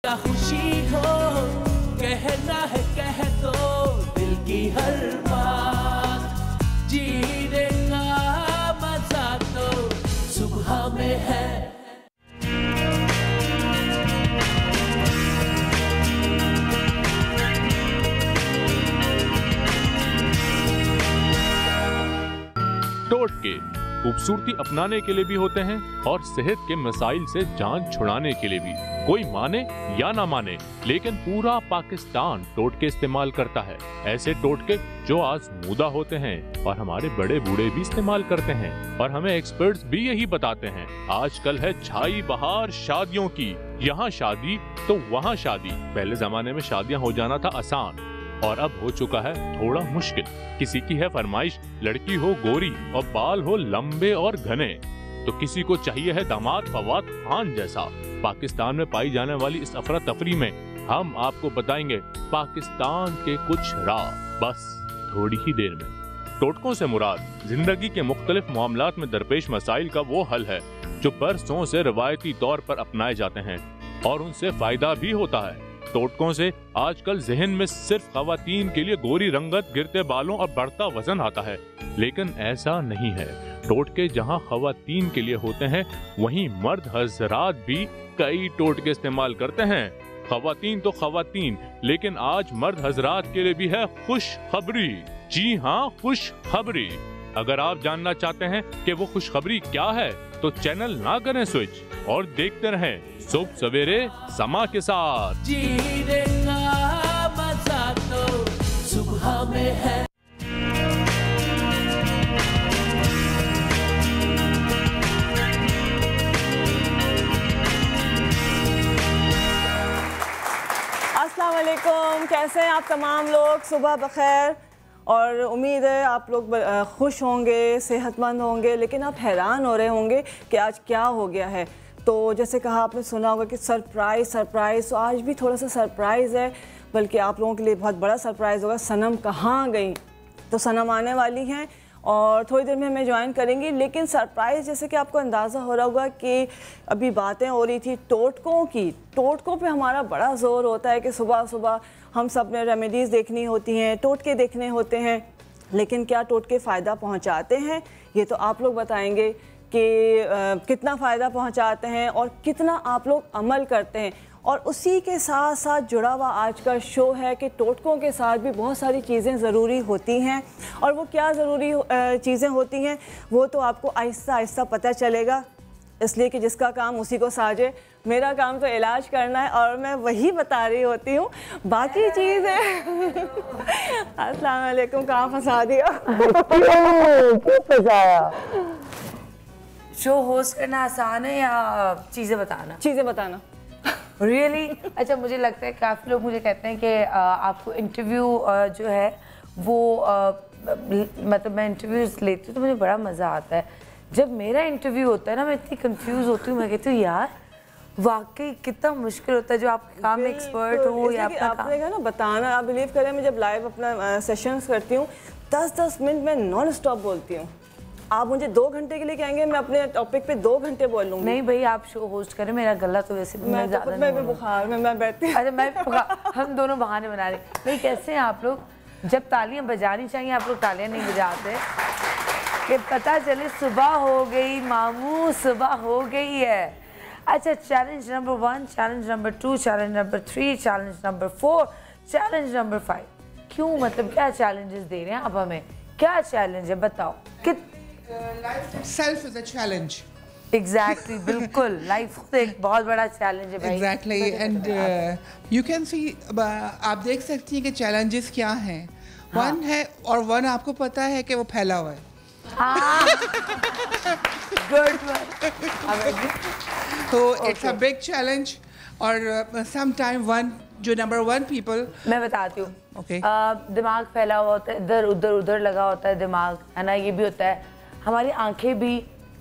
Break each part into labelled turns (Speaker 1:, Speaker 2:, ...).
Speaker 1: क्या खुशी हो, कहना है कह दो दिल की हर बात, जीने का मजा तो सुबह में है।
Speaker 2: टोटके खूबसूरती अपनाने के लिए भी होते हैं और सेहत के मसाइल से जान छुड़ाने के लिए भी। कोई माने या ना माने, लेकिन पूरा पाकिस्तान टोटके इस्तेमाल करता है। ऐसे टोटके जो आजमूदा होते हैं और हमारे बड़े बूढ़े भी इस्तेमाल करते हैं, और हमें एक्सपर्ट्स भी यही बताते हैं। आजकल है छाई बहार शादियों की, यहाँ शादी तो वहाँ शादी। पहले जमाने में शादियाँ हो जाना था आसान, और अब हो चुका है थोड़ा मुश्किल। किसी की है फरमाइश लड़की हो गोरी और बाल हो लंबे और घने, तो किसी को चाहिए है दामाद फवाद खान जैसा। पाकिस्तान में पाई जाने वाली इस अफरा तफरी में हम आपको बताएंगे पाकिस्तान के कुछ राज, बस थोड़ी ही देर में। टोटकों से मुराद जिंदगी के मुख्तलिफ मामलात में दरपेश मसाइल का वो हल है जो बरसों से रवायती तौर पर अपनाए जाते हैं और उनसे फायदा भी होता है। टोटकों से आजकल जहन में सिर्फ खवातीन के लिए गोरी रंगत, गिरते बालों और बढ़ता वजन आता है, लेकिन ऐसा नहीं है। टोटके जहां खवातीन के लिए होते हैं, वहीं मर्द हजरात भी कई टोटके इस्तेमाल करते हैं। खवातीन तो खवातीन, लेकिन आज मर्द हजरात के लिए भी है खुशखबरी। जी हाँ, खुशखबरी। अगर आप जानना चाहते हैं कि वो खुशखबरी क्या है, तो चैनल ना करें स्विच और देखते रहें सुबह सवेरे समा के साथ।
Speaker 1: जीने का मजा तो सुबह में है।
Speaker 3: अस्सलाम वालेकुम, कैसे हैं आप तमाम लोग? सुबह बखैर। और उम्मीद है आप लोग खुश होंगे, सेहतमंद होंगे, लेकिन आप हैरान हो रहे होंगे कि आज क्या हो गया है। तो जैसे कहा, आपने सुना होगा कि सरप्राइज़, तो आज भी थोड़ा सा सरप्राइज़ है, बल्कि आप लोगों के लिए बहुत बड़ा सरप्राइज़ होगा। सनम कहाँ गई? तो सनम आने वाली हैं और थोड़ी देर में हमें ज्वाइन करेंगी। लेकिन सरप्राइज़, जैसे कि आपको अंदाज़ा हो रहा होगा कि अभी बातें हो रही थी टोटकों की। टोटकों पे हमारा बड़ा ज़ोर होता है कि सुबह सुबह हम सब ने रेमेडीज़ देखनी होती हैं, टोटके देखने होते हैं, लेकिन क्या टोटके फ़ायदा पहुंचाते हैं? ये तो आप लोग बताएंगे कि कितना फ़ायदा पहुंचाते हैं और कितना आप लोग अमल करते हैं। और उसी के साथ साथ जुड़ा हुआ आज का शो है कि टोटकों के साथ भी बहुत सारी चीज़ें ज़रूरी होती हैं, और वो क्या ज़रूरी चीज़ें होती हैं वो तो आपको आहिस्ता आहिस्ता पता चलेगा, इसलिए कि जिसका काम उसी को साजे। मेरा काम तो इलाज करना है और मैं वही बता रही होती हूँ, बाकी चीज़ें अस्सलाम वालेकुम, कहाँ फंसा दिया?
Speaker 4: क्यों फंसाया?
Speaker 5: शो होस्ट करना आसान है या चीज़ें बताना?
Speaker 3: चीज़ें बताना।
Speaker 5: रियली अच्छा, मुझे लगता है काफ़ी लोग मुझे कहते हैं कि आपको इंटरव्यू जो है वो मतलब मैं इंटरव्यूज़ लेती हूँ तो मुझे बड़ा मज़ा आता है। जब मेरा इंटरव्यू होता है ना, मैं इतनी कंफ्यूज होती हूँ। मैं कहती हूँ यार वाकई कितना मुश्किल होता है जो आपके काम में एक्सपर्ट हो या अपना
Speaker 3: आपने कहा ना बताना। आप बिलीव करें, मैं जब लाइव अपना सेशंस करती हूँ 10-10 मिनट में नॉन स्टॉप बोलती हूँ। आप मुझे 2 घंटे के लिए कहेंगे, मैं अपने टॉपिक पे 2 घंटे बोल लूँगी।
Speaker 5: नहीं भाई, आप शो होस्ट करें, मेरा गला तो वैसे भी मैं ज़्यादा
Speaker 3: मैं बुखार में मैं बैठती।
Speaker 5: अरे मैं हम दोनों बहाने बना रहे। भाई कैसे हैं आप लोग? जब तालियां बजानी चाहिए आप लोग तालियां नहीं बजाते कि पता चले सुबह हो गई मामू, सुबह हो गई है। अच्छा, challenge number 1, challenge number 2, challenge number 3, challenge number 4, challenge number 5। क्यों, मतलब क्या चैलेंजेस दे रहे हैं आप हमें? क्या चैलेंज है बताओ?
Speaker 6: Life itself is a challenge.
Speaker 5: Exactly, बिल्कुल। लाइफ तो एक बहुत बड़ा चैलेंज है भाई।
Speaker 6: Exactly, and you can see, आप देख सकती हैं कि challenges क्या हैं। वन है और वन आपको पता है कि वो फैला हुआ है।
Speaker 5: गुड।
Speaker 6: तो इट्स अ बिग चैलेंज, और समटाइम वन जो नंबर 1 पीपल,
Speaker 5: मैं बताती हूँ।
Speaker 6: Okay.
Speaker 5: दिमाग फैला हुआ होता है, इधर उधर उधर लगा होता है दिमाग, है ना? ये भी होता है। हमारी आंखें भी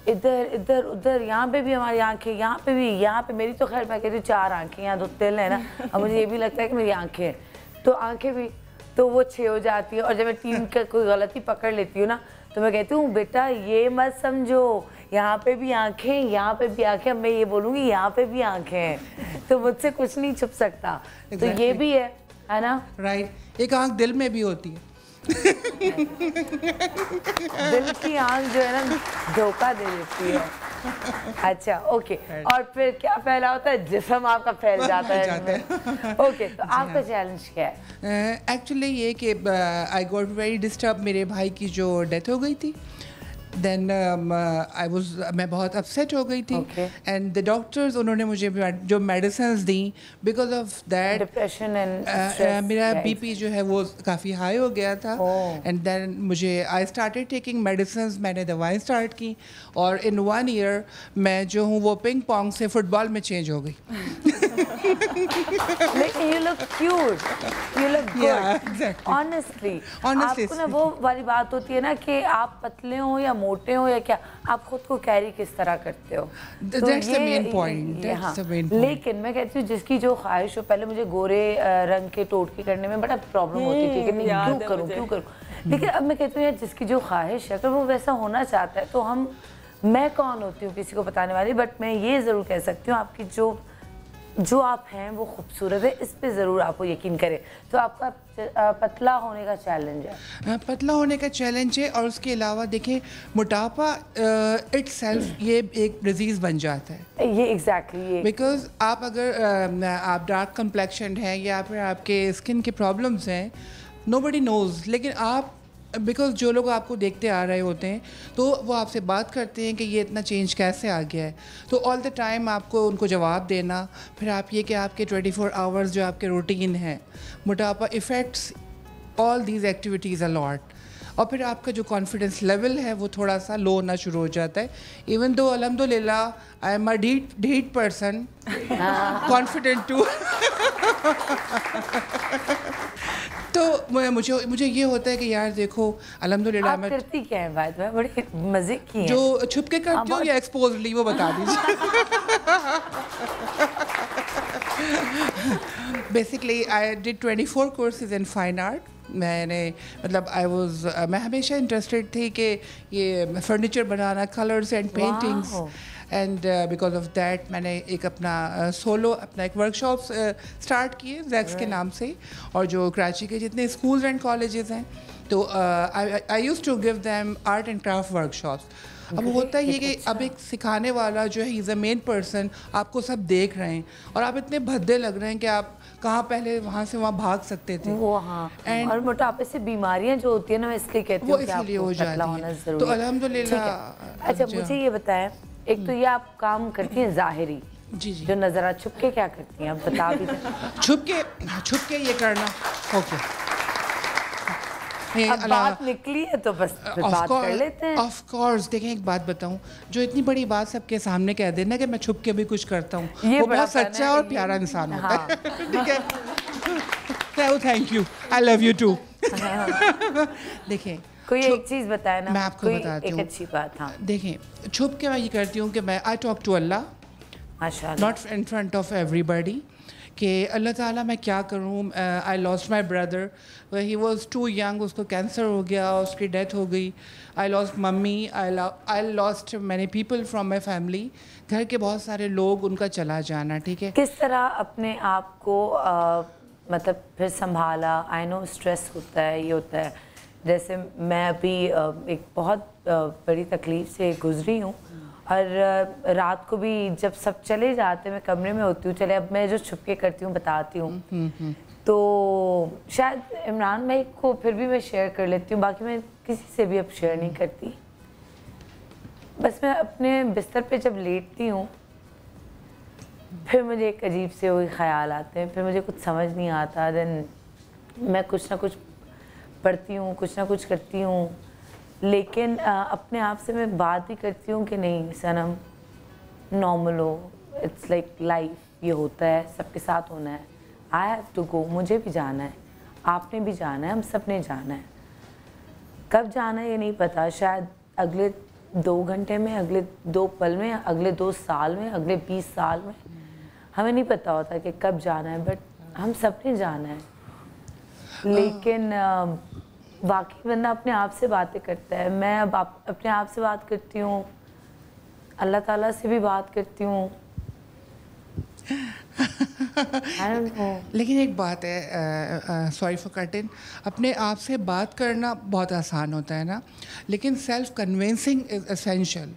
Speaker 5: इधर इधर उधर, यहाँ पे भी हमारी आंखें, यहाँ पे भी, यहाँ पे मेरी तो खैर मैं कहती हूँ 4 आंखें, यहाँ 2 तिल है ना, और मुझे ये भी लगता है कि मेरी आंखें हैं, तो आंखें भी तो वो 6 हो जाती है। और जब मैं 3 का कोई गलती पकड़ लेती हूँ ना, तो मैं कहती हूँ बेटा ये मत समझो यहाँ पे भी आंखें, यहाँ पे भी आंखें, मैं ये बोलूँगी यहाँ पे भी आंखें हैं, तो मुझसे कुछ नहीं छुप सकता। तो ये भी है ना?
Speaker 6: राइट। एक आंख दिल में भी होती है।
Speaker 5: दिल की आंख जो है ना धोखा दे देती है। अच्छा, ओके। और फिर क्या फैला होता है? जिस्म आपका फैल जाता है। ओके, तो आपका चैलेंज क्या है?
Speaker 6: एक्चुअली ये कि आई गॉट वेरी डिस्टर्ब, मेरे भाई की जो डेथ हो गई थी, देन मैं बहुत अपसेट हो गई थी, एंड द डॉक्टर्स उन्होंने मुझे जो medicine the, because of that
Speaker 5: depression and
Speaker 6: मेरा बीपी जो है वो काफ़ी हाई हो गया था, एंड देन मुझे आई स्टार्टेड टेकिंग मेडिसिन, मैंने दवाएं स्टार्ट की, और इन 1 ईयर मैं जो हूँ वो पिंग पोंग से फुटबॉल में चेंज हो गई।
Speaker 5: लेकिन you look cute, you look good.
Speaker 6: Yeah, exactly.
Speaker 5: Honestly,
Speaker 6: Honestly
Speaker 5: आपको ना वो वाली बात होती है ना कि आप पतले हो या मोटे हो या क्या, आप खुद को कैरी किस तरह करते हो।
Speaker 6: That's the main point. That's the main point.
Speaker 5: लेकिन मैं कहती हूँ जिसकी जो ख्वाहिश हो, पहले मुझे गोरे रंग के टोटके करने में बड़ा प्रॉब्लम होती थी कि नहीं क्यों करूँ, लेकिन अब मैं कहती हूँ यार जिसकी जो ख्वाहिश है, अगर वो वैसा होना चाहता है तो मैं कौन होती हूँ किसी को बताने वाली, बट मैं ये ज़रूर कह सकती हूँ आपकी जो आप हैं वो खूबसूरत है, इस पे ज़रूर आपको यकीन करें। तो आपका पतला होने का चैलेंज है?
Speaker 6: पतला होने का चैलेंज है, और उसके अलावा देखें मोटापा इटसेल्फ ये एक डिजीज़ बन जाता है।
Speaker 5: ये एग्जैक्टली ये
Speaker 6: बिकॉज आप अगर आप डार्क कम्प्लेक्शन है या फिर आपके स्किन के प्रॉब्लम्स हैं, नोबडी नोज़, लेकिन आप बिकॉज जो लोग आपको देखते आ रहे होते हैं तो वो आपसे बात करते हैं कि ये इतना चेंज कैसे आ गया है, तो ऑल द टाइम आपको उनको जवाब देना, फिर आप ये कि आपके 24 आवर्स जो आपके रूटीन है, मोटापा effects all these activities a lot, और फिर आपका जो कॉन्फिडेंस लेवल है वो थोड़ा सा लो होना शुरू हो जाता है। इवन दो अल्हम्दुलिल्लाह आई एम अ ढीठ पर्सन, कॉन्फिडेंट टू तो मुझे ये होता है कि यार देखो अल्हम्दुलिल्लाह
Speaker 5: आप करती क्या है बात में, बड़ी मजे की है।
Speaker 6: जो छुप के करती हूँ या एक्सपोजली वो बता दीजिए। Basically I did 24 courses in fine art. मैं हमेशा इंटरेस्टेड थी कि ये furniture banana, colours and paintings, and because of that मैंने एक अपना एक वर्कशॉप स्टार्ट किए जैक्स के नाम से, और जो कराची के जितने स्कूल्स एंड कॉलेजेस हैं तो I used to give them art and craft workshops. अब होता है ये कि अब एक सिखाने वाला जो है इज़ अ मेन पर्सन, आपको सब देख रहे हैं और आप इतने भद्दे लग रहे हैं कि आप कहाँ पहले वहाँ से वहाँ भाग सकते थे।
Speaker 5: वो हाँ, और मोटापे से बीमारियाँ जो होती है ना, मैं इसलिए कहती हूँ कि आपको पतला होना ज़रूरी है।
Speaker 6: तो अल्हम्दुलिल्लाह।
Speaker 5: अच्छा मुझे ये बताएं, एक तो ये आप काम करती हैं ज़ाहिरी,
Speaker 6: जी
Speaker 5: जो नज़र छुप के क्या करती हैं आप बता भी दें।
Speaker 6: छुप के ये करना, ओके।
Speaker 5: अब बात निकली है तो बस बात कर लेते हैं।
Speaker 6: ऑफ कोर्स, देखें एक बात बताऊं, जो इतनी बड़ी बात सबके सामने कह देना कि मैं छुप के भी कुछ करता हूँ, वो बहुत सच्चा और प्यारा इंसान होता है। ठीक है, thank you, I love you too. देखें
Speaker 5: कोई एक चीज़ बताए ना,
Speaker 6: मैं आपको बताती हूँ,
Speaker 5: एक अच्छी बात। हाँ
Speaker 6: देखें, छुप के मैं ये करती हूँ कि मैं आई टॉक टू अल्लाह,
Speaker 5: माशाअल्लाह,
Speaker 6: not in front of everybody, कि अल्लाह ताला मैं क्या करूँ। I lost my brother, he was too young, उसको कैंसर हो गया, उसकी डेथ हो गई। I lost mummy, I lost many people from my family, घर के बहुत सारे लोग, उनका चला जाना। ठीक है,
Speaker 5: किस तरह अपने आप को मतलब फिर संभाला? आई नो स्ट्रेस होता है, ये होता है। जैसे मैं अभी एक बहुत बड़ी तकलीफ़ से गुजरी हूँ, और रात को भी जब सब चले जाते मैं कमरे में होती हूँ, चले अब मैं जो छुप के करती हूँ बताती हूँ, तो शायद इमरान भाई को फिर भी मैं शेयर कर लेती हूँ, बाकी मैं किसी से भी अब शेयर नहीं करती। बस मैं अपने बिस्तर पे जब लेटती हूँ फिर मुझे एक अजीब से वही ख्याल आते हैं, फिर मुझे कुछ समझ नहीं आता, देन मैं कुछ ना कुछ पढ़ती हूँ, कुछ ना कुछ करती हूँ, लेकिन अपने आप से मैं बात भी करती हूँ कि नहीं सनम, नॉर्मल हो, इट्स लाइक लाइफ, ये होता है, सबके साथ होना है। आई हैव टू गो, मुझे भी जाना है, आपने भी जाना है, हम सब ने जाना है। कब जाना है ये नहीं पता, शायद अगले 2 घंटे में, अगले 2 पल में, अगले 2 साल में, अगले 20 साल में, हमें नहीं पता होता कि कब जाना है, बट हम सब ने जाना है। लेकिन वाकई बंदा अपने आप से बातें करता है। मैं अब अपने आप से बात करती हूँ, अल्लाह ताला से भी बात करती हूँ।
Speaker 6: लेकिन एक बात है, सॉरी फॉर कटिंग, अपने आप से बात करना बहुत आसान होता है ना, लेकिन सेल्फ कन्विंसिंग इज़ एसेंशियल।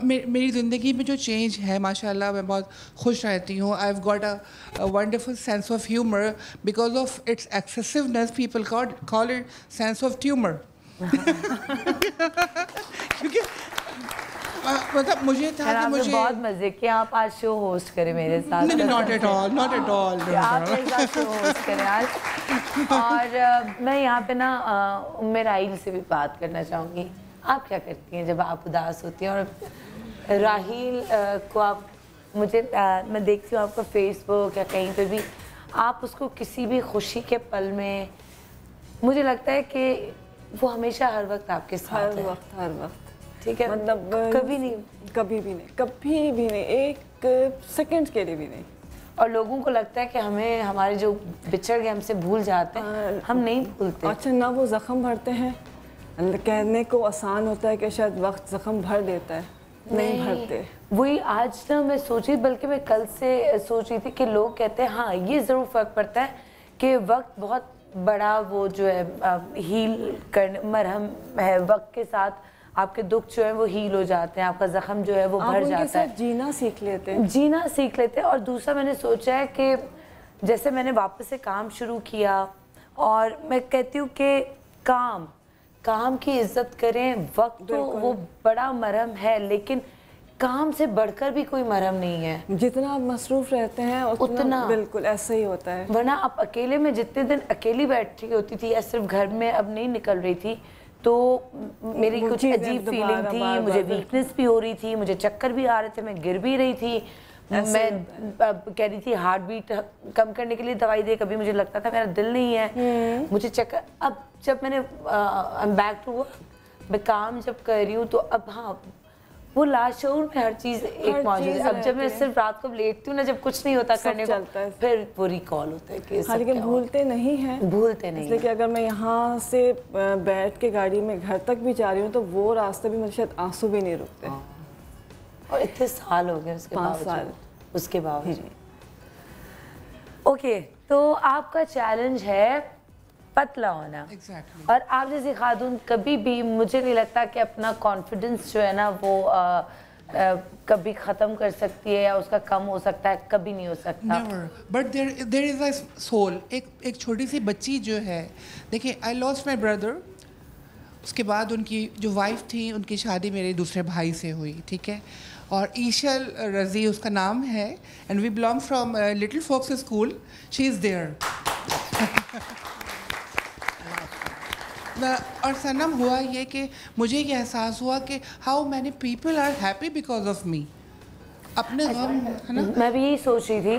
Speaker 6: मेरी ज़िंदगी में जो चेंज है माशाल्लाह, मैं बहुत खुश रहती हूँ। I have got a wonderful sense of humour because of its excessiveness. People call it sense of tumour. क्योंकि मतलब मुझे था कि मुझे
Speaker 5: बहुत मजे कि आप आज शो होस्ट करें मेरे साथ।
Speaker 6: Not at all, not at all.
Speaker 5: आप मेरे साथ शो होस्ट करें आज। और मैं यहाँ पे ना उम्मे राहील से भी बात करना चाहूँगी। आप क्या करती हैं जब आप उदास होती हैं? और राहील को आप मैं देखती हूँ आपका फेसबुक या कहीं पे भी, आप उसको किसी भी खुशी के पल में, मुझे लगता है कि वो हमेशा हर वक्त आपके साथ है।
Speaker 3: हर वक्त
Speaker 5: ठीक है,
Speaker 3: मतलब
Speaker 5: कभी नहीं,
Speaker 3: कभी भी नहीं, एक सेकंड के लिए भी नहीं।
Speaker 5: और लोगों को लगता है कि हमें हमारे जो बिछड़ गए हमसे भूल जाते हैं, हम नहीं भूलते।
Speaker 3: अच्छा, ना वो ज़ख्म भरते हैं। कहने को आसान होता है कि शायद वक्त ज़ख्म भर देता है, नहीं भरते।
Speaker 5: वही आज ना मैं सोची, बल्कि मैं कल से सोच रही थी कि लोग कहते हैं हाँ ये ज़रूर फ़र्क पड़ता है कि वक्त बहुत बड़ा वो जो है हील करने मरहम है। वक्त के साथ आपके दुख जो है वो हील हो जाते हैं, आपका जख्म जो है वो भर जाता है।
Speaker 3: जीना सीख लेते हैं,
Speaker 5: जीना सीख लेते हैं। और दूसरा मैंने सोचा है कि जैसे मैंने वापस से काम शुरू किया, और मैं कहती हूँ कि काम की इज्जत करें। वक्त तो वो बड़ा मरहम है, लेकिन काम से बढ़कर भी कोई मरहम नहीं है।
Speaker 3: जितना आप मसरूफ रहते हैं उतना बिल्कुल ऐसा ही होता है।
Speaker 5: वरना आप अकेले में जितने दिन अकेली बैठी होती थी या सिर्फ घर में अब नहीं निकल रही थी, तो मेरी कुछ अजीब फीलिंग थी, मुझे वीकनेस भी हो रही थी, मुझे चक्कर भी आ रहे थे, मैं गिर भी रही थी। मैं कह रही थी हार्ट बीट कम करने के लिए दवाई दे, कभी मुझे लगता था मेरा दिल नहीं है, मुझे चक्कर। अब जब मैंने बैक टू वर्क, मैं काम जब कर रही हूँ, तो अब हाँ वो लाशऊर में हर चीज़ एक मौजूद है। अब जब मैं सिर्फ रात को लेटती हूँ ना, जब कुछ नहीं होता करने को, फिर वो रिकॉल होता है कि
Speaker 3: हाँ, लेकिन भूलते नहीं हैं,
Speaker 5: इसलिए
Speaker 3: कि अगर मैं यहाँ से बैठ के गाड़ी में घर तक भी जा रही हूँ तो वो रास्ते भी मुझे शायद आंसू भी नहीं रुकते।
Speaker 5: और इतने साल हो गए उसके बावजूद। ओके, तो आपका चैलेंज है पतला होना।
Speaker 6: exactly.
Speaker 5: और आप जैसी खातून कभी भी, मुझे नहीं लगता कि अपना कॉन्फिडेंस जो है ना वो कभी ख़त्म कर सकती है या उसका कम हो सकता है, कभी नहीं हो सकता।
Speaker 6: But there is a soul. एक छोटी सी बच्ची जो है, देखिए आई लॉस्ट माई ब्रदर, उसके बाद उनकी जो वाइफ थी उनकी शादी मेरे दूसरे भाई से हुई, ठीक है, और ईशल रजी उसका नाम है, and we belong from little folks school, she is there. और सनम हुआ ये कि मुझे ये एहसास हुआ कि how many people are happy because of me. अपने गम, है ना।
Speaker 5: मैं भी यही सोच रही थी,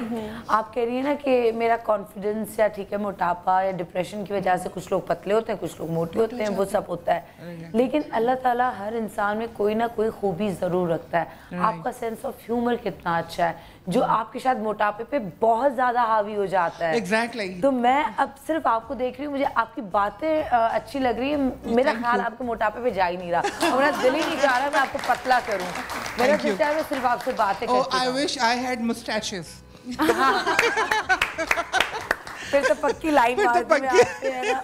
Speaker 5: आप कह रही है ना कि मेरा कॉन्फिडेंस या ठीक है मोटापा या डिप्रेशन की वजह से कुछ लोग पतले होते हैं, कुछ लोग मोटे होते हैं, वो सब होता है, लेकिन अल्लाह ताला हर इंसान में कोई ना कोई खूबी ज़रूर रखता है। आपका सेंस ऑफ ह्यूमर कितना अच्छा है, जो आपके शायद मोटापे पे बहुत ज़्यादा हावी हो जाता है।
Speaker 6: Exactly.
Speaker 5: तो मैं अब सिर्फ आपको देख रही हूँ, मुझे आपकी बातें अच्छी लग रही है, मेरा ख्याल आपके मोटापे पे जा ही नहीं रहा, और मेरा दिल ही नहीं चाह रहा मैं आपको पतला करूँ। मेरा दिल चाह रहा है सिर्फ आपसे बातें करती
Speaker 6: रहूं। I wish I had mustaches.
Speaker 5: फिर तो पक्की लाइन मारते में आते हैं ना।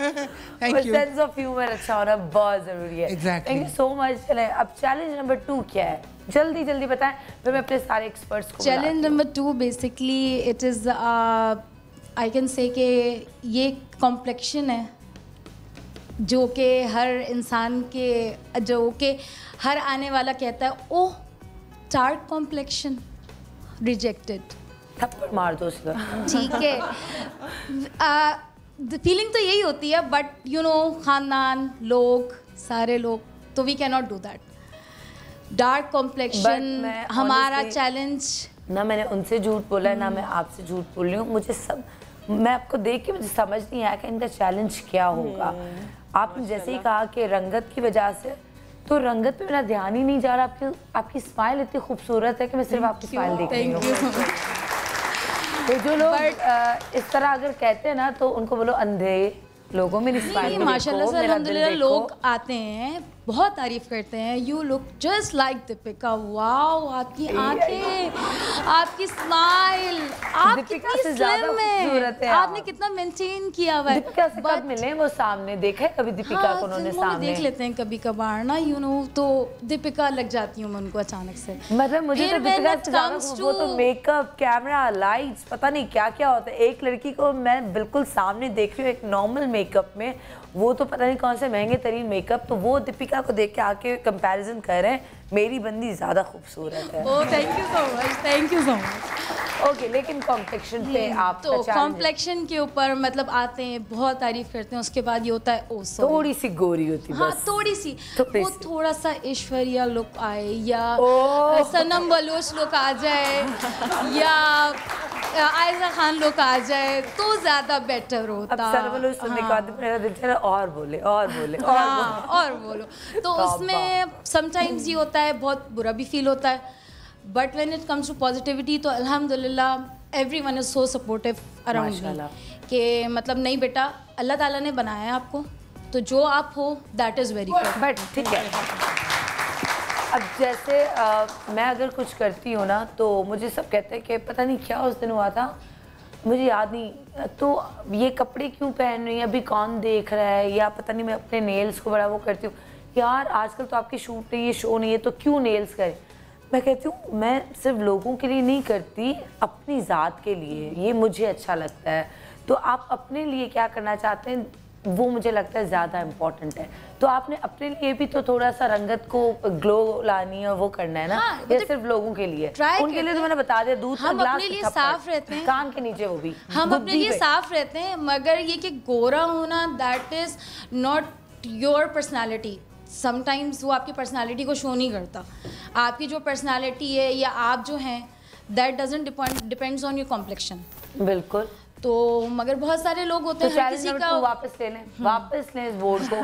Speaker 6: Thank you.
Speaker 5: Sense of humour अच्छा होना बहुत ज़रूरी है।
Speaker 6: Exactly.
Speaker 5: Thank you so much. चलें अब चैलेंज नंबर 2 क्या है, जल्दी जल्दी बताएं, फिर मैं अपने सारे एक्सपर्ट्स को।
Speaker 7: Challenge number 2 basically it is I can say कि ये कॉम्प्लेक्शन है जो कि हर इंसान के, जो कि हर आने वाला कहता है ओह डार्क कॉम्प्लेक्शन, रिजेक्टेड,
Speaker 5: थप्पड़ मार दो उसका।
Speaker 7: ठीक है, फीलिंग तो यही होती है, बट यू नो ख़ानदान लोग सारे लोग, तो we can not do that. Dark complexion हमारा चैलेंज
Speaker 5: ना, मैंने उनसे झूठ बोला है ना मैं आपसे झूठ बोल रही हूँ, मुझे सब, मैं आपको देख के मुझे समझ नहीं आया कि इनका चैलेंज क्या होगा। आपने जैसे ही कहा कि रंगत की वजह से, तो रंगत पे मेरा ध्यान ही नहीं जा रहा। आपकी स्माइल इतनी खूबसूरत है कि मैं सिर्फ आपकी स्माइल देख रही हूँ। तो जो लोग इस तरह अगर कहते हैं ना, तो उनको बोलो अंधे लोगों में स्माइल।
Speaker 7: माशाल्लाह से अल्हम्दुलिल्लाह लोग आते हैं बहुत तारीफ करते हैं। You look just like Deepika. Wow, आपकी आंखें, आपकी स्माइल, आप
Speaker 5: दीपिका
Speaker 7: कितनी
Speaker 5: से ज्यादा
Speaker 7: स्लिम
Speaker 5: खूबसूरत है
Speaker 7: है,
Speaker 5: आप।
Speaker 7: आपने कितना मेंटेन किया हुआ है।
Speaker 5: दीपिका से कब मिले वो सामने? देखा है कभी दीपिका को उन्होंने
Speaker 7: फिल्मों में
Speaker 5: सामने?
Speaker 7: देख लेते हैं कभी कभार ना, यू नो, तो दीपिका लग जाती हूँ मैं उनको अचानक से।
Speaker 5: मतलब मुझे
Speaker 7: फिर
Speaker 5: तो
Speaker 7: when
Speaker 5: दीपिका
Speaker 7: it
Speaker 5: से ज्यादा
Speaker 7: comes
Speaker 5: वो तो
Speaker 7: to-
Speaker 5: मेकअप, कैमरा, लाइट्स, पता नहीं क्या क्या होता है। एक लड़की को मैं बिल्कुल सामने देख रही हूँ एक नॉर्मल मेकअप में, वो तो पता नहीं कौन से महंगे तरीन मेकअप, तो वो दीपिका को देख के आके कंपैरिजन कर रहे हैं मेरी बंदी ज्यादा खूबसूरत है।
Speaker 7: Oh thank you so much, thank you so much.
Speaker 5: Okay, लेकिन कॉम्प्लेक्शन पे आप
Speaker 7: तो कॉम्प्लेक्शन के ऊपर मतलब आते हैं, बहुत तारीफ करते हैं, उसके बाद ये होता है ओ सॉरी,
Speaker 5: थोड़ी सी गोरी होती
Speaker 7: हाँ
Speaker 5: बस।
Speaker 7: थोड़ी सी,
Speaker 5: थोड़ी
Speaker 7: वो
Speaker 5: सी।
Speaker 7: थोड़ा सा ऐश्वर्या लुक आए या
Speaker 5: ओह।
Speaker 7: सनम बलोच लुक आ जाए या आयजा खान लुक आ जाए तो ज्यादा बेटर होता।
Speaker 5: अब सरवलो सुनने के बाद मेरा दिल चला और बोले और बोले और
Speaker 7: हाँ, और बोलो तो उसमें समटाइम्स ये होता है, बहुत बुरा भी फील होता है, but when it comes to positivity तो अल्हम्दुलिल्लाह everyone is so supportive around me
Speaker 5: माशाल्लाह।
Speaker 7: कि मतलब नहीं बेटा, अल्लाह ताला ने बनाया है आपको, तो जो आप हो that is very good.
Speaker 5: But ठीक है, अब जैसे मैं अगर कुछ करती हूँ ना तो मुझे सब कहते हैं कि पता नहीं क्या उस दिन हुआ था, मुझे याद नहीं, तो ये कपड़े क्यों पहन रही है, अभी कौन देख रहा है, या पता नहीं मैं अपने नेल्स को बड़ा वो करती हूँ, यार आजकल तो आपकी शूट नहीं है, शो नहीं है, तो क्यों नेल्स करें। मैं कहती हूँ मैं सिर्फ लोगों के लिए नहीं करती, अपनी ज़ात के लिए, ये मुझे अच्छा लगता है। तो आप अपने लिए क्या करना चाहते हैं वो मुझे लगता है ज़्यादा इम्पोर्टेंट है। तो आपने अपने लिए भी तो थोड़ा सा रंगत को ग्लो लानी है, वो करना है ना,
Speaker 7: हाँ,
Speaker 5: या सिर्फ लोगों के लिए? उनके लिए तो मैंने बता दिया, दूध का
Speaker 7: हम
Speaker 5: ग्लास
Speaker 7: अपने लिए
Speaker 5: थप्पड़,
Speaker 7: साफ रहते हैं,
Speaker 5: कान के नीचे वो भी
Speaker 7: हम अपने
Speaker 5: बुद्धि
Speaker 7: लिए
Speaker 5: पे।
Speaker 7: साफ रहते हैं, मगर ये कि गोरा होना that is not your personality. Sometimes वो आपकी पर्सनैलिटी को शो नहीं करता। आपकी जो पर्सनैलिटी है या आप जो हैं that doesn't depends on your complexion.
Speaker 5: बिल्कुल।
Speaker 7: तो मगर बहुत सारे लोग होते
Speaker 5: तो
Speaker 7: हैं, हर
Speaker 5: चैलेंज
Speaker 7: किसी
Speaker 5: नंबर
Speaker 7: का
Speaker 5: 2 वापस ले लें, वापस लें इस बोर्ड को,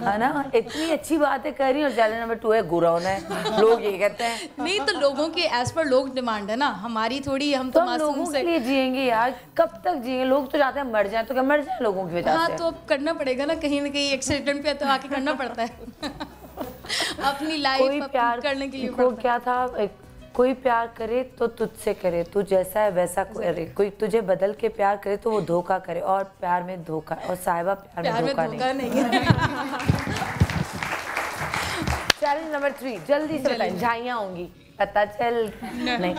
Speaker 5: है ना, इतनी अच्छी बातें कर रही हैं और चैलेंज नंबर 2 है गोरा होना है, लोग ये कहते हैं।
Speaker 7: नहीं तो लोगों के एज पर लोग डिमांड है ना, हमारी थोड़ी, हम तो
Speaker 5: हम
Speaker 7: मासूम
Speaker 5: लोगों
Speaker 7: से
Speaker 5: के लिए जिएंगे यार, कब तक जिएंगे? लोग तो चाहते हैं मर जाएं, तो क्या मर जाएं लोगों की वजह
Speaker 7: हाँ
Speaker 5: से?
Speaker 7: तो अब करना पड़ेगा ना कहीं एक्सीडेंट पे तो आके करना पड़ता है अपनी
Speaker 5: कोई
Speaker 7: लाइफ
Speaker 5: प्यार
Speaker 7: करने के लिए
Speaker 5: को
Speaker 7: पड़ता है।
Speaker 5: क्या था, कोई प्यार करे तो तुझसे करे, तू जैसा है वैसा करे, कोई तुझे बदल के प्यार करे तो वो धोखा करे, और प्यार में धोखा, और साहिबा प्यार में धोखा नहीं
Speaker 7: है।
Speaker 5: चैलेंज नंबर 3 जल्दी से बताएं, झाइयाँ होंगी पता चल नहीं।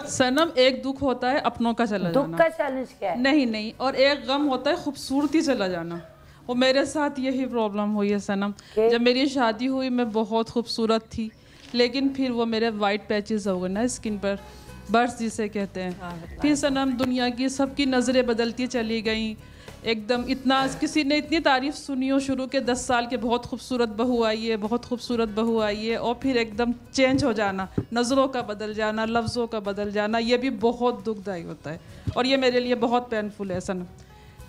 Speaker 8: सनम, एक दुख होता है अपनों का चला
Speaker 5: दुख
Speaker 8: जाना,
Speaker 5: का चैलेंज क्या है?
Speaker 8: नहीं, और एक गम होता है खूबसूरती चला जाना। वो मेरे साथ यही प्रॉब्लम हुई है सनम। जब मेरी शादी हुई मैं बहुत खूबसूरत थी, लेकिन फिर वो मेरे वाइट पैचेस हो गए ना स्किन पर, बर्ड्स जिसे कहते हैं। फिर सनम दुनिया की सबकी नज़रें बदलती चली गई एकदम। इतना किसी ने इतनी तारीफ सुनी हो शुरू के 10 साल के, बहुत खूबसूरत बहू आई है, बहुत खूबसूरत बहू आई है, और फिर एकदम चेंज हो जाना, नज़रों का बदल जाना, लफ्ज़ों का बदल जाना, ये भी बहुत दुखदायी होता है। और ये मेरे लिए बहुत पेनफुल है सनम,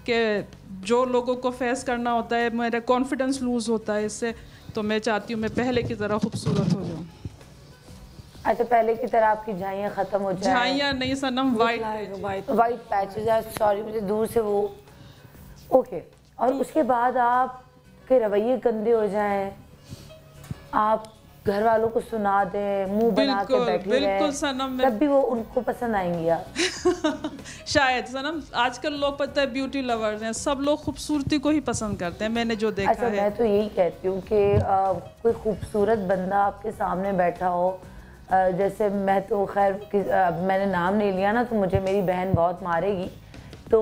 Speaker 8: कि जो लोगों को फेस करना होता है, मेरा कॉन्फिडेंस लूज़ होता है इससे। तो मैं चाहती हूँ मैं पहले की तरह खूबसूरत हो जाऊँ।
Speaker 5: अच्छा, पहले की तरह आपकी झाइयाँ खत्म हो जाए?
Speaker 8: झाइयाँ नहीं सनम, वाइट
Speaker 5: पैचेस है, सॉरी मुझे दूर से वो ओके। और उसके बाद आपके रवैये गंदे हो जाएं, आप घर वालों को सुना दें, मुंह बना के बैठे
Speaker 8: बिल्कुल सनम,
Speaker 5: तब भी वो उनको पसंद आएंगी आप?
Speaker 8: शायद सनम, आजकल लोग पता है ब्यूटी लवर्स हैं, सब लोग खूबसूरती को ही पसंद करते हैं, मैंने जो देखा है।
Speaker 5: मैं तो यही कहती हूँ कि कोई खूबसूरत बंदा आपके सामने बैठा हो, जैसे मैं तो खैर मैंने नाम नहीं लिया ना तो मुझे मेरी बहन बहुत मारेगी, तो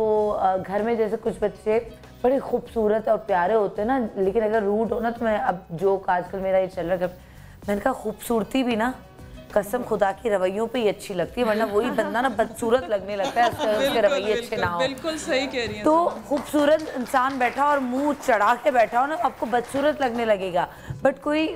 Speaker 5: घर में जैसे कुछ बच्चे बड़े खूबसूरत और प्यारे होते हैं ना, लेकिन अगर रूड हो ना, तो मैं अब जोक आजकल मेरा ये चल रहा है, मैंने कहा खूबसूरती भी ना कसम खुदा की रवैयों पे ही अच्छी लगती है, वरना वही बंदा ना बदसूरत लगने लगता है उसके रवैये अच्छे ना हो।
Speaker 8: बिल्कुल सही कह रही हैं।
Speaker 5: तो खूबसूरत इंसान बैठा और मुंह चढ़ा के बैठा हो ना, आपको बदसूरत लगने लगेगा। बट कोई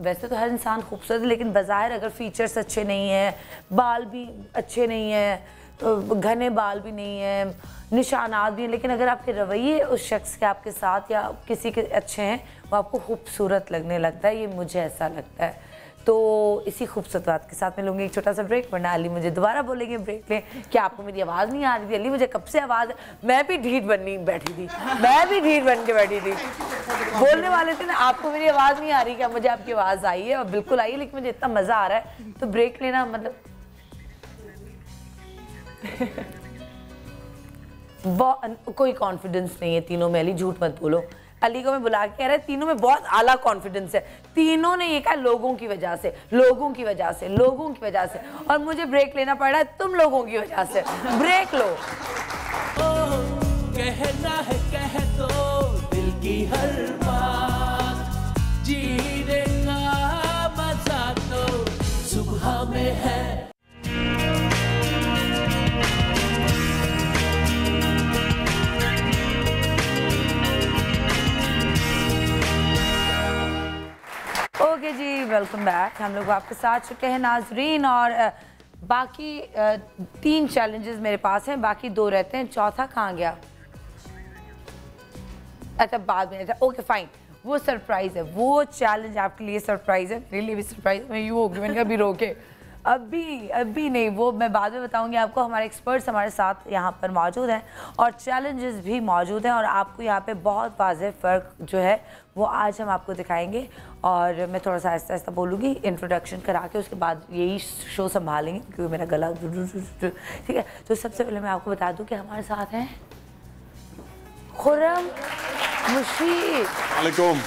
Speaker 5: वैसे तो हर इंसान खूबसूरत है, लेकिन बज़ाहिर अगर फीचर्स अच्छे नहीं हैं, बाल भी अच्छे नहीं हैं, घने बाल भी नहीं हैं, निशानात भी हैं, लेकिन अगर आपके रवैये उस शख्स के आपके साथ या किसी के अच्छे हैं, वो आपको खूबसूरत लगने लगता है, ये मुझे ऐसा लगता है। तो इसी खूबसूरत बात के साथ मैं लूँगी एक छोटा सा ब्रेक, वरना अली मुझे दोबारा बोलेंगे ब्रेक लें कि आपको मेरी आवाज़ नहीं आ रही थी। अली मुझे कब से आवाज़, मैं भी ढीठ बननी बैठी थी, मैं भी ढीठ बन के बैठी थी। बोलने वाले थे ना आपको मेरी आवाज़ नहीं आ रही, क्या मुझे आपकी आवाज़ आई है और बिल्कुल आई है, लेकिन मुझे इतना मज़ा आ रहा है तो ब्रेक लेना मतलब कोई कॉन्फिडेंस नहीं है तीनों में। अली झूठ मत बोलो, अली को मैं बुला के कह रहा है तीनों में बहुत आला कॉन्फिडेंस है। तीनों ने ये कहा लोगों की वजह से, लोगों की वजह से, लोगों की वजह से, और मुझे ब्रेक लेना पड़ रहा है तुम लोगों की वजह से। ब्रेक लो।
Speaker 1: कहना है कह दो दिल की हर बात, जीने का मजा तो सुबह में है।
Speaker 5: ओके जी, वेलकम बैक। हम लोग वापस आ चुके हैं नाजरीन, और बाकी 3 चैलेंजेस मेरे पास हैं, बाकी 2 रहते हैं। चौथा कहाँ गया? अच्छा बाद में, अच्छा ओके फाइन, वो सरप्राइज है, वो चैलेंज आपके लिए सरप्राइज है, मेरे लिए भी सरप्राइज। मैं यूँ होगी, मैंने कहा अभी रोके, अभी नहीं, वो मैं बाद में बताऊंगी आपको। हमारे एक्सपर्ट्स हमारे साथ यहाँ पर मौजूद हैं और चैलेंजेस भी मौजूद हैं, और आपको यहाँ पे बहुत वाज़ेह फ़र्क जो है वो आज हम आपको दिखाएंगे। और मैं थोड़ा सा आहिस्ता आहिस्ता बोलूँगी, इंट्रोडक्शन करा के उसके बाद यही शो संभालेंगे क्योंकि मेरा गला ठीक है। तो सबसे पहले मैं आपको बता दूँ कि हमारे साथ हैं खुर्रम मुशीर।
Speaker 9: वालेकुम,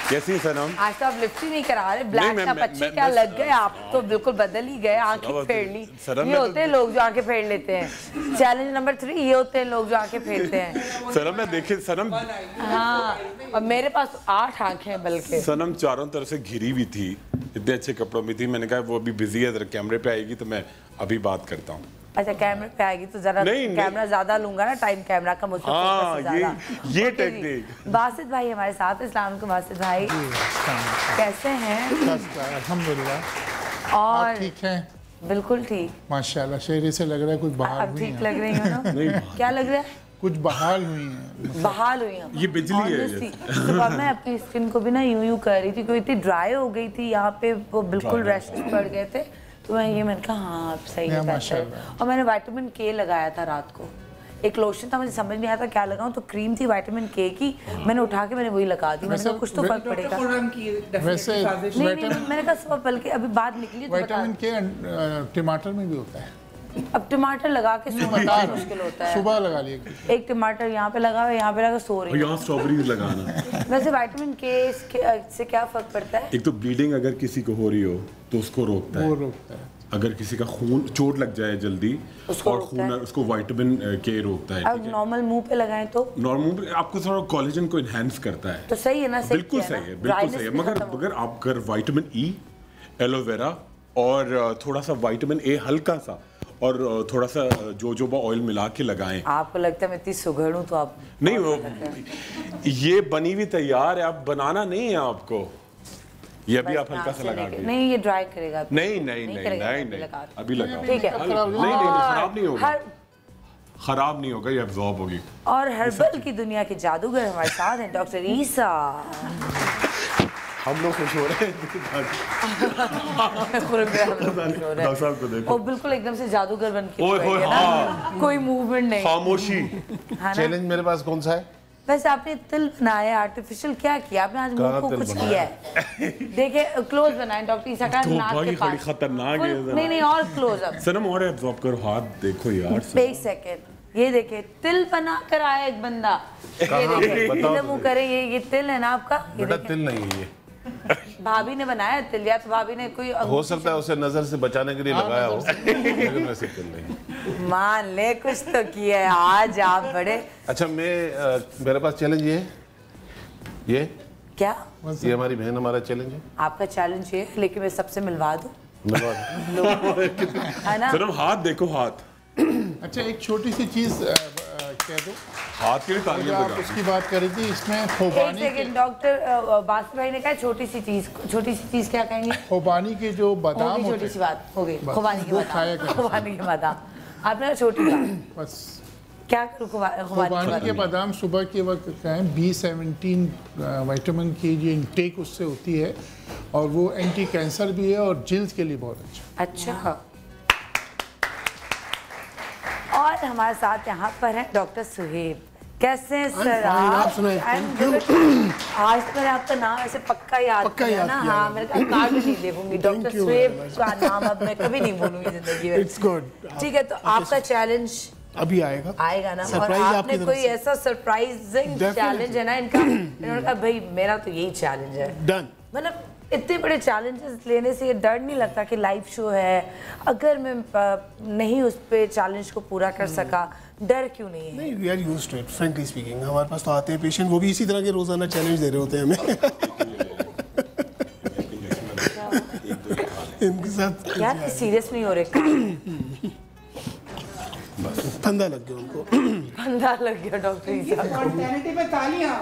Speaker 9: कैसी हैं सनम?
Speaker 5: आज तो आप लिफ्ट ही नहीं करा रहे, ब्लैक का पच्ची क्या लग गए, आप तो बिल्कुल बदल ही गए, आंखें फेर ली। ये होते हैं लोग जो आंखें फेर लेते हैं। चैलेंज नंबर 3, ये होते हैं लोग जो आंखें फेरते हैं।
Speaker 9: सनम मैं देखे सनम,
Speaker 5: हाँ, और मेरे पास 8 आंखें हैं बल्कि।
Speaker 9: सनम चारों तरफ से घिरी हुई थी, इतने अच्छे कपड़ों में थी। मैंने कहा वो अभी बिजी है, जरा कैमरे पे आएगी तो मैं अभी बात करता हूँ।
Speaker 5: अच्छा कैमरे पे आएगी तो जरा कैमरा ज्यादा लूंगा ना, टाइम कैमरा का मुझसे
Speaker 9: ये टेक्निक।
Speaker 5: बासित भाई हमारे साथ, अस्सलाम वालेकुम बासित भाई, कैसे हैं?
Speaker 10: अल्हम्दुलिल्लाह।
Speaker 5: और
Speaker 10: ठीक है?
Speaker 5: बिल्कुल ठीक
Speaker 10: माशाल्लाह, चेहरे से लग रहा है कुछ बहाल हुई
Speaker 5: ठीक लग रही हो ना? क्या लग रहा है?
Speaker 10: कुछ बहाल हुई है।
Speaker 5: बहाल हुई हैं।
Speaker 9: ये बिजली है।
Speaker 5: सुबह मैं अपनी स्किन को भी ना यूं कर रही थी, क्योंकि इतनी ड्राई हो गई थी, यहाँ पे वो बिल्कुल रैशेस पड़ गए थे, तो मैंने कहा हाँ अब सही है, बेहतर है। और मैंने विटामिन के लगाया था रात को, एक लोशन था, मुझे समझ नहीं आया था क्या लगाऊं, तो क्रीम थी विटामिन के की, मैंने उठा के मैंने वही लगा दी। मैंने कहा कुछ तो फर्क पड़ेगा।
Speaker 10: वैसे
Speaker 5: नहीं मैंने कहा सुबह बल्कि अभी बाद निकली तो
Speaker 10: विटामिन के टमाटर में भी होता है।
Speaker 5: अब टमाटर लगा के सोना मुश्किल होता है।
Speaker 10: सुबह लगा लिए
Speaker 5: एक टमाटर यहाँ पे लगा हुआ है, यहाँ पे लगा सो रही है।
Speaker 9: यहाँ स्ट्रॉबेरीज लगाना।
Speaker 5: वैसे विटामिन के से क्या फर्क पड़ता है?
Speaker 9: एक तो ब्लीडिंग अगर किसी को हो रही हो तो उसको रोकता है,
Speaker 10: वो रोकता है।
Speaker 9: अगर किसी का खून चोट लग जाए जल्दी और खून उसको विटामिन के रोकता है।
Speaker 5: अब नॉर्मल मुंह पे लगाएं तो
Speaker 9: नॉर्मल आपको थोड़ा कोलेजन को एनहांस करता है,
Speaker 5: तो सही है ना?
Speaker 9: बिल्कुल सही है, बिल्कुल सही है। मगर आप अगर विटामिन ई, एलोवेरा और थोड़ा सा विटामिन ए हल्का सा और थोड़ा सा जोजोबा ऑयल मिला के लगाएं।
Speaker 5: आपको लगता है मैं इतनी सुघड़ हूं तो आप
Speaker 9: नहीं, वो ये बनी हुई तैयार है, आप बनाना नहीं है आपको। ये अभी आप हल्का सा लगा के
Speaker 5: नहीं, ये ड्राई करेगा।
Speaker 9: नहीं अभी लगाओ,
Speaker 5: ठीक है।
Speaker 9: नहीं खराब नहीं होगा, खराब नहीं होगा, ये अब्जॉर्ब होगी।
Speaker 5: और हर्बल की दुनिया के जादूगर हमारे साथ हैं डॉक्टर ईसा।
Speaker 9: हम लोग खुश हो रहे हैं। साहब को देखो,
Speaker 5: वो बिल्कुल एकदम से जादूगर बन के, कोई मूवमेंट नहीं,
Speaker 9: खामोशी।
Speaker 11: चैलेंज मेरे पास कौन सा है?
Speaker 5: वैसे आपने तिल बनाया आर्टिफिशियल, क्या किया आपने? आज मुंह को कुछ किया है? देखिए क्लोज बनाएं डॉक्टर ईसा का, नाक के पास।
Speaker 9: खतरनाक है।
Speaker 5: नहीं और क्लोज अप।
Speaker 9: सनम और एब्जॉर्ब करो, हाथ देखो यार।
Speaker 5: एक सेकंड, ये देखिए तिल बना कर आया एक बंदा, ये देखिए मुंह करे, ये तिल है ना आपका?
Speaker 11: बेटा तिल नहीं है, ये
Speaker 5: भाभी ने बनाया तिल, या तो भाभी ने कोई
Speaker 11: हो सकता है उसे नजर से बचाने के लिए लगाया हो, लेकिन वैसे तिल नहीं।
Speaker 5: मान ले कुछ तो किया है आज आप बड़े।
Speaker 11: अच्छा मेरे पास चैलेंज ये
Speaker 5: क्या?
Speaker 11: ये हमारी बहन हमारा चैलेंज है।
Speaker 5: आपका चैलेंज ये, लेकिन मैं सबसे मिलवा दूं,
Speaker 9: है ना? सिर्फ हाथ देखो, हाथ।
Speaker 10: अच्छा एक छोटी सी चीज कह दो,
Speaker 9: हाथ के लिए तालियां
Speaker 10: आप उसकी बात कर रही थी, इसमें खोबानी के
Speaker 5: डॉक्टर बासित भाई ने कहा छोटी सी चीज क्या कहेंगे?
Speaker 10: खोबानी के जो बादाम होते हैं,
Speaker 5: छोटी सी बात हो गई, खोबानी के बादाम आपने छोटी बात
Speaker 10: बस
Speaker 5: क्या करूं?
Speaker 10: खोबानी के बादाम सुबह के वक्त खाएं, B17 विटामिन की जो इंटेक उससे होती है, और वो एंटी कैंसर भी है और जिल्द के लिए बहुत अच्छा।
Speaker 5: अच्छा। और हमारे साथ यहाँ पर हैं डॉक्टर सुहेब। कैसे हैं सर आप? आज तो मैंने आपका नाम ऐसे पक्का याद किया ना। हाँ, मैंने कहा कार्ड नहीं देखूंगी, डॉक्टर सुहेब का नाम अब मैं कभी नहीं भूलूंगी जिंदगी में।
Speaker 10: It's good.
Speaker 5: ठीक है, तो आपका चैलेंज
Speaker 10: अभी आएगा
Speaker 5: ना। और आपने कोई ऐसा सरप्राइजिंग चैलेंज है ना इनका, इन्होंने कहा भाई मेरा तो यही चैलेंज है।
Speaker 10: डन।
Speaker 5: मतलब इतने बड़े चैलेंजेस लेने से ये डर नहीं लगता कि लाइव शो है, अगर मैं नहीं उस पे चैलेंज को पूरा कर सका, डर क्यों नहीं है?
Speaker 12: नहीं, we are used to it, frankly speaking. हमारे पास तो आते हैं पेशेंट, वो भी इसी तरह के रोजाना चैलेंज दे रहे होते हैं हमें। इनके साथ
Speaker 5: यार सीरियस नहीं हो रहे।
Speaker 12: फंदा लग गया उनको।
Speaker 5: फंदा लग गया डॉक्टर
Speaker 6: साहब में तालियां।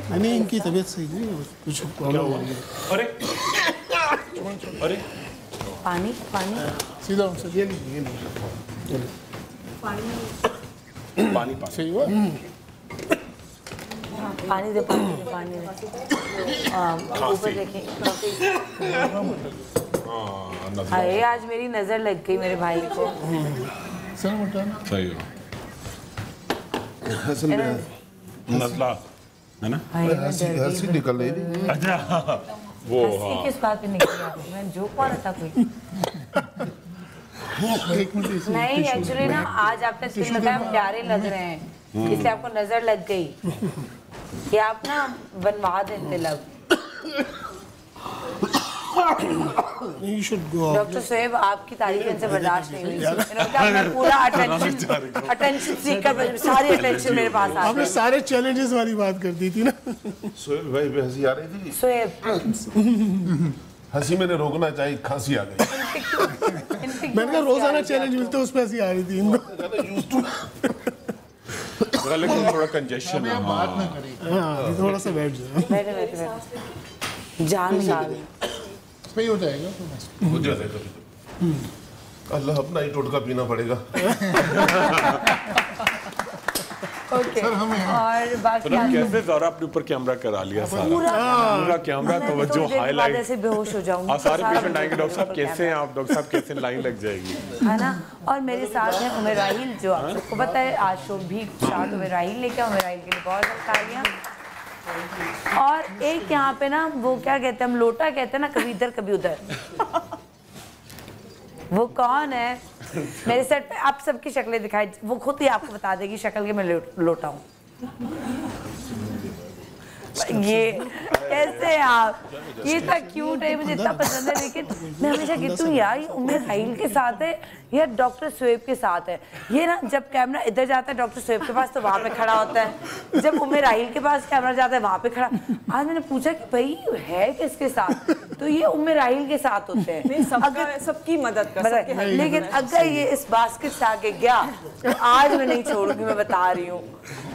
Speaker 12: नहीं, इनकी तबीयत सही नहीं, कुछ प्रॉब्लम हो रही है।
Speaker 9: अरे
Speaker 5: पानी
Speaker 12: सीधा उनसे ये लीजिए।
Speaker 9: पानी
Speaker 12: सही हुआ।
Speaker 5: पानी दे। ऊपर देखिए। अरे आज मेरी नजर लग गई मेरे भाई को।
Speaker 9: सही हो। नजला है ना?
Speaker 11: हंसी निकल रही थी।
Speaker 9: अच्छा वो
Speaker 5: हंसी किस बात पे निकली? मैं जोक मारा था कोई? नहीं, एक्चुअली ना आज आपने स्किन लगाया, आप प्यारे लग रहे हैं, इसलिए आपको नजर लग गई कि आप ना बनवा देते लग। डॉक्टर सुहेब, आपकी तारीफ इनसे बर्दाश्त नहीं हुई। इन्होंने कहा मैं पूरा अटेंशन सीकर, सारी अटेंशन मेरे पास आ गई।
Speaker 12: आपने सारे चैलेंजेस वाली बात कर दी थी ना।
Speaker 11: सुहेब भाई पे हंसी आ रही थी।
Speaker 5: सुहेब
Speaker 11: हंसी मैंने रोकना चाहिए, खांसी आ गई।
Speaker 12: मैंने कहा रोजाना चैलेंज मिलते, उस पे हंसी आ रही थी इनको।
Speaker 9: लेकिन थोड़ा कंजेशन है।
Speaker 10: बात ना करें।
Speaker 12: हाँ, थोड़ा सा बैठ जाओ।
Speaker 5: बैठे जान
Speaker 10: सही हो जाएगा।
Speaker 11: हो जाएगा। अल्लाह अपना ही टोटका पीना पड़ेगा।
Speaker 5: ओके। और बाकी
Speaker 9: कैसे ज़रा अपने ऊपर कैमरा करा लिया, पूरा कैमरा तवज्जो हाईलाइट।
Speaker 5: ऐसे बेहोश हो जाऊंगी।
Speaker 9: सारे पेशेंट आएंगे, डॉक्टर साहब कैसे हैं आप? डॉक्टर साहब कैसे? लाइन लग जाएगी,
Speaker 5: है ना? और मेरे साथ है उमेर राहिल, जो आप सबको पता है आज शो भी साथ उमेर राहिल लेके, उमेर राहिल के लिए बहुत तालियां। और एक यहाँ पे ना वो क्या कहते हैं, हम लोटा कहते हैं ना, कभी इधर कभी उधर। वो कौन है? मेरे सेट पे आप सबकी शक्लें दिखाई, वो खुद ही आपको बता देगी शक्ल के मैं लोटा हूँ। ये कैसे हैं आप? ये इतना क्यूट है, मुझे इतना पसंद है, लेकिन मैं हमेशा कहती हूँ यार ये उमेर राहिल के साथ है या डॉक्टर सुहेब के साथ है। ये ना जब कैमरा इधर जाता है डॉक्टर सुहेब के पास तो वहाँ पे खड़ा होता है, जब उमेर राहिल के पास कैमरा जाता है वहाँ पे खड़ा। आज मैंने पूछा कि भाई है किसके साथ, तो ये उमेर राहिल के साथ होते हैं।
Speaker 3: अगर सबकी मदद कर,
Speaker 5: लेकिन अगर ये इस बास्केट से आगे गया तो आज मैं नहीं छोड़ूंगी, मैं बता रही हूँ।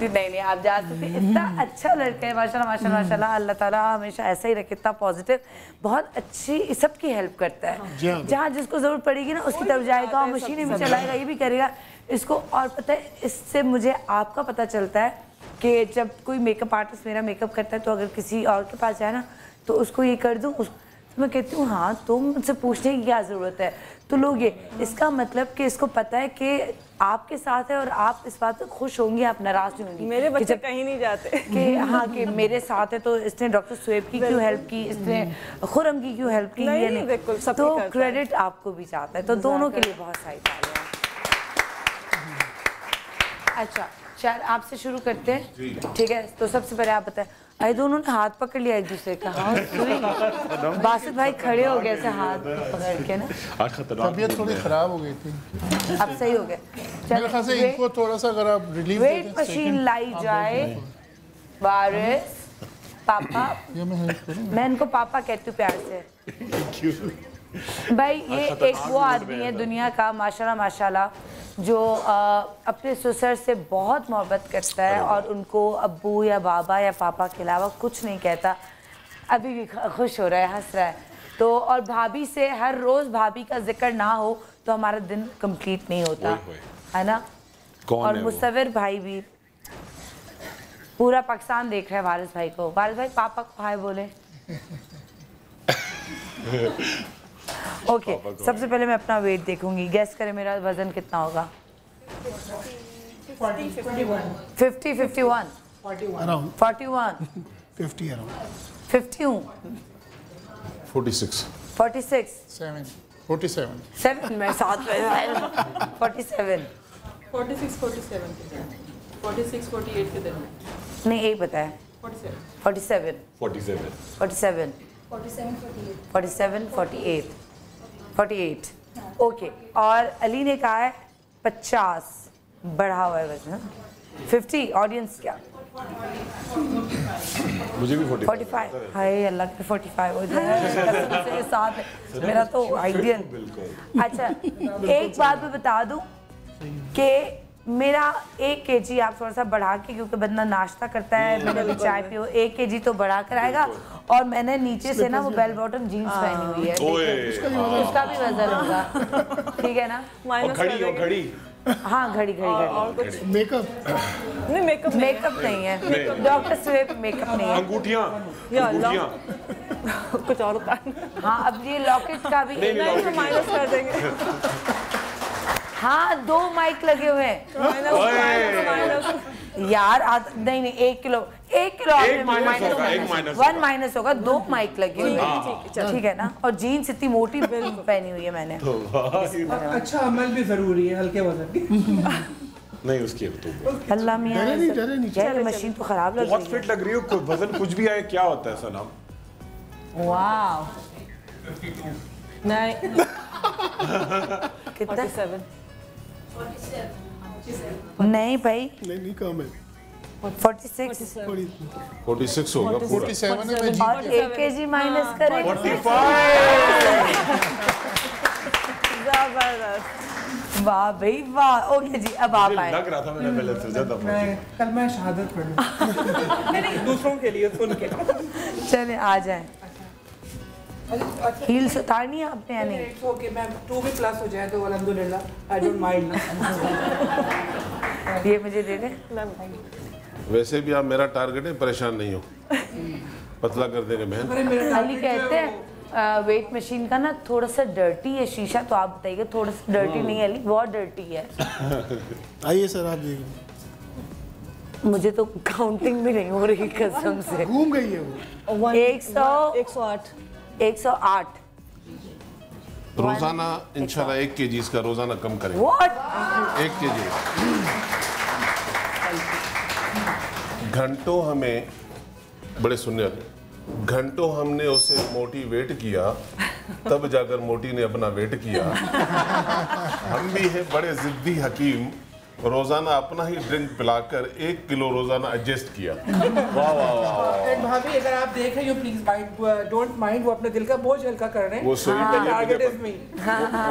Speaker 5: नहीं आप जा सकते। इतना अच्छा लड़का है, माशाल्लाह माशाल्लाह माशाल्लाह। अल्लाह ताला हमेशा ऐसा ही रखे, इतना पॉजिटिव, बहुत अच्छी, सबकी हेल्प करता है। जहाँ जिसको जरूरत पड़ेगी ना उसकी तरफ जाएगा, और मशीनें भी चलाएगा, ये भी करेगा इसको। और पता है इससे मुझे आपका पता चलता है कि जब कोई मेकअप आर्टिस्ट मेरा मेकअप करता है तो अगर किसी और के पास जाए ना तो उसको ये कर दूँ, तो मैं कहती हूँ हाँ तो मुझसे पूछने की क्या ज़रूरत है। तो लोग ये, इसका मतलब कि इसको पता है कि आपके साथ है और आप इस बात से खुश होंगी, आप नाराज नहीं होंगी।
Speaker 3: मेरे बच्चे कहीं नहीं जाते
Speaker 5: कि हाँ कि मेरे साथ है तो इसने डॉक्टर सुहेब की क्यों हेल्प की, इसने खुरम की क्यों हेल्प की, ये नहीं। तो क्रेडिट आपको भी जाता है, तो दोनों के लिए बहुत सारी तालियां। अच्छा चल आपसे शुरू करते हैं, ठीक है? तो सबसे पहले आप बताएं, अरे दोनों ने हाथ पकड़ लिया एक दूसरे का। हाँ बासित भाई खड़े हो गए ऐसे हाथ पकड़ के ना।
Speaker 10: तबीयत थोड़ी खराब हो गई थी,
Speaker 5: अब सही हो गए।
Speaker 10: मेरे ख्याल से इनको थोड़ा सा अगर आप रिलीफ
Speaker 5: वेट मशीन लाई जाए। बारिश पापा, मैं इनको पापा कहती हूँ प्यार से। भाई ये एक वो आदमी है दुनिया का माशाल्लाह माशाल्लाह जो अपने ससुर से बहुत मोहब्बत करता है और उनको अब्बू या बाबा या पापा के अलावा कुछ नहीं कहता। अभी भी खुश हो रहा है, हंस रहा है। तो और भाभी से हर रोज़ भाभी का जिक्र ना हो तो हमारा दिन कंप्लीट नहीं होता, है ना? और मुसव्विर भाई भी पूरा पाकिस्तान देख रहा है वारिस भाई को। वारिस भाई पापा को हाय बोले। ओके, सबसे पहले मैं अपना वेट देखूंगी। गेस करें मेरा वजन कितना होगा? 50, 51, 41,
Speaker 12: 50 around.
Speaker 5: 50 हूँ।
Speaker 11: 46,
Speaker 5: 46,
Speaker 10: 47.
Speaker 5: 7 मैं 7 47,
Speaker 8: 46, 47 के दरमियान, 46, 48 के दरमियान।
Speaker 5: नहीं एक पता है।
Speaker 8: 47,
Speaker 5: 47,
Speaker 9: 47
Speaker 5: 47, 47, 48, 48। ओके, और अली ने कहा है 50 बढ़ा हुआ है वजन। 50 ऑडियंस क्या?
Speaker 9: मुझे भी
Speaker 5: 45। हाय अल्लाह के 45 हो जाए कसम से साथ है मेरा तो आइडियल। अच्छा, एक बात मैं बता दूं कि मेरा 1 kg आप थोड़ा सा बढ़ा के, क्योंकि बंदा नाश्ता करता है, मैंने भी चाय पियो, 1 kg तो बढ़ा कर आएगा। और मैंने नीचे से ना वो बेल बॉटम जीन्स पहनी हुई है, उसका भी वजन होगा, ठीक है ना?
Speaker 9: घड़ी
Speaker 5: हाँ घड़ी घड़ी घड़ी।
Speaker 12: मेकअप
Speaker 3: नहीं,
Speaker 5: मेकअप नहीं है, डॉक्टर स्वेप मेकअप नहीं है।
Speaker 9: अंगूठियाँ
Speaker 3: कुछ और होता है।
Speaker 5: हाँ अब ये लॉकेट का भी
Speaker 3: नहीं, माइनस कर देंगे।
Speaker 5: हाँ 2 माइक लगे हुए हैं यार। नहीं 1 किलो 1 माइनस होगा, 2 माइक लगे हुए हैं, ठीक है ना? और जीन्स इतनी मोटी पहनी हुई है मैंने।
Speaker 6: अच्छा अमल भी जरूरी है हल्के वजन की।
Speaker 9: नहीं उसकी
Speaker 5: अल्लाह मियां, यार मशीन तो खराब लग रही है।
Speaker 9: बहुत फिट लग रही हो, वजन कुछ भी आए क्या होता है सनम?
Speaker 5: वाह
Speaker 3: नहीं
Speaker 5: कितना? 47 नहीं भाई,
Speaker 12: नहीं कम है।
Speaker 5: 46
Speaker 11: होगा पूरा।
Speaker 10: 47 है।
Speaker 5: और 1 kg माइनस करें
Speaker 3: 45।
Speaker 5: वाह भाई वाह। ओके जी, अब आप आए।
Speaker 9: लग रहा था मैंने पहले तुझे दफा।
Speaker 6: कल मैं शहादत पढ़ूं दूसरों के लिए सुन के।
Speaker 5: चले आ जाए। हील्स उतारनी है आपने या नहीं?
Speaker 6: ओके मैं 2 भी प्लस हो जाए तो अल्हम्दुलिल्लाह, आई डोंट माइंड।
Speaker 5: ये मुझे दे दे।
Speaker 11: वैसे भी आप मेरा टारगेट है, परेशान नहीं हो, पतला कर देंगे बहन।
Speaker 5: अली कहते हैं वेट मशीन का ना थोड़ा सा डर्टी है शीशा, तो आप बताइए थोड़ा सा डर्टी नहीं है अली? बहुत डर्टी है।
Speaker 12: आइए सर आप देखिए,
Speaker 5: मुझे तो काउंटिंग भी नहीं हो रही कसम से।
Speaker 12: घूम गई है वो।
Speaker 5: 108
Speaker 11: रोजाना इंशाल्लाह 1 kg इसका रोजाना कम करें।
Speaker 5: व्हाट?
Speaker 11: 1 kg घंटों हमें बड़े सुनने घंटों हमने उसे मोटिवेट किया, तब जाकर मोटी ने अपना वेट किया। हम भी हैं बड़े जिद्दी हकीम, रोजाना अपना ही ड्रिंक पिलाकर 1 किलो रोजाना एडजस्ट किया। वाह वाह वाह।
Speaker 6: भाभी अगर आप देख रहे हो प्लीज डोंट माइंड, वो अपने दिल का बोझ हल्का कर रहे हैं।
Speaker 11: वो सोई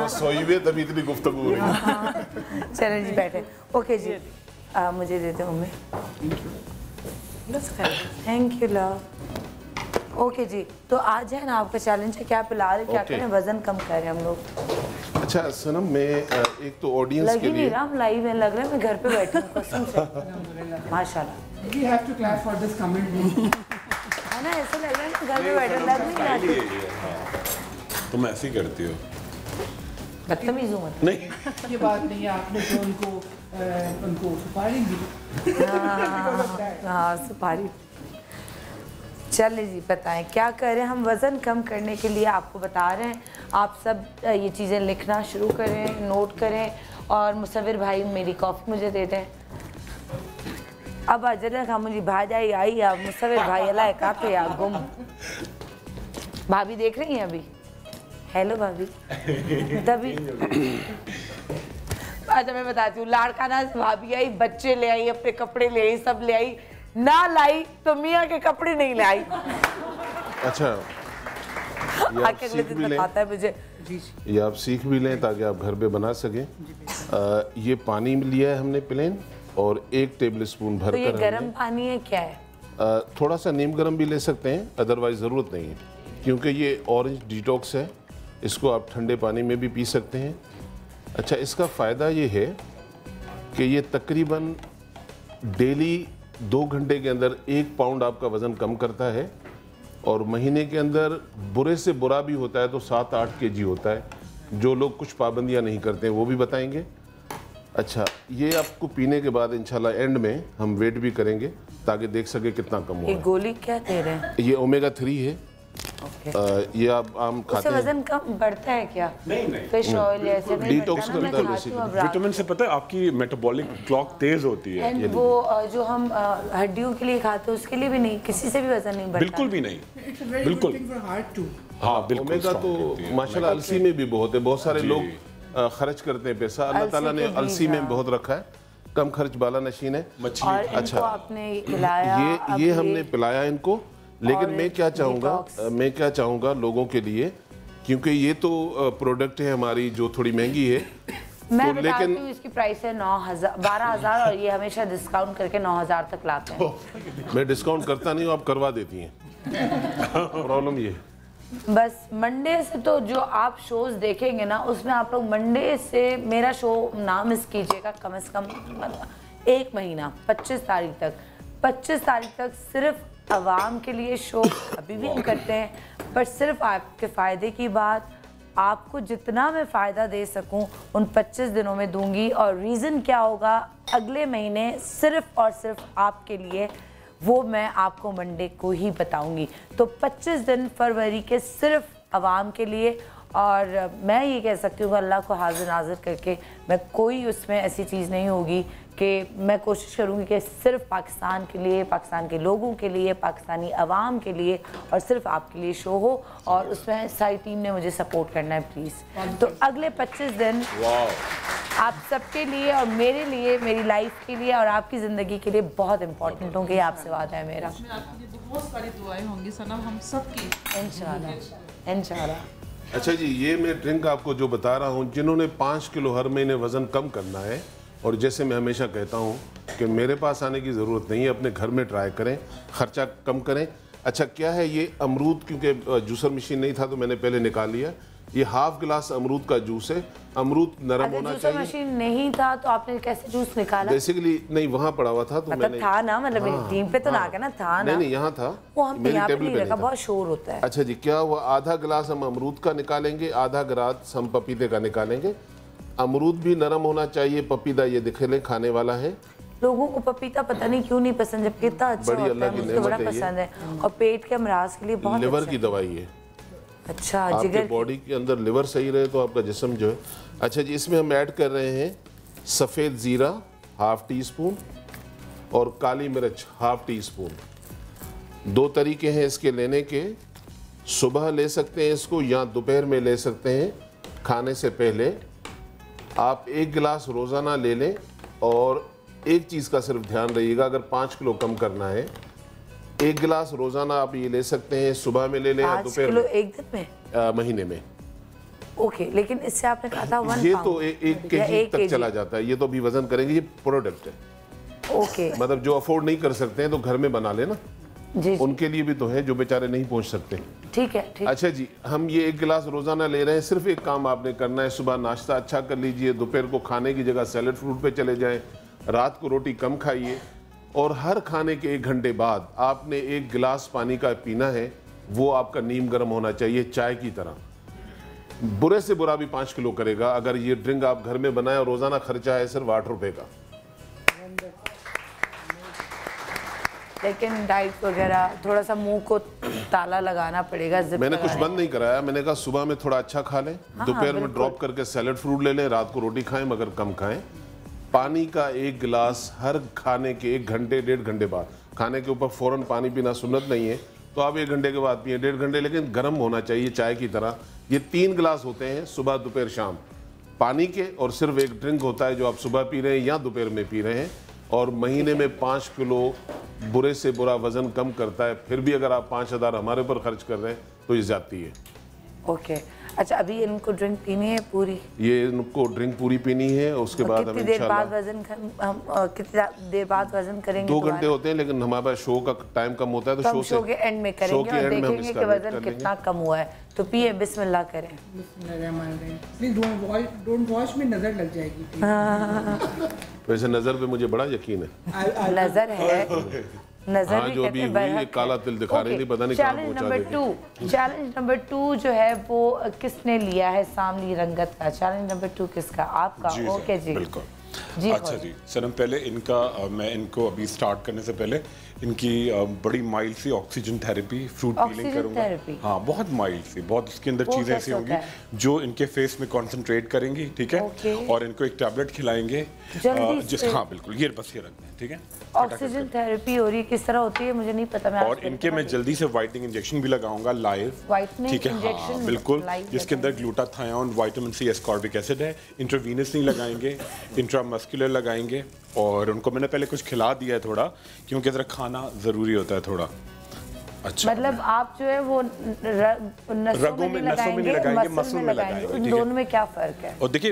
Speaker 6: वो
Speaker 11: सोई हुए तभी इतनी गुफ्तगू हो रही है।
Speaker 5: चलें जी बैठे। ओके जी मुझे देते हो मैं। Thank you love. ओके जी, तो आज है ना आपका चैलेंज है, क्या पिला रहे, क्या करें, वजन कम करें हम लोग।
Speaker 11: अच्छा सनम, मैं एक तो ऑडियंस के लिए
Speaker 5: राम लाइव है, लग रहा है मैं घर पे बैठी हूँ कसम से। माशाल्लाह।
Speaker 6: We have to clap for this comment.
Speaker 5: है ना, ऐसा लग रहा है घर पे बैठे, लग नहीं रहा।
Speaker 9: तुम ऐसे ही करती हो।
Speaker 5: बदतमीज हूँ
Speaker 9: नहीं
Speaker 6: ये बात नहीं है, आपने तो उनको सुपारी दी।
Speaker 5: हाँ सुपारी। चलिए जी बताएं क्या करें हम वज़न कम करने के लिए। आपको बता रहे हैं, आप सब ये चीज़ें लिखना शुरू करें, नोट करें। और मुसव्विर भाई मेरी कॉफ़ी मुझे दे दें। अब अजर खा मुझे भाजाई आई, अब मुसव्विर भाई अल्लाह काफे या गुम। भाभी देख रही हैं अभी? हेलो भाभी। तभी अच्छा मैं बताती हूँ, लाड़काना भाभी आई, बच्चे ले आई, अपने कपड़े ले आई, सब ले आई, ना लाई तो मियाँ के कपड़े नहीं लाई।
Speaker 11: अच्छा
Speaker 5: आके अगले दिन बताता है मुझे।
Speaker 11: ये आप सीख भी लें ताकि आप घर पे बना सकें। ये पानी लिया है हमने प्लेन, और 1 टेबल स्पून भर
Speaker 5: तो ये
Speaker 11: कर
Speaker 5: गर्म पानी है क्या है?
Speaker 11: थोड़ा सा नीम गर्म भी ले सकते हैं, अदरवाइज ज़रूरत नहीं है, क्योंकि ये ऑरेंज डिटॉक्स है, इसको आप ठंडे पानी में भी पी सकते हैं। अच्छा इसका फ़ायदा ये है कि ये तकरीबन डेली 2 घंटे के अंदर 1 पाउंड आपका वज़न कम करता है, और महीने के अंदर बुरे से बुरा भी होता है तो 7-8 kg होता है। जो लोग कुछ पाबंदियां नहीं करते हैं वो भी बताएंगे। अच्छा, ये आपको पीने के बाद इंशाल्लाह एंड में हम वेट भी करेंगे ताकि देख सके कितना कम हुआ
Speaker 5: ये
Speaker 11: है।
Speaker 5: गोली क्या दे रहे हैं?
Speaker 11: ये ओमेगा 3 है। ये आप आम खाते हैं।
Speaker 5: वजन कम बढ़ता है क्या?
Speaker 9: नहीं।
Speaker 5: फिश ऑयल ऐसे नहीं
Speaker 11: डिटॉक्स करता है बेसिकली।
Speaker 9: विटामिन से पता है आपकी मेटाबॉलिक क्लॉक तेज होती है।
Speaker 5: एंड वो जो हम हड्डियों के लिए खाते हैं उसके लिए भी नहीं, किसी से भी वजन नहीं बढ़ता।
Speaker 9: बिल्कुल भी नहीं, बिल्कुल। हाँ बिल्कुल।
Speaker 11: ओमेगा तो माशाल्लाह अलसी में भी बहुत है। बहुत सारे लोग खर्च करते हैं पैसा। अल्लाह ताला ने अलसी में बहुत रखा है, कम खर्च वाला नशीन है।
Speaker 5: और अच्छा, आपने खिलाया,
Speaker 11: ये हमने पिलाया इनको। लेकिन मैं क्या चाहूँगा लोगों के लिए, क्योंकि ये तो प्रोडक्ट है हमारी जो थोड़ी महंगी है,
Speaker 5: मैं तो लेकिन इसकी प्राइस है 12,000 और ये हमेशा डिस्काउंट करके 9,000 तक लाते हैं।
Speaker 11: मैं डिस्काउंट करता नहीं हूँ, आप करवा देती हैं। प्रॉब्लम ये
Speaker 5: बस मंडे से तो जो आप शोज देखेंगे ना, उसमें आप लोग मंडे से मेरा शो ना मिस कीजिएगा। कम से कम 1 महीना 25 तारीख तक सिर्फ आवाम के लिए शो अभी भी हम करते हैं, पर सिर्फ आपके फ़ायदे की बात। आपको जितना मैं फ़ायदा दे सकूं उन 25 दिनों में दूंगी। और रीज़न क्या होगा अगले महीने सिर्फ और सिर्फ आपके लिए, वो मैं आपको मंडे को ही बताऊंगी। तो 25 दिन फरवरी के सिर्फ आवाम के लिए। और मैं ये कह सकती हूँ अल्लाह को हाजिर नाजिर करके, मैं कोई उसमें ऐसी चीज़ नहीं होगी कि मैं कोशिश करूँगी कि सिर्फ पाकिस्तान के लिए, पाकिस्तान के लोगों के लिए, पाकिस्तानी अवाम के लिए और सिर्फ आपके लिए शो हो। और उसमें सारी टीम ने मुझे सपोर्ट करना है प्लीज़। तो अगले 25 दिन आप सबके लिए और मेरे लिए, मेरी लाइफ के लिए और आपकी ज़िंदगी के लिए बहुत इंपॉर्टेंट होंगे। आपसे वादा है मेरा।
Speaker 8: बहुत सारी दुआएं होंगी सनम हम सबकी,
Speaker 5: इंशाल्लाह।
Speaker 11: अच्छा जी, ये मैं ड्रिंक आपको जो बता रहा हूँ, जिन्होंने 5 किलो हर महीने वज़न कम करना है, और जैसे मैं हमेशा कहता हूँ कि मेरे पास आने की ज़रूरत नहीं है, अपने घर में ट्राई करें, ख़र्चा कम करें। अच्छा, क्या है ये अमरूद, क्योंकि जूसर मशीन नहीं था तो मैंने पहले निकाल लिया। ये हाफ गिलास अमरूद का जूस है। अमरूद नरम होना चाहिए।
Speaker 5: मशीन नहीं था तो आपने कैसे जूस निकाला?
Speaker 11: बेसिकली नहीं, वहाँ पड़ा हुआ था तो
Speaker 5: मतलब
Speaker 11: मैंने
Speaker 5: था ना, मतलब टीम पे तो ना गया ना, था ना?
Speaker 11: नहीं, यहाँ था,
Speaker 5: वो हम
Speaker 11: मेरी
Speaker 5: यहाँ पे
Speaker 11: टेबल
Speaker 5: नहीं
Speaker 11: पे
Speaker 5: रखा,
Speaker 11: नहीं
Speaker 5: बहुत शोर होता है।
Speaker 11: अच्छा जी, क्या हुआ, आधा गिलास हम अमरूद का निकालेंगे, आधा गिलास हम पपीते का निकालेंगे। अमरूद भी नरम होना चाहिए, पपीता ये दिखे ले खाने वाला है।
Speaker 5: लोगों को पपीता पता नहीं क्यों नहीं पसंद, जबकि इतना अच्छा होता है, मुझे बड़ा पसंद है और पेट के अमराज के लिए बहुत अच्छा।
Speaker 11: लिवर की दवाई है।
Speaker 5: अच्छा,
Speaker 11: आपके बॉडी के अंदर लिवर सही रहे तो आपका जिस्म जो है। अच्छा जी, इसमें हम ऐड कर रहे हैं सफ़ेद ज़ीरा ½ टीस्पून और काली मिर्च ½ टीस्पून। 2 तरीके हैं इसके लेने के, सुबह ले सकते हैं इसको या दोपहर में ले सकते हैं खाने से पहले। आप 1 गिलास रोज़ाना ले लें। और एक चीज़ का सिर्फ ध्यान रहिएगा, अगर 5 किलो कम करना है, 1 गिलास रोज़ाना आप ये ले सकते हैं, सुबह में ले लें या दोपहर में।
Speaker 5: 1 दिन में?
Speaker 11: महीने में।
Speaker 5: ओके, लेकिन इससे आपने कहा था 1
Speaker 11: ये तो 1 केजी तक चला जाता है। ये तो अभी वजन करेंगे, ये प्रोडक्ट है।
Speaker 5: ओके,
Speaker 11: मतलब जो अफोर्ड नहीं कर सकते हैं तो घर में बना लेना
Speaker 5: जी,
Speaker 11: उनके लिए भी तो है जो बेचारे नहीं पहुंच सकते।
Speaker 5: ठीक है, ठीक।
Speaker 11: अच्छा जी, हम ये 1 गिलास रोजाना ले रहे हैं। सिर्फ एक काम आपने करना है, सुबह नाश्ता अच्छा कर लीजिए, दोपहर को खाने की जगह सैलेड फ्रूट पे चले जाएं, रात को रोटी कम खाइए, और हर खाने के 1 घंटे बाद आपने 1 गिलास पानी का पीना है। वो आपका नीम गर्म होना चाहिए, चाय की तरह। बुरे से बुरा भी 5 किलो करेगा अगर ये ड्रिंक आप घर में बनाए। और रोजाना खर्चा है सिर्फ 8 रुपए का।
Speaker 5: लेकिन डाइट वगैरह थोड़ा सा मुंह को ताला लगाना पड़ेगा।
Speaker 11: मैंने कुछ बंद नहीं कराया, मैंने कहा सुबह में थोड़ा अच्छा खा लें, दोपहर में ड्रॉप करके सैलेड फ्रूट ले लें, रात को रोटी खाएं मगर कम खाएं। पानी का 1 गिलास हर खाने के 1 घंटे 1.5 घंटे बाद, खाने के ऊपर फ़ौरन पानी पीना सुन्नत नहीं है, तो आप 1 घंटे के बाद पिए, 1.5 घंटे, लेकिन गर्म होना चाहिए चाय की तरह। ये 3 गिलास होते हैं सुबह दोपहर शाम पानी के, और सिर्फ एक ड्रिंक होता है जो आप सुबह पी रहे हैं या दोपहर में पी रहे हैं। और महीने में 5 किलो बुरे से बुरा वज़न कम करता है। फिर भी अगर आप 5,000 हमारे ऊपर खर्च कर रहे हैं तो ये ज़्यादती है।
Speaker 5: ओके अच्छा, अभी इनको ड्रिंक पीनी है पूरी?
Speaker 11: ये इनको ड्रिंक पूरी पीनी है, उसके बाद हम
Speaker 5: कितनी देर बाद वजन करेंगे?
Speaker 11: 2 घंटे होते हैं, लेकिन हमारे पास शो का टाइम कम होता है, तो शो
Speaker 5: के एंड में करेंगे और देखेंगे कि वजन कितना कम हुआ है। तो पिए, बिस्मिल्लाह करें।
Speaker 6: प्लीज डोंट वॉश में नजर लग जाएगी।
Speaker 11: वैसे नजर पे मुझे बड़ा यकीन है।
Speaker 5: नजर है, नजर
Speaker 11: हाँ, जो भी हुई ये काला तिल दिखा रही थी, पता नहीं कहाँ पहुंचा देगी।
Speaker 5: चैलेंज नंबर 2 जो है वो किसने लिया है सांवली रंगत का? चैलेंज नंबर 2 किसका? आपका। ओके जी,
Speaker 9: बिल्कुल
Speaker 5: जी।
Speaker 9: अच्छा जी सनम, पहले इनका मैं इनको अभी स्टार्ट करने से पहले इनकी बड़ी माइल्ड सी ऑक्सीजन थेरेपी, फ्रूट पीलिंग करूंगा। हाँ, बहुत माइल्ड सी, बहुत इसके अंदर चीज़ें ऐसी होंगी जो इनके फेस में कंसंट्रेट करेंगी, ठीक है? और इनको एक टैबलेट खिलाएंगे हाँ बिल्कुल, ये बस ये रखना है, ठीक है?
Speaker 5: ऑक्सीजन थेरेपी हो रही है, किस तरह होती है मुझे नहीं पता। मैं
Speaker 9: और इनके मैं जल्दी से वाइटनिंग इंजेक्शन भी लगाऊंगा लाइव, ठीक है? हाँ बिल्कुल, जिसके अंदर glutathione, vitamin C, ascorbic acid है। इंट्रावीनस नहीं लगाएंगे, इंट्रामस्कुलर लगाएंगे। और उनको मैंने पहले कुछ खिला दिया है थोड़ा, क्योंकि ज़रा खाना ज़रूरी होता है थोड़ा। अच्छा,
Speaker 5: मतलब आप जो है वो
Speaker 9: रगों में, नसों में नहीं लगाएंगे, मसल में लगाएंगे।
Speaker 5: उन दोनों में क्या फर्क है?
Speaker 9: और देखिए,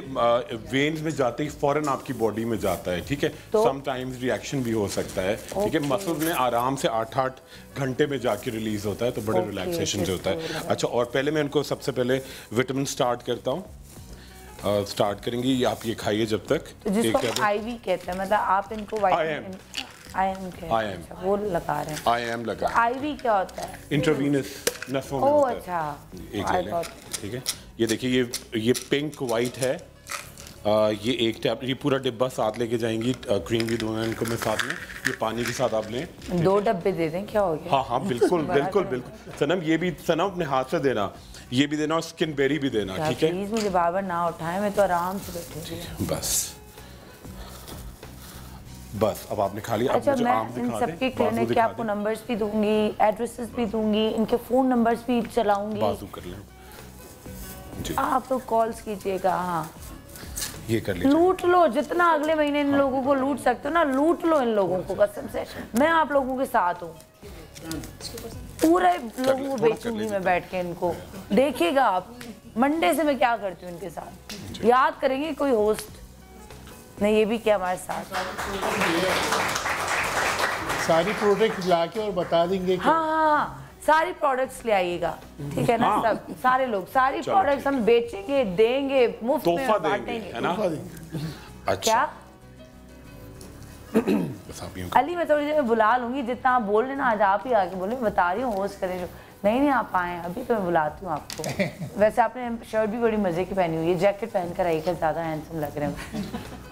Speaker 9: वेन्स में जाते ही फौरन आपकी बॉडी में जाता है, ठीक है? समटाइम्स रिएक्शन भी हो सकता है, ठीक है? मसल में आराम से 8-8 घंटे में जाके रिलीज होता है, तो बड़े रिलैक्सेशन से होता है। अच्छा, और पहले मैं इनको सबसे पहले विटामिन स्टार्ट करता हूँ। स्टार्ट करेंगी, आप ये खाइए जब तक।
Speaker 5: तो जिसको आईवी कहते हैं, मतलब आप इनको विटामिन IM वो लगा रहे हैं।
Speaker 9: IM लगा।
Speaker 5: आईवी क्या होता है?
Speaker 9: इंट्रावीनस नसों में होता है।
Speaker 5: अच्छा,
Speaker 9: एक ले लें, ठीक है? ये देखिए, ये पिंक वाइट है। ये एक टैब, ये पूरा डिब्बा साथ लेके जाएंगी। क्रीम भी दूंगा इनको मैं साथ में, ये पानी के साथ आप लें।
Speaker 5: 2 डब्बे दे दें, क्या हो गया?
Speaker 9: हाँ हाँ बिल्कुल बिल्कुल बिल्कुल। सनम, ये भी सनम अपने हाथ से देना, ये भी देना, और स्किन बेरी भी देना, ठीक है?
Speaker 5: प्लीज मुझे बार-बार ना उठाएं, मैं तो आराम से बैठी हूँ।
Speaker 9: बस अब आपने खा लिया।
Speaker 5: अच्छा, मैं इन सबके क्लिनिक के आपको नंबर्स भी दूंगी, एड्रेसेस भी दूंगी, इनके फ़ोन नंबर्स भी चलाऊंगी।
Speaker 9: बाजू कर लें जी।
Speaker 5: आप लोग कॉल्स कीजिएगा। हाँ,
Speaker 9: ये कर लीजिए।
Speaker 5: लूट लो जितना अगले महीने इन लोगों को लूट सकते हो ना, लूट लो इन लोगों को, कसम से। मैं आप लोगों के साथ हूँ, पूरे लोगों को बेचूंगी मैं बैठ के इनको। देखिएगा आप, मंडे से मैं क्या करती हूँ इनके साथ। याद करेंगे कोई होस्ट नहीं, ये भी क्या हमारे साथ
Speaker 10: सारी प्रोडक्ट ला के और बता देंगे कि
Speaker 5: हाँ, सारी प्रोडक्ट्स ले आइएगा, ठीक है ना? सब सारे लोग सारी प्रोडक्ट्स हम बेचेंगे, देंगे, मुफ्त में बांटेंगे,
Speaker 9: है ना?
Speaker 5: क्या अली, मैं थोड़ी देर में बुला लूंगी, जितना आप बोल रहे ना, आज आप ही आके बोले, बता रही हूँ होस्ट करें। नहीं आप आए अभी, तो मैं बुलाती हूँ आपको। वैसे आपने शर्ट भी बड़ी मजे की पहनी हुई है, जैकेट पहन कर आइएगा, ज़्यादा हैंडसम लग रहे हैं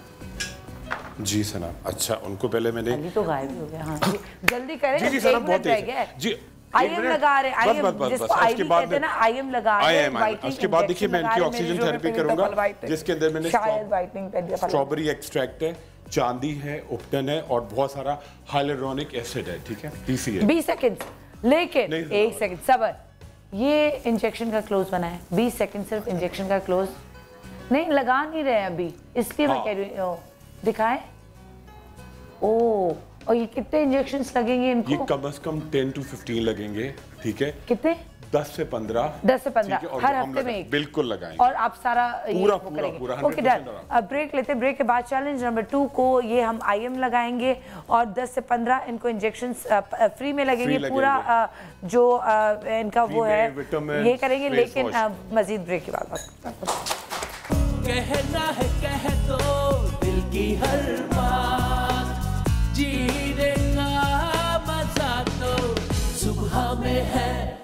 Speaker 9: जी सना। अच्छा, उनको पहले मैंने
Speaker 5: अली तो गायब ही हो गया। हाँ जल्दी करें,
Speaker 9: जी सना, बहुत
Speaker 5: जी IM लगा रहे, IM जिसको IV कहते हैं ना, IM लगा रहे हैं।
Speaker 9: उसके बाद देखिए, मैं इनकी ऑक्सीजन थेरेपी करूंगा, जिसके अंदर मैंने स्ट्रॉबेरी एक्सट्रैक्ट है, चांदी है, उपटन है, और बहुत सारा हाइलुरोनिक एसिड है, ठीक है? TCA।
Speaker 5: 20 सेकंड, लेकिन 1 सेकंड सबर। ये इंजेक्शन का क्लोज बना है, 20 सेकंड सिर्फ इंजेक्शन का क्लोज। नहीं लगा नहीं रहे अभी, इसलिए मैं कह रही हूँ दिखाएं। ओ, और ये कितने इंजेक्शंस लगेंगे इनको?
Speaker 9: ये कम से कम 10 to 15 लगेंगे, ठीक है?
Speaker 5: कितने?
Speaker 9: 10 से 15
Speaker 5: हर हफ्ते में एक
Speaker 9: बिल्कुल लगाएंगे।
Speaker 5: और आप सारा
Speaker 9: पूरा
Speaker 5: ओके डन। अब ब्रेक लेते हैं, ब्रेक के बाद चैलेंज नंबर 2 को ये हम IM लगाएंगे और 10 से 15 इनको इंजेक्शंस फ्री में लगेंगे। पूरा जो इनका वो है ये करेंगे, लेकिन मजीद ब्रेक के बाद।
Speaker 1: कहना है कह दो दिल की हर बात, जीने का मजा तो सुबह में है।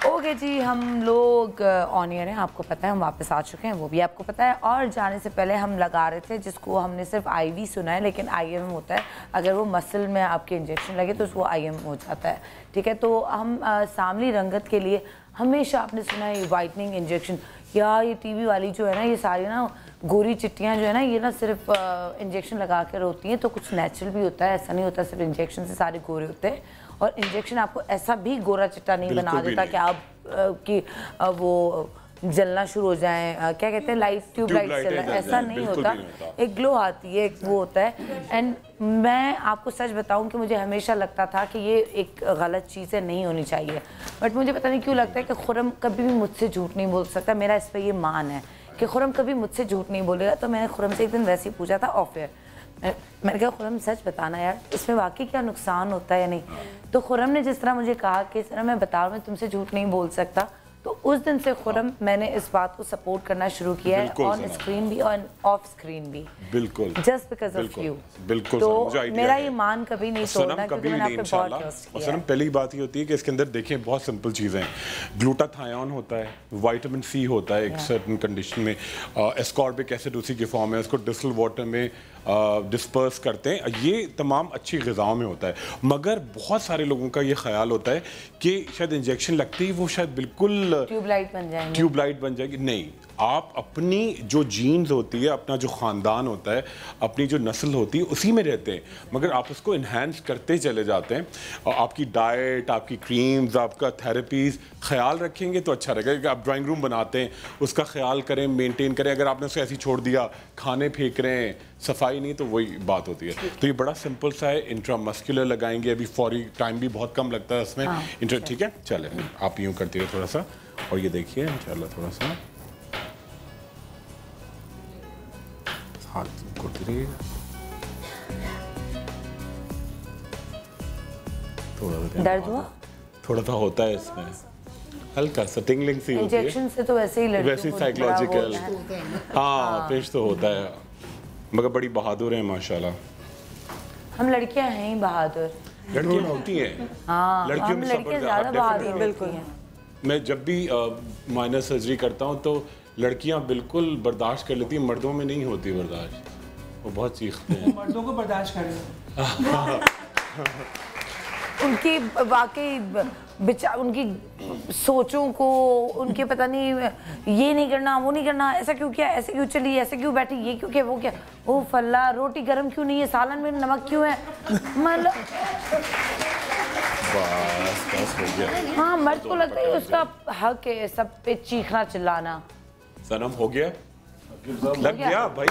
Speaker 5: ओके जी, हम लोग ऑन ईयर हैं, आपको पता है, हम वापस आ चुके हैं, वो भी आपको पता है। और जाने से पहले हम लगा रहे थे, जिसको हमने सिर्फ IV सुना है, लेकिन IM होता है। अगर वो मसल में आपके इंजेक्शन लगे तो वो IM हो जाता है, ठीक है? तो हम सांवली रंगत के लिए हमेशा आपने सुना है ये वाइटनिंग इंजेक्शन, या ये TV वाली जो है ना, ये सारी ना गोरी चिट्टियाँ जो है ना, ये ना सिर्फ इंजेक्शन लगा कर होती हैं। तो कुछ नेचुरल भी होता है, ऐसा नहीं होता सिर्फ इंजेक्शन से सारे गोरे होते हैं। और इंजेक्शन आपको ऐसा भी गोरा चिट्टा नहीं बना देता कि आप कि वो जलना शुरू हो जाए, क्या कहते हैं लाइट ट्यूबलाइट जलना, ऐसा नहीं होता। एक ग्लो आती है, एक वो होता है। एंड मैं आपको सच बताऊं कि मुझे हमेशा लगता था कि ये एक गलत चीज़ है, नहीं होनी चाहिए, बट मुझे पता नहीं क्यों लगता है कि खुरम कभी भी मुझसे झूठ नहीं बोल सकता। मेरा इस पर ये मान है कि खुरम कभी मुझसे झूठ नहीं बोलेगा। तो मैंने खुरम से एक दिन वैसे ही पूछा था ऑफ एयर, मैंने कहा खुरम सच बताना यार, इसमें वाकई क्या नुकसान होता है या नहीं। तो खुरम ने जिस तरह मुझे कहा कि सर मैं बता रहा हूँ, मैं तुमसे झूठ नहीं बोल सकता, तो उस दिन से खुरम मैंने इस बात को सपोर्ट करना शुरू किया है, ऑन स्क्रीन भी और ऑफ स्क्रीन भी।
Speaker 9: बिल्कुल,
Speaker 5: जस्ट बिकॉज ऑफ यू।
Speaker 9: बिल्कुल,
Speaker 5: तो मेरा ये मान कभी नहीं तोड़ना, क्योंकि मैंने आपको बहुत ट्रस्ट किया।
Speaker 9: और सनम पहली बात ये होती है कि इसके अंदर देखें बहुत सिंपल चीज़ें हैं। ग्लूटाथायोन होता है, विटामिन सी होता है एक सर्टन कंडीशन में, एस्कॉर्बिक एसिड उसी की फॉर्म है, उसको डिस्टिल वाटर में डिस्पर्स करते हैं। ये तमाम अच्छी ग़िज़ाओं में होता है, मगर बहुत सारे लोगों का ये ख्याल होता है कि शायद इंजेक्शन लगती है वो शायद बिल्कुल
Speaker 5: ट्यूबलाइट बन जाएंगे,
Speaker 9: ट्यूबलाइट बन जाएगी। नहीं, आप अपनी जो जीन्स होती है, अपना जो ख़ानदान होता है, अपनी जो नस्ल होती है, उसी में रहते हैं, मगर आप उसको इन्हांस करते चले जाते हैं। और आपकी डाइट, आपकी क्रीम्स, आपका थेरेपीज़ ख्याल रखेंगे तो अच्छा रहेगा। आप ड्राइंग रूम बनाते हैं, उसका ख्याल करें, मेंटेन करें। अगर आपने उसे ऐसे ही छोड़ दिया, खाने फेंक रहे हैं, सफाई नहीं, तो वही बात होती है। तो ये बड़ा सिंपल सा है, इंट्रामस्कुलर लगाएंगे, अभी फौरी टाइम भी बहुत कम लगता है इसमें। ठीक है, चले आप यूँ करती है थोड़ा सा, और ये देखिए इंशाल्लाह थोड़ा सा हाथ करती रहिए, थोड़ा
Speaker 5: दर्द हुआ,
Speaker 9: थोड़ा सा होता है इसमें हल्का सा टिंगलिंग सी होती है।
Speaker 5: इंजेक्शन से तो वैसे ही
Speaker 9: वैसे साइकोलॉजिकल, हाँ पिंच तो होता है, मगर बड़ी बहादुर है माशाल्लाह।
Speaker 5: हम लड़कियां हैं ही बहादुर,
Speaker 9: लड़कियां होती हैं,
Speaker 5: हाँ
Speaker 9: लड़कियों में
Speaker 5: लड़कियां ज़्यादा बहादुर बिल्कुल हैं।
Speaker 9: मैं जब भी माइनर सर्जरी करता हूँ तो लड़कियां बिल्कुल बर्दाश्त कर लेती हैं, मर्दों में नहीं होती बर्दाश्त, वो बहुत चीखते हैं।
Speaker 6: मर्दों को बर्दाश्त कर रहे
Speaker 5: उनकी वाकई उनकी सोचों को, उनके पता नहीं ये नहीं करना, वो नहीं करना, ऐसा क्यों किया, ऐसे क्यों चली, ऐसे क्यों बैठी, ये क्यों किया, वो क्या, वो फल्ला रोटी गर्म क्यों नहीं है, सालन में नमक क्यों है, मतलब
Speaker 9: बस हो गया।
Speaker 5: हाँ मर्द को लगता है उसका हक है सब पे चीखना चिल्लाना।
Speaker 9: सनम हो गया, लग गया भाई,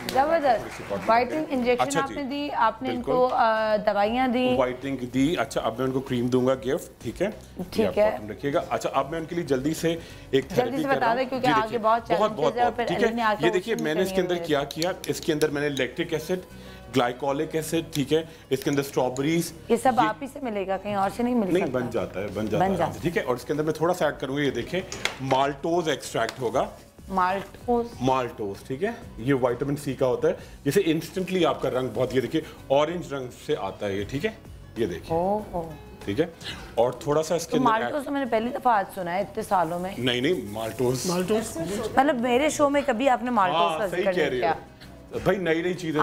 Speaker 5: जबरदस्त। वाइटनिंग इंजेक्शन आपने दी, आपने इनको दवाइयाँ दी,
Speaker 9: वाइटनिंग दी। अच्छा अब मैं उनको क्रीम दूंगा गिफ्ट, ठीक है,
Speaker 5: ठीक है,
Speaker 9: रखिएगा। अच्छा अब मैं उनके लिए जल्दी से एक
Speaker 5: जल्दी से बता दें क्योंकि आगे बहुत
Speaker 9: बहुत ठीक है। ये देखिए मैंने इसके अंदर क्या किया, इसके अंदर मैंने लैक्टिक एसिड, ग्लाइकोलिक एसिड, ठीक है, इसके अंदर स्ट्रॉबेरीज,
Speaker 5: ये सब आप ही से मिलेगा, कहीं और से नहीं मिलेगा।
Speaker 9: नहीं बन जाता है, बन जाता है, ठीक है। और इसके अंदर मैं थोड़ा सा ऐड करूंगा, ये देखिए माल्टोज एक्सट्रैक्ट होगा, माल्टोज, ठीक है, ये विटामिन सी का होता है, जिसे इंस्टेंटली आपका रंग बहुत, ये देखिए ऑरेंज रंग से आता है ये, ठीक है, ये देखिए, ठीक है। और थोड़ा सा इसके अंदर
Speaker 5: माल्टोज तो मैंने पहली दफा आज सुना है इतने सालों में।
Speaker 9: नहीं माल्टोज
Speaker 5: मतलब मेरे शो में कभी आपने माल्टोज का जिक्र नहीं किया
Speaker 9: भाई। नई चीजें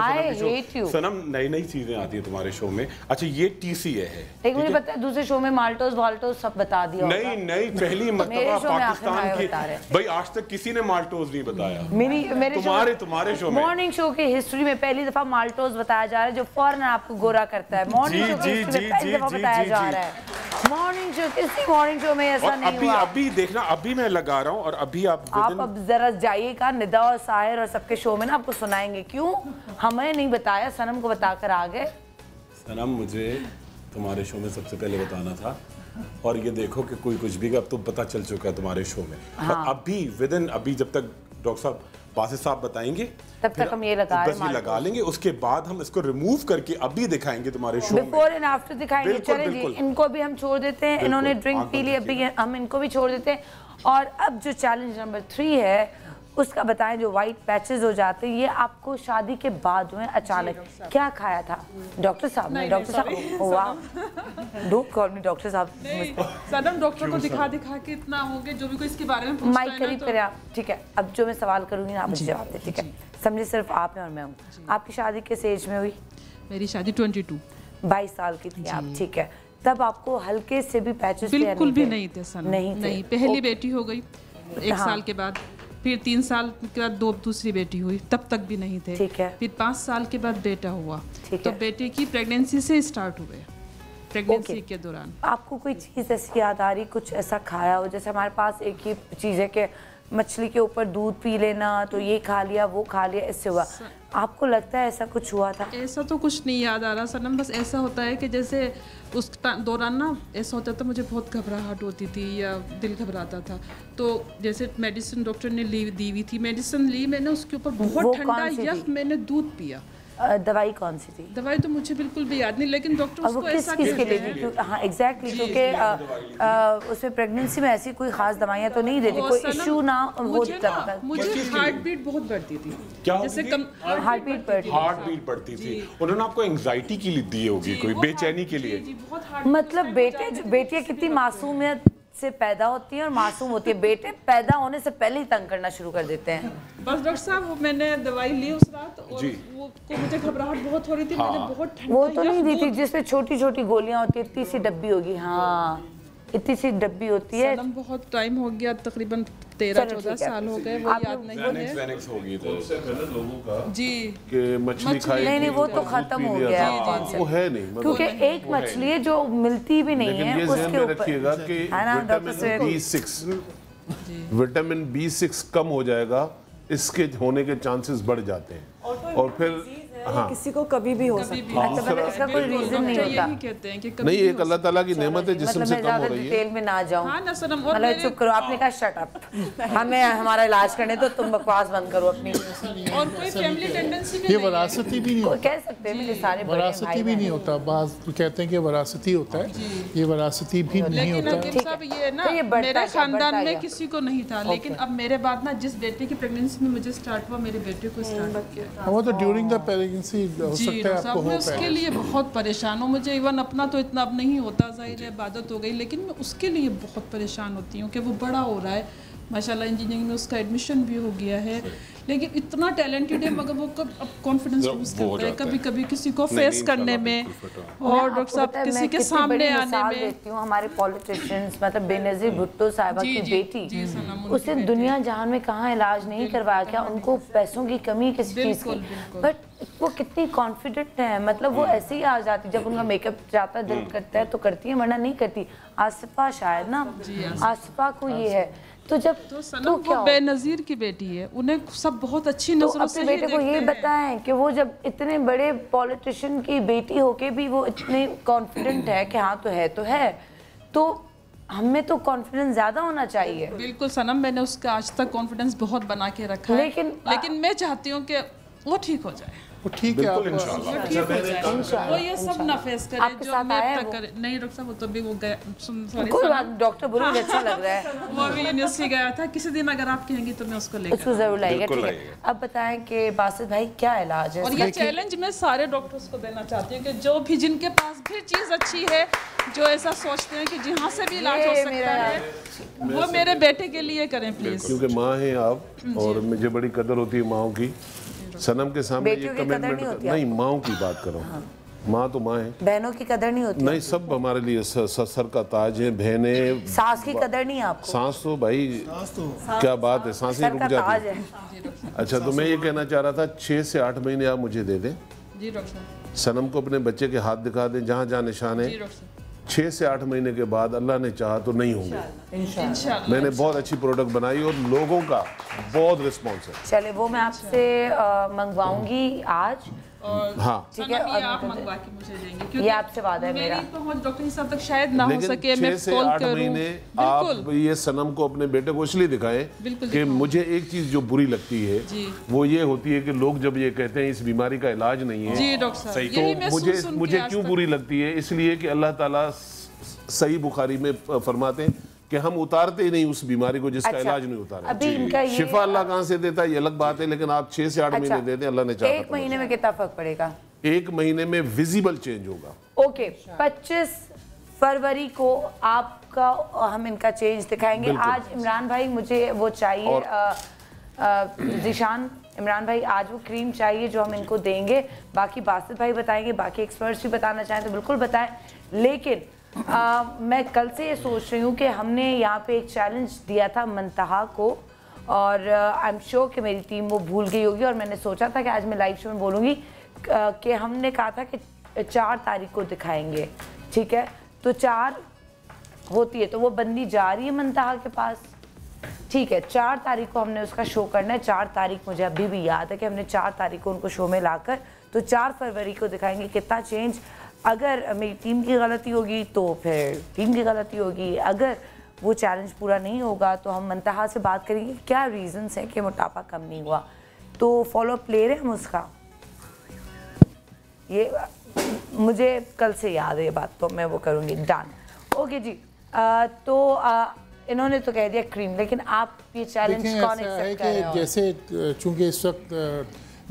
Speaker 9: सनम, नई चीजें आती है तुम्हारे शो में। अच्छा ये TCA है,
Speaker 5: एक मुझे पता है दूसरे शो में माल्टोज वाल्टोज सब बता दिया।
Speaker 9: नहीं पहली मर्तबा पाकिस्तान की, भाई आज तक किसी ने माल्टोज नहीं बताया। मेरे तुम्हारे शो में मॉर्निंग
Speaker 5: शो की हिस्ट्री में पहली दफा माल्टोज बताया जा रहा है, जो फौरन आपको गोरा करता है। मॉर्निंग शो की हिस्ट्री में पहली दफा बताया जा रहा है। मॉर्निंग शो, किसी मॉर्निंग शो में ऐसा नहीं हुआ।
Speaker 9: अभी देखना, अभी मैं लगा रहा हूँ और अभी आप
Speaker 5: अब जरा जाइएगा निदा और साहिर और सबके शो में ना, आपको सुनाएंगे क्यों हमें नहीं बताया, सनम को बताकर आ गए।
Speaker 9: सनम मुझे तुम्हारे शो में सबसे पहले बताना था, और ये देखो कि कोई कुछ भी अब तो पता चल चुका है तुम्हारे शो में। हाँ। अभी विदिन अभी जब तक डॉक्टर साहब बासित साहब बताएंगे
Speaker 5: तब तक हम ये
Speaker 9: लगा लेंगे, उसके बाद हम इसको रिमूव करके अभी दिखाएंगे तुम्हारे शो में,
Speaker 5: बिफोर एंड आफ्टर दिखाएंगे। चले जी, इनको भी हम छोड़ देते हैं, इन्होंने ड्रिंक पी ली, अभी हम इनको भी छोड़ देते हैं। और अब जो चैलेंज नंबर 3 है उसका बताएं, जो वाइट पैचेस हो जाते हैं ये आपको शादी के बाद हुए अचानक, क्या खाया था डॉक्टर साहब ने? डॉक्टर साहब वाह, डोंट कॉल मी डॉक्टर साहब।
Speaker 8: सनम डॉक्टर को दिखा के इतना हो गया, जो भी कोई इसके बारे में पूछता है
Speaker 5: माइक करीब करें आप, ठीक है। अब जो मैं सवाल करूंगी ना आप मुझे जवाब दें, ठीक है। समझे सिर्फ आप हैं और मैं हूँ। आपकी शादी किस एज में हुई?
Speaker 8: मेरी शादी 22
Speaker 5: साल की थी आप, ठीक है। तब आपको हल्के से भी पैचेस
Speaker 8: बिल्कुल भी नहीं थे सनम, नहीं। पहली बेटी हो गई 1 साल के बाद, फिर 3 साल के बाद दूसरी बेटी हुई, तब तक भी नहीं थे,
Speaker 5: ठीक है।
Speaker 8: फिर 5 साल के बाद बेटा हुआ, तो बेटे की प्रेगनेंसी से स्टार्ट हुए। प्रेगनेंसी के दौरान।
Speaker 5: आपको कोई चीज़ ऐसी याद आ रही, कुछ ऐसा खाया हो? जैसे हमारे पास एक ही चीज़ है कि मछली के ऊपर दूध पी लेना, तो ये खा लिया वो खा लिया, इससे हुआ। आपको लगता है ऐसा कुछ हुआ था?
Speaker 8: ऐसा तो कुछ नहीं याद आ रहा सनम, बस ऐसा होता है कि जैसे उस दौरान ना ऐसा होता था, मुझे बहुत घबराहट होती थी या दिल घबराता था, तो जैसे मेडिसिन डॉक्टर ने दी हुई थी, मेडिसिन ली मैंने, उसके ऊपर बहुत ठंडा यख मैंने दूध पिया।
Speaker 5: दवाई कौन सी थी?
Speaker 8: दवाई तो मुझे बिल्कुल भी याद नहीं, लेकिन डॉक्टर उसको ऐसा
Speaker 5: किसके लिए दी? हाँ एग्जैक्टली, क्योंकि उसमें प्रेगनेंसी में ऐसी कोई खास दवाइयाँ तो नहीं देती, कोई इशू ना हो।
Speaker 8: मुझे हार्ट बीट बहुत बढ़ती थी।
Speaker 9: क्या
Speaker 8: जैसे
Speaker 5: हार्ट बीट
Speaker 9: बढ़ती थी। उन्होंने आपको एंजाइटी के लिए दी होगी, कोई बेचैनी के लिए।
Speaker 5: मतलब बेटियाँ कितनी मासूमियत से पैदा होती हैं और मासूम होती है, बेटे पैदा होने से पहले ही तंग करना शुरू कर देते हैं।
Speaker 8: बस डॉक्टर साहब, वो मैंने दवाई ली उस रात और वो को मुझे घबराहट बहुत हो रही थी। मैंने बहुत ठंडा,
Speaker 5: वो तो नहीं दी थी जिसमें छोटी छोटी गोलियां होती है, इतनी सी डब्बी होगी। हाँ इतनी सी डब्बी होती है।
Speaker 8: बहुत टाइम हो गया, तकरीबन 13-14 साल हो गए, वो याद नहीं है
Speaker 11: लोगों का
Speaker 8: जी
Speaker 11: कि मछली खाई
Speaker 5: नहीं वो तो खत्म हो गया
Speaker 11: वो है नहीं,
Speaker 5: क्योंकि एक मछली है जो मिलती भी नहीं है, उसके ऊपर
Speaker 11: रखिएगा कि विटामिन B6 कम हो जाएगा, इसके होने के चांसेस बढ़ जाते हैं। और फिर हाँ,
Speaker 3: किसी को कभी भी हो सकता है,
Speaker 5: इसका कोई रीजन नहीं होता।
Speaker 11: नहीं, एक अल्लाह ताला की नेमत है जिस्म से कम हो रही है।
Speaker 5: डिटेल में ना जाऊं,
Speaker 8: हाँ ना सनम,
Speaker 5: मतलब चुप करो। आपने कहा शट अप, हमें हमारा इलाज करने तो तुम बकवास बंद करो अपनी।
Speaker 8: और कोई फैमिली टेंडेंसी भी
Speaker 12: ये वरासती भी नहीं होता,
Speaker 5: कह सकते हैं मेरे सारे
Speaker 12: वरासती भी नहीं होता। बात कहते हैं कि वरासती होता है, ये वरासती भी नहीं होता।
Speaker 8: लेकिन साहब ये ना मेरे खानदान में किसी को नहीं था, लेकिन अब मेरे बाद ना जिस बेटे की प्रेगनेंसी में मुझे स्टार्ट हुआ, मेरे बेटे को स्टार्ट किया।
Speaker 12: वो तो ड्यूरिंग द प्रेगनेंसी हो सकता है आपको हो।
Speaker 8: मैं उसके लिए बहुत परेशान हूँ। मुझे इवन अपना तो इतना अब नहीं होता, जाहिर है इबादत हो गई, लेकिन मैं उसके लिए बहुत परेशान होती हूँ कि वो बड़ा हो रहा है, माशाल्लाह इंजीनियरिंग में उसका एडमिशन भी हो गया है, लेकिन इतना टैलेंटेड है, मगर वो कब अब कॉन्फिडेंस लूज करता है कभी कभी किसी को फेस करने में, और डॉक्टर साहब किसी के सामने आने में।
Speaker 5: देती हूँ हमारे पॉलिटिशियंस, मतलब बेनज़ीर भुट्टो साहिबा की बेटी, उसने दुनिया जहान में कहाँ इलाज नहीं करवाया, क्या उनको पैसों की कमी किसी चीज़ की, बट वो कितनी कॉन्फिडेंट है, मतलब वो ऐसे ही आ जाती, जब उनका मेकअप जाता है दिल करता है तो करती है, वरना नहीं करती। आसिफा शायद ना, आसिफा को ये है, तो जब
Speaker 8: तो क्या वो बेनज़ीर की बेटी है, उन्हें सब बहुत अच्छी नजरों से
Speaker 5: अपने बेटे को ये बताएं कि वो जब इतने बड़े पॉलिटिशियन की बेटी होके भी वो इतने कॉन्फिडेंट है कि हाँ तो है, तो हमें तो कॉन्फिडेंस ज्यादा होना चाहिए।
Speaker 8: बिल्कुल सनम, मैंने उसका आज तक कॉन्फिडेंस बहुत बना के रखा है, लेकिन मैं चाहती हूँ कि वो ठीक हो जाए।
Speaker 12: वो ठीक है,
Speaker 8: वो ये सब ना फेस करे जो मैं तक करे। नहीं डॉक्टर साहब, वो तो भी वो गया,
Speaker 5: कोई बात, डॉक्टर बोलो अच्छा लग रहा है।
Speaker 8: वो भी यूनिवर्सिटी गया था, किसी दिन अगर आप कहेंगी तो मैं उसको लेकर
Speaker 5: उसको जरूर लाएगा। ठीक है, अब बताएं कि बासित भाई क्या इलाज है?
Speaker 8: और ये चैलेंज मैं सारे डॉक्टर्स को देना चाहती हूँ कि जो भी जिनके पास भी चीज अच्छी है, जो ऐसा सोचते हैं कि जहाँ से भी इलाज हो सकता है, वो मेरे बेटे के लिए करें प्लीज,
Speaker 11: क्योंकि माँ है आप और मुझे बड़ी कदर होती है माओ की। सनम के सामने ये कमिटमेंट नहीं, माओ की बात करो। माँ तो माँ है,
Speaker 5: बहनों की कदर नहीं होती।
Speaker 11: नहीं, सब हमारे लिए सर का ताज है, बहनें।
Speaker 5: सास की कदर नहीं है आपको?
Speaker 11: सास तो भाई क्या बात है, सांसें रुक जाती है। अच्छा, तो मैं ये कहना चाह रहा था 6 से 8 महीने आप मुझे दे दें,
Speaker 8: जी डॉक्टर।
Speaker 11: सनम को अपने बच्चे के हाथ दिखा दें जहाँ जहाँ निशान है, 6 से 8 महीने के बाद अल्लाह ने चाहा तो नहीं होंगे इंशाअल्लाह। मैंने बहुत अच्छी प्रोडक्ट बनाई और लोगों का बहुत रिस्पॉन्स है।
Speaker 5: चले वो मैं आपसे मंगवाऊंगी आज।
Speaker 11: हाँ
Speaker 8: ठीक है, ये आप मंगवा के मुझे देंगे, क्योंकि
Speaker 5: ये आपसे वादा है मेरा।
Speaker 8: पहुंच डॉक्टर साहब तक शायद ना हो सके, मैं
Speaker 11: 6 से 8 महीने आप ये सनम को अपने बेटे को इसलिए दिखाएं कि मुझे एक चीज जो बुरी लगती है वो ये होती है कि लोग जब ये कहते हैं इस बीमारी का इलाज नहीं है,
Speaker 8: जी डॉक्टर साहब,
Speaker 11: तो मुझे क्यों बुरी लगती है? इसलिए कि अल्लाह ताला सही बुखारी में फरमाते हैं कि हम उतारते ही नहीं उस बीमारी को जिसका इलाज नहीं उतारा। शिफा अल्लाह कहाँ से देता है ये अलग बात है, लेकिन आप 6 से 8 महीने देते हैं, अल्लाह ने चाहा।
Speaker 5: 1 महीने में कितना फर्क पड़ेगा?
Speaker 11: 1 महीने में विजिबल चेंज होगा।
Speaker 5: ओके, 25 फरवरी को आपका हम इनका चेंज दिखाएंगे। आज इमरान भाई मुझे वो चाहिए, ज़ीशान इमरान भाई आज वो क्रीम चाहिए जो हम इनको देंगे। बाकी बासित भाई बताएंगे, बाकी एक्सपर्ट्स भी बताना चाहें तो बिल्कुल बताएं। लेकिन मैं कल से ये सोच रही हूँ कि हमने यहाँ पे एक चैलेंज दिया था मंतहा को, और आई एम श्योर कि मेरी टीम वो भूल गई होगी, और मैंने सोचा था कि आज मैं लाइव शो में बोलूँगी कि हमने कहा था कि 4 तारीख को दिखाएंगे। ठीक है, तो 4 होती है तो वो बंदी जा रही है मुंतहा के पास, ठीक है। 4 तारीख को हमने उसका शो करना है। 4 तारीख मुझे अभी भी याद है कि हमने 4 तारीख को उनको शो में लाकर तो 4 फरवरी को दिखाएंगे कितना चेंज। अगर मेरी टीम की गलती होगी तो फिर टीम की गलती होगी, अगर वो चैलेंज पूरा नहीं होगा तो हम मुंतहा से बात करेंगे क्या रीजंस हैं कि मोटापा कम नहीं हुआ। तो फॉलो अप ले रहे हैं हम उसका, ये मुझे कल से याद है ये बात, तो मैं वो करूँगी। डन, ओके जी। इन्होंने तो कह दिया क्रीम, लेकिन आप ये चैलेंज कौन एक्सेप्ट कर रहे हो?
Speaker 10: जैसे चूंकि इस वक्त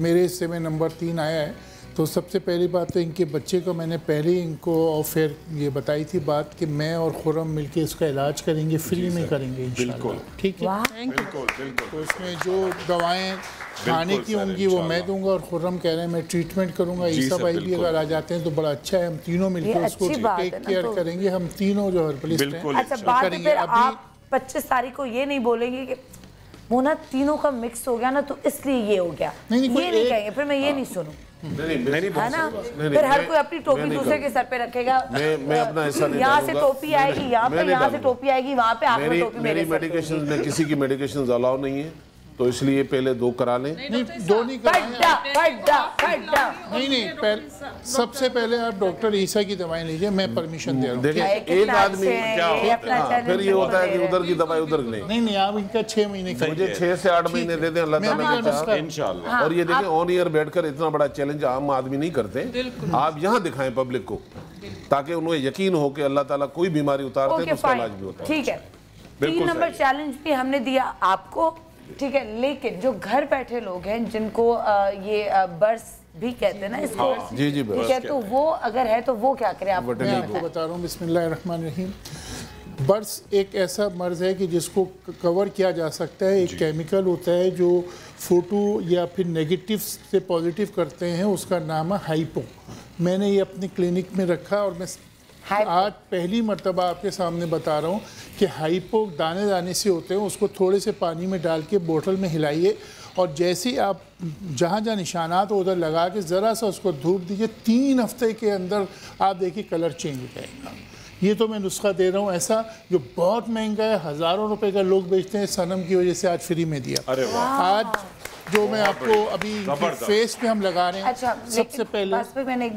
Speaker 10: मेरे हिस्से में नंबर 3 आया है, तो सबसे पहली बात तो इनके बच्चे को मैंने पहले ही इनको और फिर ये बताई थी बात कि मैं और खुर्रम मिलके इसका इलाज करेंगे, फ्री में करेंगे इंशाल्लाह, ठीक है।
Speaker 9: बिल्कुल बिल्कुल।
Speaker 10: तो इसमें जो दवाएं खाने की होंगी वो मैं दूंगा, और खुर्रम कह रहे हैं मैं ट्रीटमेंट करूंगा। ईसा भाई भी अगर आ जाते हैं तो बड़ा अच्छा है, हम तीनों मिलकर उसको टेक केयर करेंगे, हम तीनों जो हर्बलिस्ट हैं।
Speaker 5: अच्छा, बात फिर आप 25 तारीख को ये नहीं बोलेंगे कि वो ना तीनों का मिक्स हो गया ना तो इसलिए ये हो गया, ये नहीं कहेंगे, फिर मैं ये नहीं सुनूं, है ना। फिर हर कोई अपनी टोपी दूसरे के सर पे रखेगा।
Speaker 11: मैं अपना ऐसा नहीं,
Speaker 5: यहाँ से टोपी आएगी यहाँ पे, यहाँ से टोपी आएगी वहाँ पे, आखिर टोपी मेरी
Speaker 11: मेडिकेशन में किसी की मेडिकेशन अलाउ नहीं है, तो इसलिए पहले 2 करा लें।
Speaker 10: नहीं, 2 नहीं नहीं, सबसे पहले आप डॉक्टर ईसा की दवाएं लीजिए, मैं परमिशन दे रहा हूँ।
Speaker 11: देखिए एक आदमी क्या होता है, फिर ये होता है कि उधर की दवाई उधर नहीं,
Speaker 10: आप इनका 6 महीने का,
Speaker 11: मुझे 6 से 8 महीने दे दें अल्लाह ताला इंशाल्लाह। और ये देखें ऑन ईयर बैठकर इतना बड़ा चैलेंज आम आदमी नहीं करते, आप यहाँ दिखाएं पब्लिक को, ताकि उन्हें यकीन हो कि अल्लाह ताला कोई बीमारी उतारते हैं उसका इलाज भी होता है।
Speaker 5: ठीक है, 3 नंबर चैलेंज भी हमने दिया आपको, ठीक है। लेकिन जो घर बैठे लोग हैं जिनको ये बर्स भी कहते हैं ना इसको,
Speaker 11: जी जी,
Speaker 5: ठीक है, तो वो अगर है तो वो क्या करें?
Speaker 10: मैं आपको बता रहा हूँ, बिस्मिल्लाहिर्रहमानिर्रहीम। बर्स एक ऐसा मर्ज़ है कि जिसको कवर किया जा सकता है। एक केमिकल होता है जो फोटो या फिर नेगेटिव से पॉजिटिव करते हैं, उसका नाम है हाइपो। मैंने ये अपनी क्लिनिक में रखा और मैं आज पहली मर्तबा आपके सामने बता रहा हूँ कि हाइपो दाने दाने से होते हैं, उसको थोड़े से पानी में डाल के बोतल में हिलाइए, और जैसे ही आप जहाँ जहाँ निशानात हो उधर लगा के ज़रा सा उसको धूप दीजिए, 3 हफ्ते के अंदर आप देखिए कलर चेंज हो जाएगा। ये तो मैं नुस्खा दे रहा हूँ ऐसा जो बहुत महंगा है, हज़ारों रुपए का लोग बेचते हैं, सनम की वजह से आज फ्री में दिया। आज जो मैं आपको अभी फेस पे हम लगा रहे हैं।
Speaker 5: अच्छा,
Speaker 10: सबसे पहले
Speaker 5: बस पे मैंने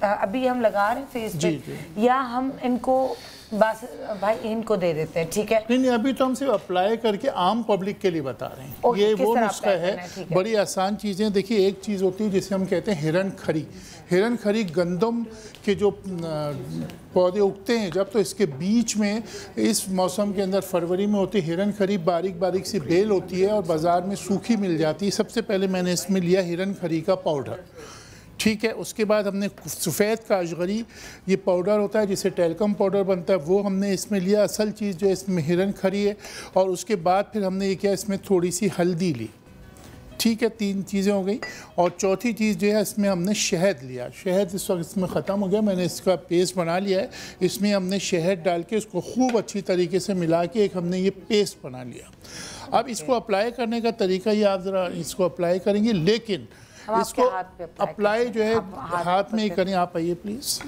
Speaker 5: अभी हम लगा रहे हैं फेस पे, या हम इनको बस भाई इनको दे देते हैं, ठीक है।
Speaker 10: नहीं, अभी तो हम सिर्फ अप्लाई करके आम पब्लिक के लिए बता रहे हैं। ये वो नुस्खा है, बड़ी आसान चीज़ें। देखिए, एक चीज़ होती है जिसे हम कहते हैं हिरन खरी। हिरन खरी गंदम के जो पौधे उगते हैं जब, तो इसके बीच में इस मौसम के अंदर फरवरी में होती है हिरन खरी, बारीक बारीक सी बेल होती है और बाज़ार में सूखी मिल जाती है। सबसे पहले मैंने इसमें लिया हिरन खरी का पाउडर, ठीक है। उसके बाद हमने सफ़ेद काशगरी, ये पाउडर होता है जिसे टेलकम पाउडर बनता है, वो हमने इसमें लिया। असल चीज़ जो है इसमें हिरन खरी है, और उसके बाद फिर हमने ये किया, इसमें थोड़ी सी हल्दी ली, ठीक है। 3 चीज़ें हो गई। और चौथी चीज़ जो है इसमें हमने शहद लिया। शहद इस वक्त इसमें ख़त्म हो गया, मैंने इसका पेस्ट बना लिया है। इसमें हमने शहद डाल के उसको खूब अच्छी तरीके से मिला के एक हमने ये पेस्ट बना लिया। अब इसको अप्लाई करने का तरीका ये, आप ज़रा इसको अप्लाई करेंगे, लेकिन इसको अप्लाई जो है हाथ में ही करें। आप आइए प्लीज़,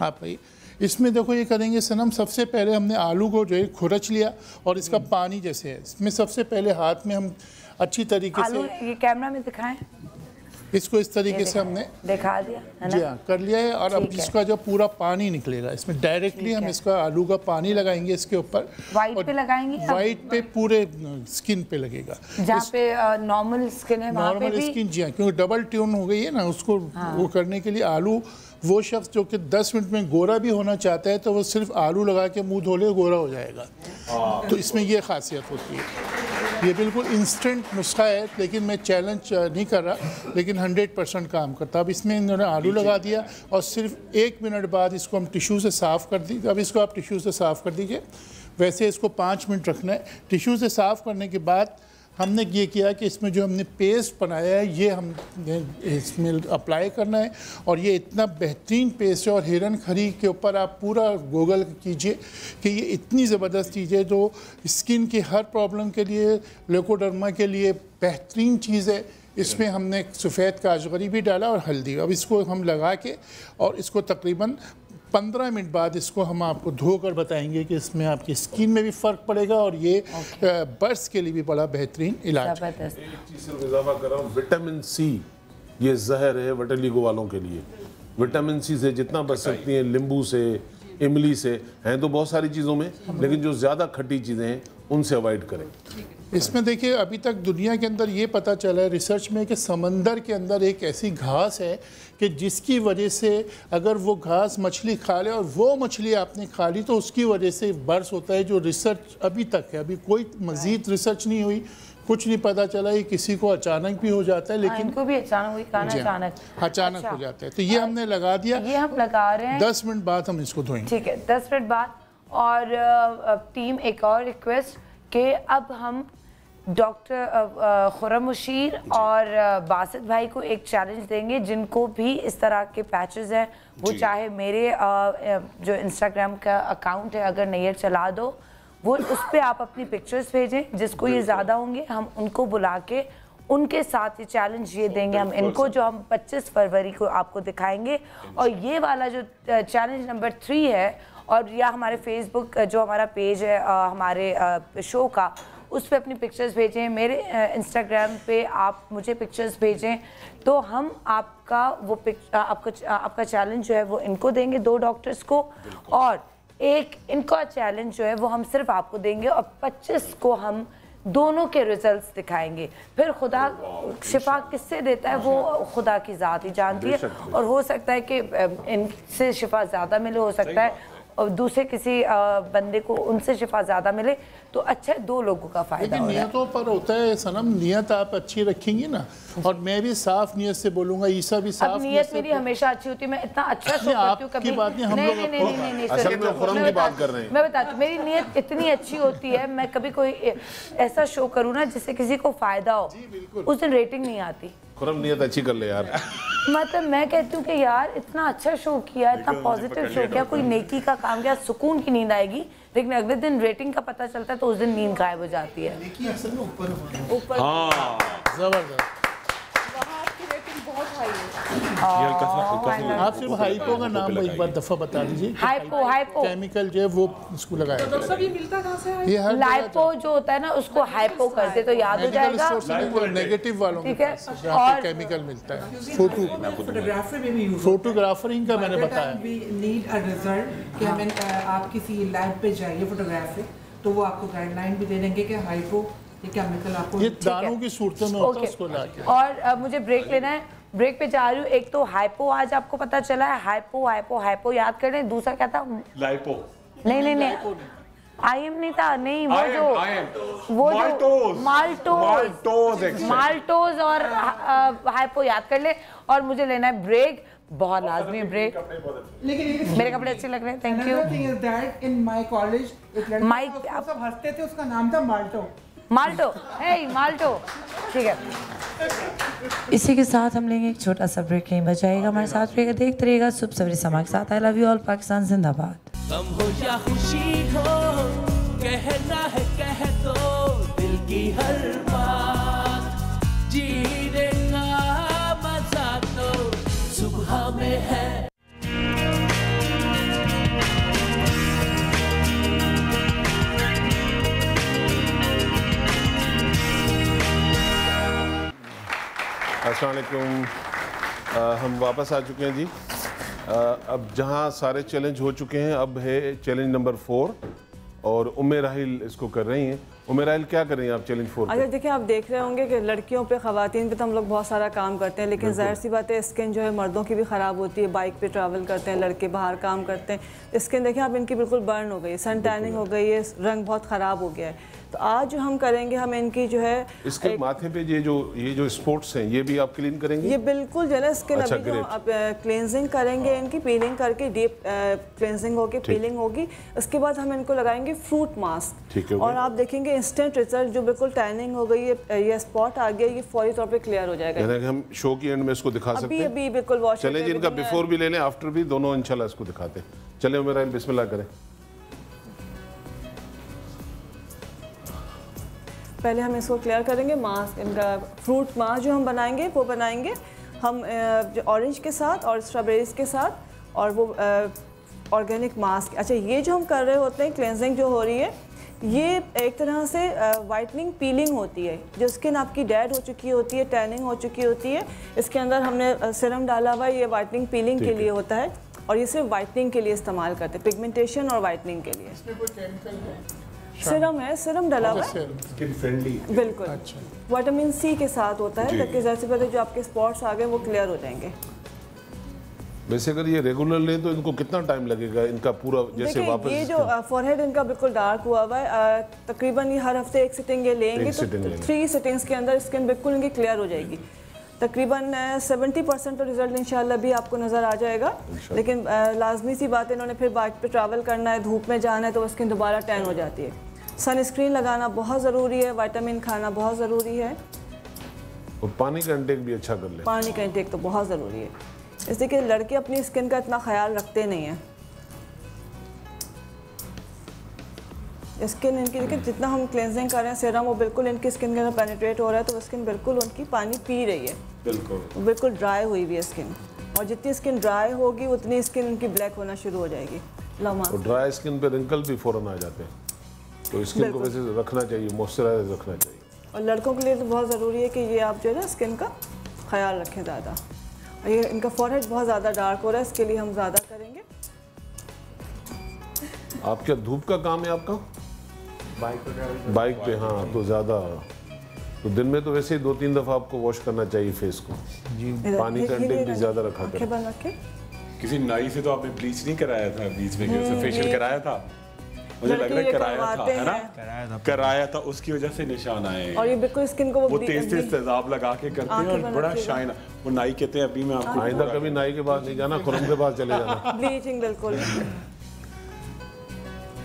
Speaker 10: आप आइए। इसमें देखो ये करेंगे सनम, सबसे पहले हमने आलू को जो है खुरच लिया, और इसका पानी जैसे है इसमें सबसे पहले हाथ में हम अच्छी तरीके से,
Speaker 5: ये कैमरा में दिखाएं,
Speaker 10: इसको इस तरीके से हमने
Speaker 5: दिखा दिया है ना?
Speaker 10: जी हाँ, कर लिया है। और अब इसका जो पूरा पानी निकलेगा इसमें डायरेक्टली हम इसका आलू का पानी लगाएंगे इसके ऊपर।
Speaker 5: वाइट पे लगाएंगे?
Speaker 10: वाइट पे पूरे स्किन पे लगेगा,
Speaker 5: जहाँ पे नॉर्मल स्किन है वहाँ पे भी?
Speaker 10: स्किन, जी हाँ, क्योंकि डबल ट्यून हो गई है ना उसको। वो करने के लिए आलू, वो शख्स जो कि 10 मिनट में गोरा भी होना चाहता है तो वो सिर्फ आलू लगा के मुंह धो ले, गोरा हो जाएगा। तो इसमें ये खासियत होती है। ये बिल्कुल इंस्टेंट नुस्खा है, लेकिन मैं चैलेंज नहीं कर रहा, लेकिन 100% काम करता। अब इसमें इन्होंने आलू लगा दिया, और सिर्फ 1 मिनट बाद इसको हम टिश्यू से साफ़ कर दी। अब इसको आप टिश्यू से साफ़ कर दीजिए। वैसे इसको 5 मिनट रखना है। टिश्यू से साफ़ करने के बाद हमने ये किया कि इसमें जो हमने पेस्ट बनाया है ये हम इसमें अप्लाई करना है, और ये इतना बेहतरीन पेस्ट है। और हिरन खरी के ऊपर आप पूरा गूगल कीजिए कि ये इतनी ज़बरदस्त चीज़ है जो स्किन की हर प्रॉब्लम के लिए, लेकोडर्मा के लिए बेहतरीन चीज़ है। इसमें हमने सफ़ेद काशगरी भी डाला और हल्दी। अब इसको हम लगा के और इसको तकरीबन 15 मिनट बाद इसको हम आपको धोकर बताएंगे कि इसमें आपकी स्किन में भी फ़र्क पड़ेगा और ये बर्ड्स के लिए भी बड़ा बेहतरीन इलाज है।
Speaker 11: एक चीज़ से इजाफा कर रहा हूँ, विटामिन सी ये जहर है विटिलिगो वालों के लिए। विटामिन सी से जितना बच सकती हैं, नींबू से, इमली से, हैं तो बहुत सारी चीज़ों में, लेकिन जो ज़्यादा खट्टी चीज़ें हैं उनसे अवॉइड करें।
Speaker 10: इसमें देखिए अभी तक दुनिया के अंदर ये पता चला है रिसर्च में कि समंदर के अंदर एक ऐसी घास है कि जिसकी वजह से अगर वो घास मछली खा ले और वो मछली आपने खा ली तो उसकी वजह से बर्स होता है, जो रिसर्च अभी तक है। अभी कोई मज़ीद रिसर्च नहीं हुई, कुछ नहीं पता चला। ये किसी को अचानक भी हो जाता है, लेकिन
Speaker 5: इनको भी अचानक हुई,
Speaker 10: अचानक अच्छा। हो जाता है। तो ये हमने लगा दिया,
Speaker 5: ये हम लगा रहे हैं।
Speaker 10: 10 मिनट बाद हम इसको धोएंगे।
Speaker 5: ठीक है, 10 मिनट बाद। और टीम एक और रिक्वेस्ट कि अब हम डॉक्टर खुर्रम मुशीर और बासित भाई को एक चैलेंज देंगे, जिनको भी इस तरह के पैचेस हैं, वो चाहे मेरे जो इंस्टाग्राम का अकाउंट है अगर नैयर चला दो, वो उस पर आप अपनी पिक्चर्स भेजें। जिसको ये ज़्यादा होंगे हम उनको बुला के उनके साथ ये चैलेंज ये देंगे हम इनको, जो हम 25 फरवरी को आपको दिखाएंगे। और ये वाला जो चैलेंज नंबर 3 है, और या हमारे फेसबुक जो हमारा पेज है हमारे शो का, उस पर अपनी पिक्चर्स भेजें। मेरे इंस्टाग्राम पे आप मुझे पिक्चर्स भेजें, तो हम आपका वो आपका चैलेंज जो है वो इनको देंगे, 2 डॉक्टर्स को, और एक इनका चैलेंज जो है वो हम सिर्फ आपको देंगे, और 25 को हम दोनों के रिजल्ट्स दिखाएंगे। फिर खुदा शिफा किससे देता है वो खुदा की ज़ात ही जानती है, और हो सकता है कि इनसे शिफा ज़्यादा मिले, हो सकता है और दूसरे किसी बंदे को उनसे शिफा ज़्यादा मिले, तो अच्छा 2 लोगों का फ़ायदा हो रहा है।
Speaker 10: नियतों पर होता है सनम, नियत आप अच्छी रखेंगी ना, और मैं भी साफ नियत से बोलूंगा, ईसा भी साफ नियत से।
Speaker 5: मेरी हमेशा अच्छी होती है, मैं इतना अच्छा शो करती हूँ कभी नहीं। मैं बताती हूँ, मेरी नियत इतनी अच्छी होती है, मैं कभी कोई ऐसा शो करूँ ना जिससे किसी को फ़ायदा हो, उस दिन रेटिंग नहीं आती।
Speaker 11: खुर्रम नियत अच्छी कर ले यार।
Speaker 5: मतलब मैं कहती हूँ कि यार इतना अच्छा शो किया, इतना पॉजिटिव शो किया, कोई नेकी का काम किया, सुकून की नींद आएगी, लेकिन अगले दिन रेटिंग का पता चलता है तो उस दिन नींद गायब हो जाती है।
Speaker 10: ऊपर जबरदस्त, आप सिर्फ हाइपो का नाम एक बार दफा बता दीजिए।
Speaker 5: हाइपो
Speaker 10: केमिकल जो है वो उसको लगाया,
Speaker 8: तो ये मिलता कहाँ से है?
Speaker 10: ये
Speaker 5: लाइपो जो होता है ना, उसको हाइपो करते तो याद हो जाएगा।
Speaker 10: नेगेटिव वालों
Speaker 5: ठीक है,
Speaker 10: और केमिकल मिलता है। फोटोग्राफरिंग का मैंने बताया।
Speaker 13: नीड अ रिजल्ट कि हमें आप किसी लैब पे जाइए फोटोग्राफी, तो वो आपको गाइडलाइन भी दे देंगे कि हाइपो ये केमिकल आपको
Speaker 10: ये दानों की सूरतों में होता है, उसको लाके।
Speaker 5: और मुझे ब्रेक लेना है, ब्रेक पे जा रही हूँ। एक तो हाइपो आज आपको पता चला है, हाइपो याद कर रहे। दूसरा क्या था?
Speaker 9: लाइपो।
Speaker 5: नहीं IM नहीं था, नहीं वो जो माल्टोज और हाइपो याद कर ले। और मुझे लेना है ब्रेक, बहुत लाजमी है ब्रेक।
Speaker 13: लेकिन
Speaker 5: मेरे कपड़े अच्छे लग रहे हैं, thank you.
Speaker 13: In my college एक लड़का सब हंसते थे, उसका नाम था माल्टो। ठीक है, इसी के साथ हम लेंगे एक छोटा सा ब्रेक। कहीं बचाएगा, हमारे साथ रहेगा, देखते रहेगा सुबह सवेरे समा के साथ। आई लव यू ऑल, पाकिस्तान जिंदाबाद।
Speaker 1: गम हो या खुशी हो, कहना है कह दो दिल की हर बात, जीने का मजा तो सुबह में है।
Speaker 11: अस्सलाम वालेकुम, हम वापस आ चुके हैं जी। अब जहां सारे चैलेंज हो चुके हैं, अब है चैलेंज नंबर 4 और उम्मे राहिल इसको कर रही हैं। उम्मे राहिल क्या कर रही हैं आप चैलेंज 4?
Speaker 3: अच्छा देखिए, आप देख रहे होंगे कि लड़कियों पे, ख़वातीन पे तो हम लोग बहुत सारा काम करते हैं, लेकिन ज़ाहिर सी बात है स्किन जो है मर्दों की भी ख़राब होती है। बाइक पे ट्रैवल करते हैं लड़के, बाहर काम करते हैं, स्किन देखिए आप इनकी बिल्कुल बर्न हो गई, सन टैनिंग हो गई है, रंग बहुत ख़राब हो गया है। तो आज जो हम करेंगे, हम इनकी जो है
Speaker 11: इसके माथे पे ये जो स्पॉट्स हैं, ये भी आप क्लीन करेंगे?
Speaker 3: ये बिल्कुल जो है ना स्किन
Speaker 11: अच्छा,
Speaker 3: अभी जो आप क्लेंजिंग करेंगे, इनकी पीलिंग करके, डीप क्लेंजिंग होगी, पीलिंग होगी। उसके बाद हम इनको लगाएंगे फ्रूट मास्क, और आप देखेंगे इंस्टेंट रिजल्ट, जो बिल्कुल टैनिंग हो गई है, ये स्पॉट आ गया, ये फौरी तौर पे क्लियर हो जाएगा।
Speaker 11: यानी कि हम शो की एंड में इसको दिखा सकते हैं?
Speaker 3: अभी बिल्कुल वॉश।
Speaker 11: चलें जी, इनका बिफोर भी ले लें, आफ्टर भी, दोनों इंशाल्लाह इसको दिखाते हैं। चलें उम्मे राहिल, बिस्मिल्लाह करें।
Speaker 3: पहले हम इसको क्लियर करेंगे। मास्क, इनका फ्रूट मास्क जो हम बनाएंगे वो बनाएंगे हम ऑरेंज के साथ और स्ट्रॉबेरीज के साथ, और वो ऑर्गेनिक मास्क। अच्छा, ये जो हम कर रहे होते हैं क्लेंजिंग जो हो रही है, ये एक तरह से वाइटनिंग पीलिंग होती है। जो स्किन आपकी डेड हो चुकी होती है, टैनिंग हो चुकी होती है, इसके अंदर हमने सीरम डाला हुआ है, ये वाइटनिंग पीलिंग के लिए होता है और ये सिर्फ वाइटनिंग के लिए इस्तेमाल करते हैं, पिगमेंटेशन और वाइटनिंग के लिए।
Speaker 10: इसमें कोई केमिकल है?
Speaker 3: सीरम है, सीरम डाला हुआ है,
Speaker 9: स्किन फ्रेंडली।
Speaker 3: बिल्कुल।
Speaker 10: अच्छा,
Speaker 3: विटामिन सी के साथ होता है ताकि जैसे पहले जो आपके स्पॉट्स आ गए वो क्लियर हो जाएंगे।
Speaker 11: वैसे अगर ये रेगुलर लें तो इनको कितना टाइम लगेगा इनका पूरा जैसे वापस?
Speaker 3: ये जो फॉरहेड इनका बिल्कुल डार्क हुआ हुआ है, तकरीबन ये हर हफ्ते एक सिटिंग ये लेंगे तो 3 सिटिंग्स के अंदर स्किन बिल्कुल इनकी क्लियर हो जाएगी। तकरीबन 70% तो रिजल्ट इंशाल्लाह भी आपको नज़र आ जाएगा। लेकिन लाजमी सी बात है, इन्होंने फिर बाइक पे ट्रैवल करना है, धूप में जाना है, तो स्किन दोबारा टैन हो जाती है। सनस्क्रीन लगाना बहुत ज़रूरी है, विटामिन खाना बहुत ज़रूरी है
Speaker 11: और पानी का इंटेक भी अच्छा कर लें।
Speaker 3: पानी का इंटेक तो बहुत ज़रूरी है, इसलिए कि लड़के अपनी स्किन का इतना ख्याल रखते नहीं हैं। स्किन इनकी देखिए, जितना हम क्लेंजिंग कर रहे हैं सीरम, वो बिल्कुल इनकी स्किन के अंदर पेनिट्रेट हो रहा है, तो स्किन बिल्कुल उनकी पानी पी रही है, बिल्कुल ड्राई हुई हुई है स्किन। और जितनी स्किन ड्राई होगी उतनी स्किन उनकी ब्लैक होना शुरू हो जाएगी।
Speaker 11: और ड्राई स्किन पे रिंकल भी फौरन आ जाते हैं, तो स्किन को वैसे रखना चाहिए, मॉइस्चराइज रखना चाहिए।
Speaker 3: और लड़कों के लिए तो बहुत ज़रूरी है कि ये आप जो है ना स्किन का ख्याल रखें ज़्यादा। और ये इनका फॉरहेड बहुत ज़्यादा डार्क हो रहा है, इसके लिए हम ज़्यादा करेंगे।
Speaker 11: आप क्या धूप का काम है आपका? बाइक पे, हाँ, तो ज़्यादा तो दिन में तो वैसे ही 2-3 दफ़ा आपको वॉश करना चाहिए फेस को जी। पानी का इंटेक भी ज़्यादा रखा करें।
Speaker 9: किसी नाई से तो आपने ब्लीच नहीं कराया था बीच में, फेशियल कराया था? मुझे लग रहा है कराया था, है ना? कराया था, उसकी वजह से निशान आए।
Speaker 3: और ये बिल्कुल स्किन को
Speaker 9: वो तेज तेजाब लगा के करते हैं और बड़ा शाइन। वो नाई कहते हैं अभी मैं आपको
Speaker 11: आइंदा कभी नाई के पास नहीं जाना, खुरम के पास चले जाना।
Speaker 3: ब्लीचिंग बिल्कुल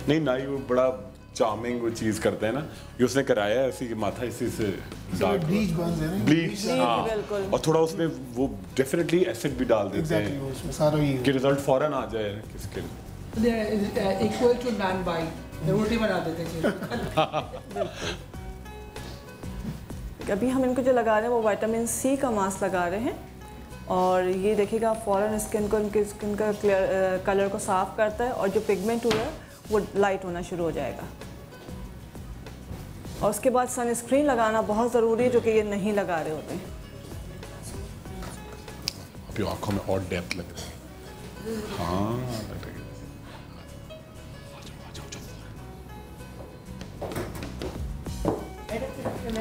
Speaker 9: नहीं, नाई वो बड़ा चार्मिंग वो चीज करते हैं ना, ये उसने कराया है, इसी के माथा इसी से डार्क
Speaker 12: ब्लीच बन है,
Speaker 9: ब्लीच, हाँ, और थोड़ा उसमें वो डेफिनेटली एसिड भी डाल देते हैं
Speaker 12: उसमें सारा ही
Speaker 9: कि रिजल्ट फौरन आ जाए किसके।
Speaker 6: इक्वल टू नॉन बाइट रोटी बना देते हैं।
Speaker 3: अभी हम इनको जो लगा रहे हैं वो विटामिन सी का मास्क लगा रहे हैं, और ये देखिएगा फ़ौरन स्किन को, इनकी स्किन का क्लियर कलर को साफ़ करता है, और जो पिगमेंट हुआ है वो लाइट होना शुरू हो जाएगा। और उसके बाद सनस्क्रीन लगाना बहुत ज़रूरी है, जो कि ये नहीं लगा रहे होते हैं।
Speaker 9: अभी आँखों में और डेप्थ लग रही है, हाँ।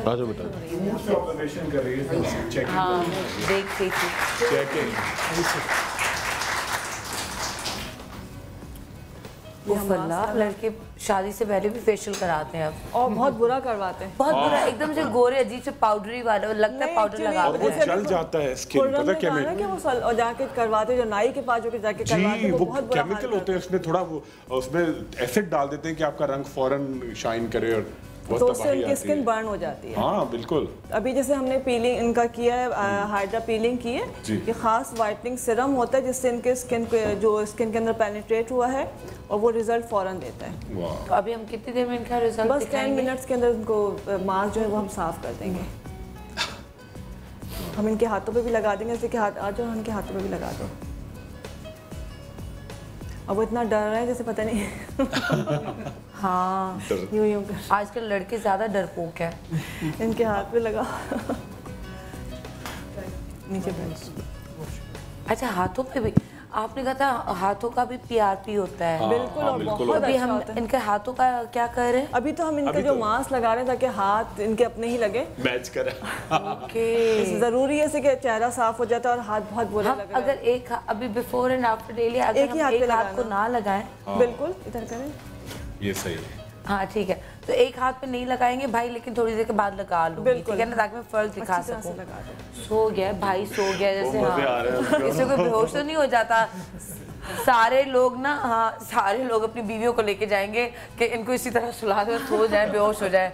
Speaker 11: आजो बेटा,
Speaker 9: ऑब्जर्वेशन कर रही है, चेकिंग,
Speaker 5: हाँ, देख रही थी,
Speaker 9: चेकिंग।
Speaker 5: लड़के शादी से पहले भी फेशियल कराते हैं अब,
Speaker 3: और बहुत बुरा करवाते हैं,
Speaker 5: बहुत बुरा, एकदम से गोरे अजीब से पाउडरी वाला लगता है, पाउडर लगा
Speaker 9: और वो जल जाता है स्किन, पता क्या मैं
Speaker 3: कि वो और जाके करवाते हैं, जो नाई के पास जो जाके करवाते हैं,
Speaker 9: वो बहुत केमिकल होते हैं उसमें, थोड़ा वो उसमें एसिड डाल देते हैं कि आपका रंग फौरन शाइन करे, और
Speaker 3: तो उससे उनकी स्किन बर्न हो जाती है।
Speaker 9: हाँ बिल्कुल।
Speaker 3: अभी जैसे हमने पीलिंग इनका किया है, हाइड्रा पीलिंग की है, ये खास वाइटनिंग सीरम होता है जिससे इनके स्किन के जो स्किन के अंदर पेनिट्रेट हुआ है, और वो रिजल्ट फौरन देता है।
Speaker 5: तो अभी हम कितनी देर में इनका रिजल्ट
Speaker 3: बस 10 मिनट्स के अंदर इनको मास्क जो है वो हम साफ कर देंगे। हम इनके हाथों पे भी लगा देंगे, जैसे कि हाथ आ जाओ, इनके हाथों पे भी लगा दो। अब वो इतना डर रहे हैं जैसे पता नहीं।
Speaker 5: हाँ,
Speaker 3: यूं
Speaker 5: आजकल लड़के ज़्यादा डरपोक है।
Speaker 3: इनके हाथ पे लगा, नीचे बैठ।
Speaker 5: अच्छा, हाथों पे भी आपने कहा था, हाथों का भी पीआरपी होता है।
Speaker 3: बिल्कुल, और बहुत
Speaker 5: अभी हम इनके हाथों का क्या कर रहे हैं?
Speaker 3: अभी तो हम इनका जो मास्क लगा रहे हैं ताकि हाथ इनके अपने ही लगे,
Speaker 9: मैच करे।
Speaker 5: ओके,
Speaker 3: जरूरी है कि चेहरा साफ हो जाता है और हाथ बहुत बुरा लग रहा है।
Speaker 5: अगर एक अभी बिफोर एंड आफ्टर डेली अगर
Speaker 3: एक ही हाथ
Speaker 5: को ना लगाएं,
Speaker 3: बिल्कुल इधर करें,
Speaker 9: ये सही है।
Speaker 5: हाँ ठीक है, तो एक हाथ पे नहीं लगाएंगे भाई, लेकिन थोड़ी देर के बाद लगा लूंगी, ठीक है ना, ताकि मैं फर्क दिखा सकूं। सो गया भाई, सो गया जैसे, हाँ, किसी को बेहोश तो नहीं हो जाता। सारे लोग ना, हाँ, सारे लोग अपनी बीवियों को लेके जाएंगे कि इनको इसी तरह सुला दो, सो जाए, बेहोश हो जाए।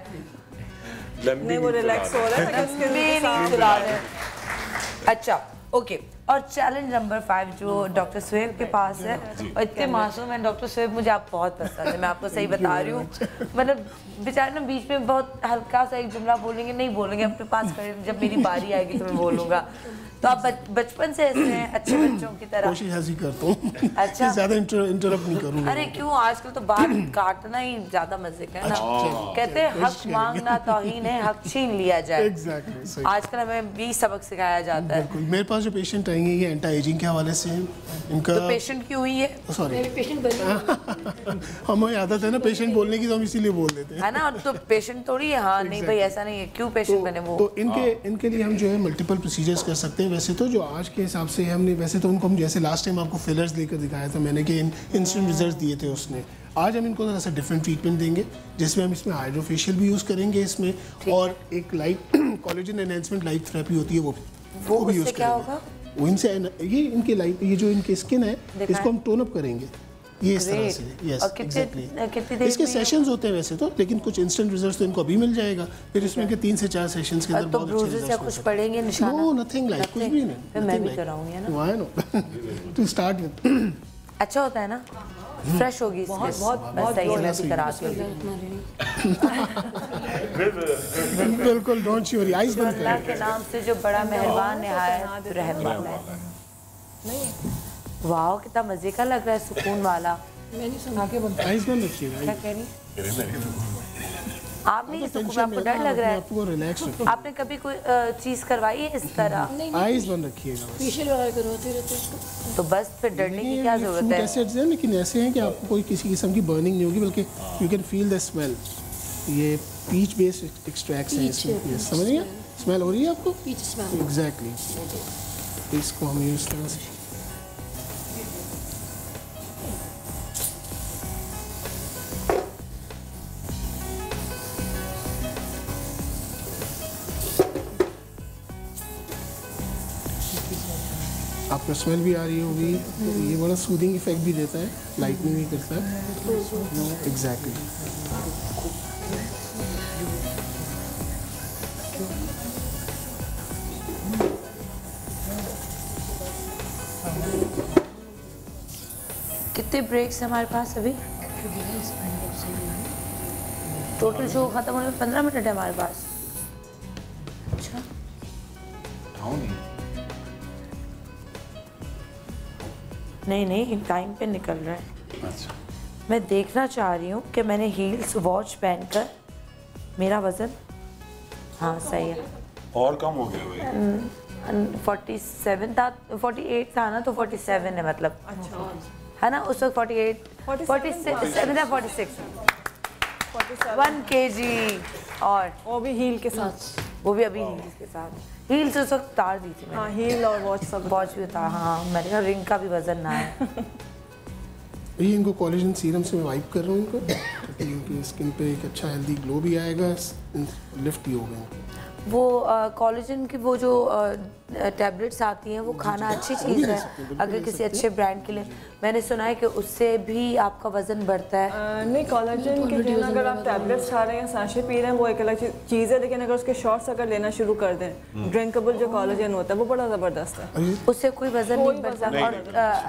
Speaker 3: नहीं, वो रिलैक्स हो रहा है,
Speaker 5: नहीं सुला रहे। अच्छा, ओके। और चैलेंज नंबर 5 जो डॉक्टर सुहेब के पास है, और इतने मासूम हैं डॉक्टर सुहेब, मुझे आप बहुत पसंद है, मैं आपको सही बता रही हूँ। मतलब बेचारे ना बीच में बहुत हल्का सा एक जुमला बोलेंगे, नहीं बोलेंगे, अपने पास करें, जब मेरी बारी आएगी तो मैं बोलूँगा। तो आप बचपन से ऐसे हैं अच्छे बच्चों की तरह?
Speaker 12: कोशिश ऐसी करता हूँ।
Speaker 5: अच्छा,
Speaker 12: ज़्यादा इंटरप्ट नहीं करूँगा।
Speaker 5: अरे क्यों, आजकल तो बात काटना ही ज्यादा मजे का है ना। कहते हैं हक मांगना तौहीन है, हक छीन लिया जाए।
Speaker 12: एग्जैक्टली।
Speaker 5: आजकल हमें भी सबक सिखाया जाता है।
Speaker 12: बिल्कुल। मेरे पास जो पेशेंट आएंगे ये एंटी एजिंग के हवाले से हैं। इनका
Speaker 5: तो पेशेंट क्यों हुई है?
Speaker 12: सॉरी, हमें आदत है ना पेशेंट बोलने की, तो हम इसीलिए बोल देते हैं,
Speaker 5: है ना। तो पेशेंट थोड़ी है। हाँ नहीं भाई ऐसा नहीं है, क्यों पेशेंट बने वो?
Speaker 12: तो इनके लिए हम जो है मल्टीपल प्रोसीजर्स कर सकते हैं। वैसे तो जो आज के हिसाब से हमने, वैसे तो उनको हम जैसे लास्ट टाइम आपको फिलर्स लेकर दिखाया था मैंने कि इंस्टेंट रिजल्ट दिए थे उसने, आज हम इनको थोड़ा सा डिफरेंट ट्रीटमेंट देंगे जिसमें हम इसमें हाइड्रोफेशियल भी यूज़ करेंगे इसमें, और एक light collagen enhancement light therapy होती है वो भी यूज़ करेंगे। वो इनसे ये इनके लाइट, ये जो इनकी स्किन है इसको हम टोन अप करेंगे ये इस तरह से। Yes exactly. इसके सेशंस होते हैं वैसे तो, लेकिन कुछ इंस्टेंट रिजल्ट्स तो इनको अभी मिल जाएगा। फिर इसमें के 3 से 4 सेशंस के अंदर बहुत अच्छे रिजल्ट्स
Speaker 5: से कुछ पड़ेंगे निशान?
Speaker 12: नो नथिंग लाइक, कुछ भी नहीं।
Speaker 5: मैं भी कराऊंगी ना।
Speaker 12: Why no to start with.
Speaker 5: अच्छा होता है ना, फ्रेश होगी। बहुत बहुत सही है, मैं भी कराती हूँ।
Speaker 12: बिल्कुल, डोंट यू वरी, आइज बंद
Speaker 5: अल्लाह के नाम से जो बड़ा मेहरबान निहायत रहमान है। वाह कितना मजे का लग रहा है, सुकून वाला।
Speaker 12: मैं नहीं सुना के बंद, आइज बंद रखिएगा।
Speaker 5: क्या कह रही? आप नहीं सुकून, आपको डर लग रहा है?
Speaker 12: आपको रिलैक्स रखिए।
Speaker 5: आपने कभी कोई चीज करवाई है इस तरह?
Speaker 12: आइज बंद रखिएगा।
Speaker 7: फेशियल वगैरह करवाते रहते हैं
Speaker 5: तो बस फिर डरने की क्या जरूरत है?
Speaker 12: एसिड्स हैं लेकिन ऐसे हैं कि आपको कोई किसी किस्म की बर्निंग नहीं होगी, बल्कि you can feel the smell. ये पीच बेस्ड एक्सट्रैक्ट्स हैं इसमें, समझ गए? स्मेल हो रही है आपको?
Speaker 7: Peach smell.
Speaker 12: एग्जैक्टली। इसको हम यूज तरह से आपको स्मेल भी आ रही होगी। ये बड़ा सूदिंग इफेक्ट भी देता है, लाइटनिंग भी करता है। एग्जैक्टली।
Speaker 5: कितने ब्रेक्स हमारे पास अभी? टोटल शो खत्म होने में 15 मिनट है हमारे पास। अच्छा नहीं टाइम पे निकल रहा है।
Speaker 9: अच्छा।
Speaker 5: मैं देखना चाह रही हूँ कि मैंने हील्स वॉच पहनकर मेरा वजन, हाँ सही है,
Speaker 9: और कम हो गया भाई।
Speaker 5: 47 था, 48 था ना, तो 47 है मतलब। अच्छा है ना, उस वक्त 48 47 था, 46 1 kg। और
Speaker 3: वो भी हील के साथ,
Speaker 5: वो भी अभी हील्स के साथ। हील्स उस वक्त उतार दी थी मैंने।
Speaker 3: हाँ हील और वॉच सब।
Speaker 5: वॉच भी था। हाँ मैंने कहा रिंग का भी वजन ना है।
Speaker 12: ये इनको कोलेजन सीरम से मैं वाइप कर रहा हूँ इनको, ताकि इनकी स्किन पे एक अच्छा हेल्दी ग्लो भी आएगा, लिफ्ट भी होगा।
Speaker 5: वो कोलेजन की वो जो टैबलेट्स आती हैं वो खाना अच्छी चीज़ है अगर किसी अच्छे ब्रांड के लिए। मैंने सुना है कि उससे भी आपका वजन बढ़ता है।
Speaker 3: नहीं, कोलेजन के जो अगर आप टैबलेट्स खा रहे हैं, सांशे पी रहे हैं, वो एक अलग चीज़ है, लेकिन अगर उसके शॉट्स अगर लेना शुरू कर दें, ड्रिंकेबल जो कोलेजन होता है वो बड़ा ज़बरदस्त है।
Speaker 5: उससे कोई वजन नहीं बढ़ता। और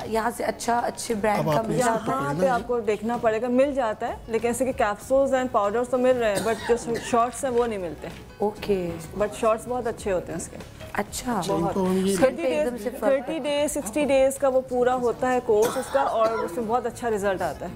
Speaker 5: यहाँ से अच्छे ब्रांड का मिल जाता है।
Speaker 3: यहाँ पे आपको देखना पड़ेगा, मिल जाता है, लेकिन ऐसे कि कैप्सूल्स एंड पाउडर्स तो मिल रहे हैं, बट जो शॉट्स हैं वो नहीं मिलते।
Speaker 5: ओके,
Speaker 3: बट शॉट्स बहुत अच्छे होते हैं उसके।
Speaker 5: अच्छा,
Speaker 3: 30 डेज 60 डेज का वो पूरा होता है कोर्स उसका, और उसमें बहुत अच्छा रिजल्ट आता है।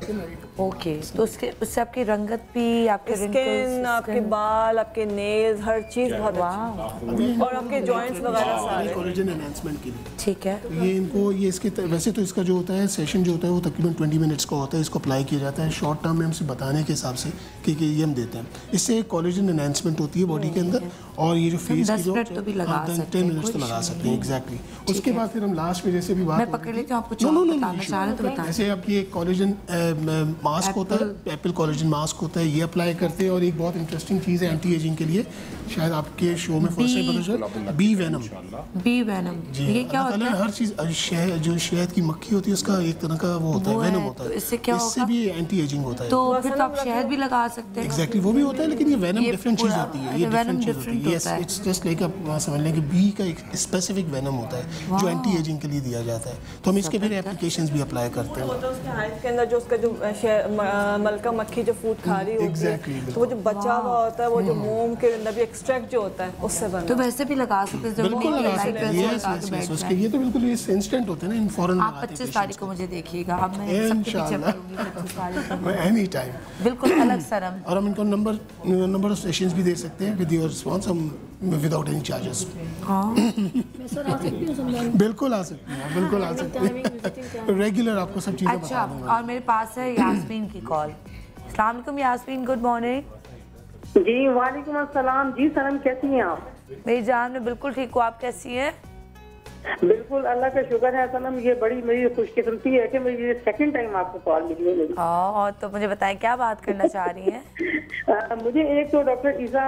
Speaker 5: ओके, तो उससे आपकी रंगत भी, आपके
Speaker 3: स्किन, आपके बाल, आपके नेल्स, हर चीज़ बहुत अच्छी, और आपके जॉइंट्स वगैरह सारे
Speaker 12: कोलेजन एनहांसमेंट के लिए।
Speaker 5: ठीक है।
Speaker 12: ये इनको ये इसके वैसे तो इसका जो होता है सेशन जो होता है वो तकरीबन 20 मिनट्स का होता है। इसको अप्लाई किया जाता है शॉर्ट टर्म में हमसे बताने के हिसाब से कि ये हम देते हैं। इससे कोलेजन एनहांसमेंट होती है बॉडी के अंदर, और ये जो फेस की जो 10 मिनट्स तो लगा सकते हैं। एग्जैक्टली। उसके बाद फिर हम लास्ट में जैसे भी बात
Speaker 5: मैं पकड़ लेती हूँ, आपको बताना चाह रहे तो बताएं।
Speaker 12: जैसे आपकी एक कोलेजन मास्क होता है, एप्पल कोलेजन मास्क होता है, ये अप्लाई करते हैं। और एक बहुत इंटरेस्टिंग चीज़ है एंटी एजिंग के लिए, शायद आपके शो में फर्स्ट टाइम पता चला, बी वेनम।
Speaker 5: बी वेनम ये क्या होता है?
Speaker 12: हर चीज़ जो शहद की मक्खी होती है उसका एक तरह का वो होता है, वेनम होता है।
Speaker 5: इससे क्या होगा?
Speaker 12: इससे भी एंटी एजिंग होता है।
Speaker 5: तो फिर तो आप शहद भी लगा सकते हैं।
Speaker 12: एग्जैक्टली, वो भी होता है, लेकिन ये वेनम डिफरेंट चीज़ होती है। ये डिफरेंट चीज़ होती है। इट्स जस्ट लाइक आप समझ लें कि बी बी का एक स्पेसिफिक वेनम होता है जो एंटी एजिंग के लिए दिया जाता है, तो हम इसके फिर एप्लीकेशंस भी अप्लाई करते हैं।
Speaker 3: उसके हाइट के अंदर जो उसका जो मलका मक्खी जो फूड खा रही होती है, तो वो जो बचा हुआ होता है, वो जो मोम के अंदर भी एक्सट्रैक्ट जो होता है उससे बना।
Speaker 5: तो वैसे भी लगा सकते हैं,
Speaker 12: बिल्कुल लगा सकते हैं। उसके ये तो बिल्कुल इंस्टेंट होते हैं ना, इन फौरन
Speaker 5: आप 25 तारीख को मुझे देखिएगा, अब मैं सबके पीछे पड़ूंगी 25 तारीख को
Speaker 12: एनी टाइम,
Speaker 5: बिल्कुल अलग सरम।
Speaker 12: और हम इनको नंबर ऑफ सेशंस भी दे सकते हैं विद योर रिस्पांस, हम विदाउट एनी चार्जेस।
Speaker 5: हाँ
Speaker 12: बिल्कुल आ सकते हैं, बिल्कुल आ सकते हैं, रेगुलर आपको सब चीज़ें
Speaker 5: अच्छा। और मेरे पास है यास्मीन की कॉल। अस्सलाम वालेकुम यास्मीन, गुड मॉर्निंग।
Speaker 14: जी वालेकुम अस्सलाम। जी सनम कैसी हैं आप?
Speaker 5: मेरी जान में बिल्कुल ठीक हूँ, आप कैसी हैं?
Speaker 14: बिल्कुल अल्लाह का शुक्र है सनम, ये बड़ी मेरी खुशकिस्मती है कि मेरी सेकंड टाइम आपको कॉल मिली है मेरी।
Speaker 5: और तो मुझे बताएं क्या बात करना चाह रही हैं?
Speaker 14: मुझे एक तो डॉक्टर ईसा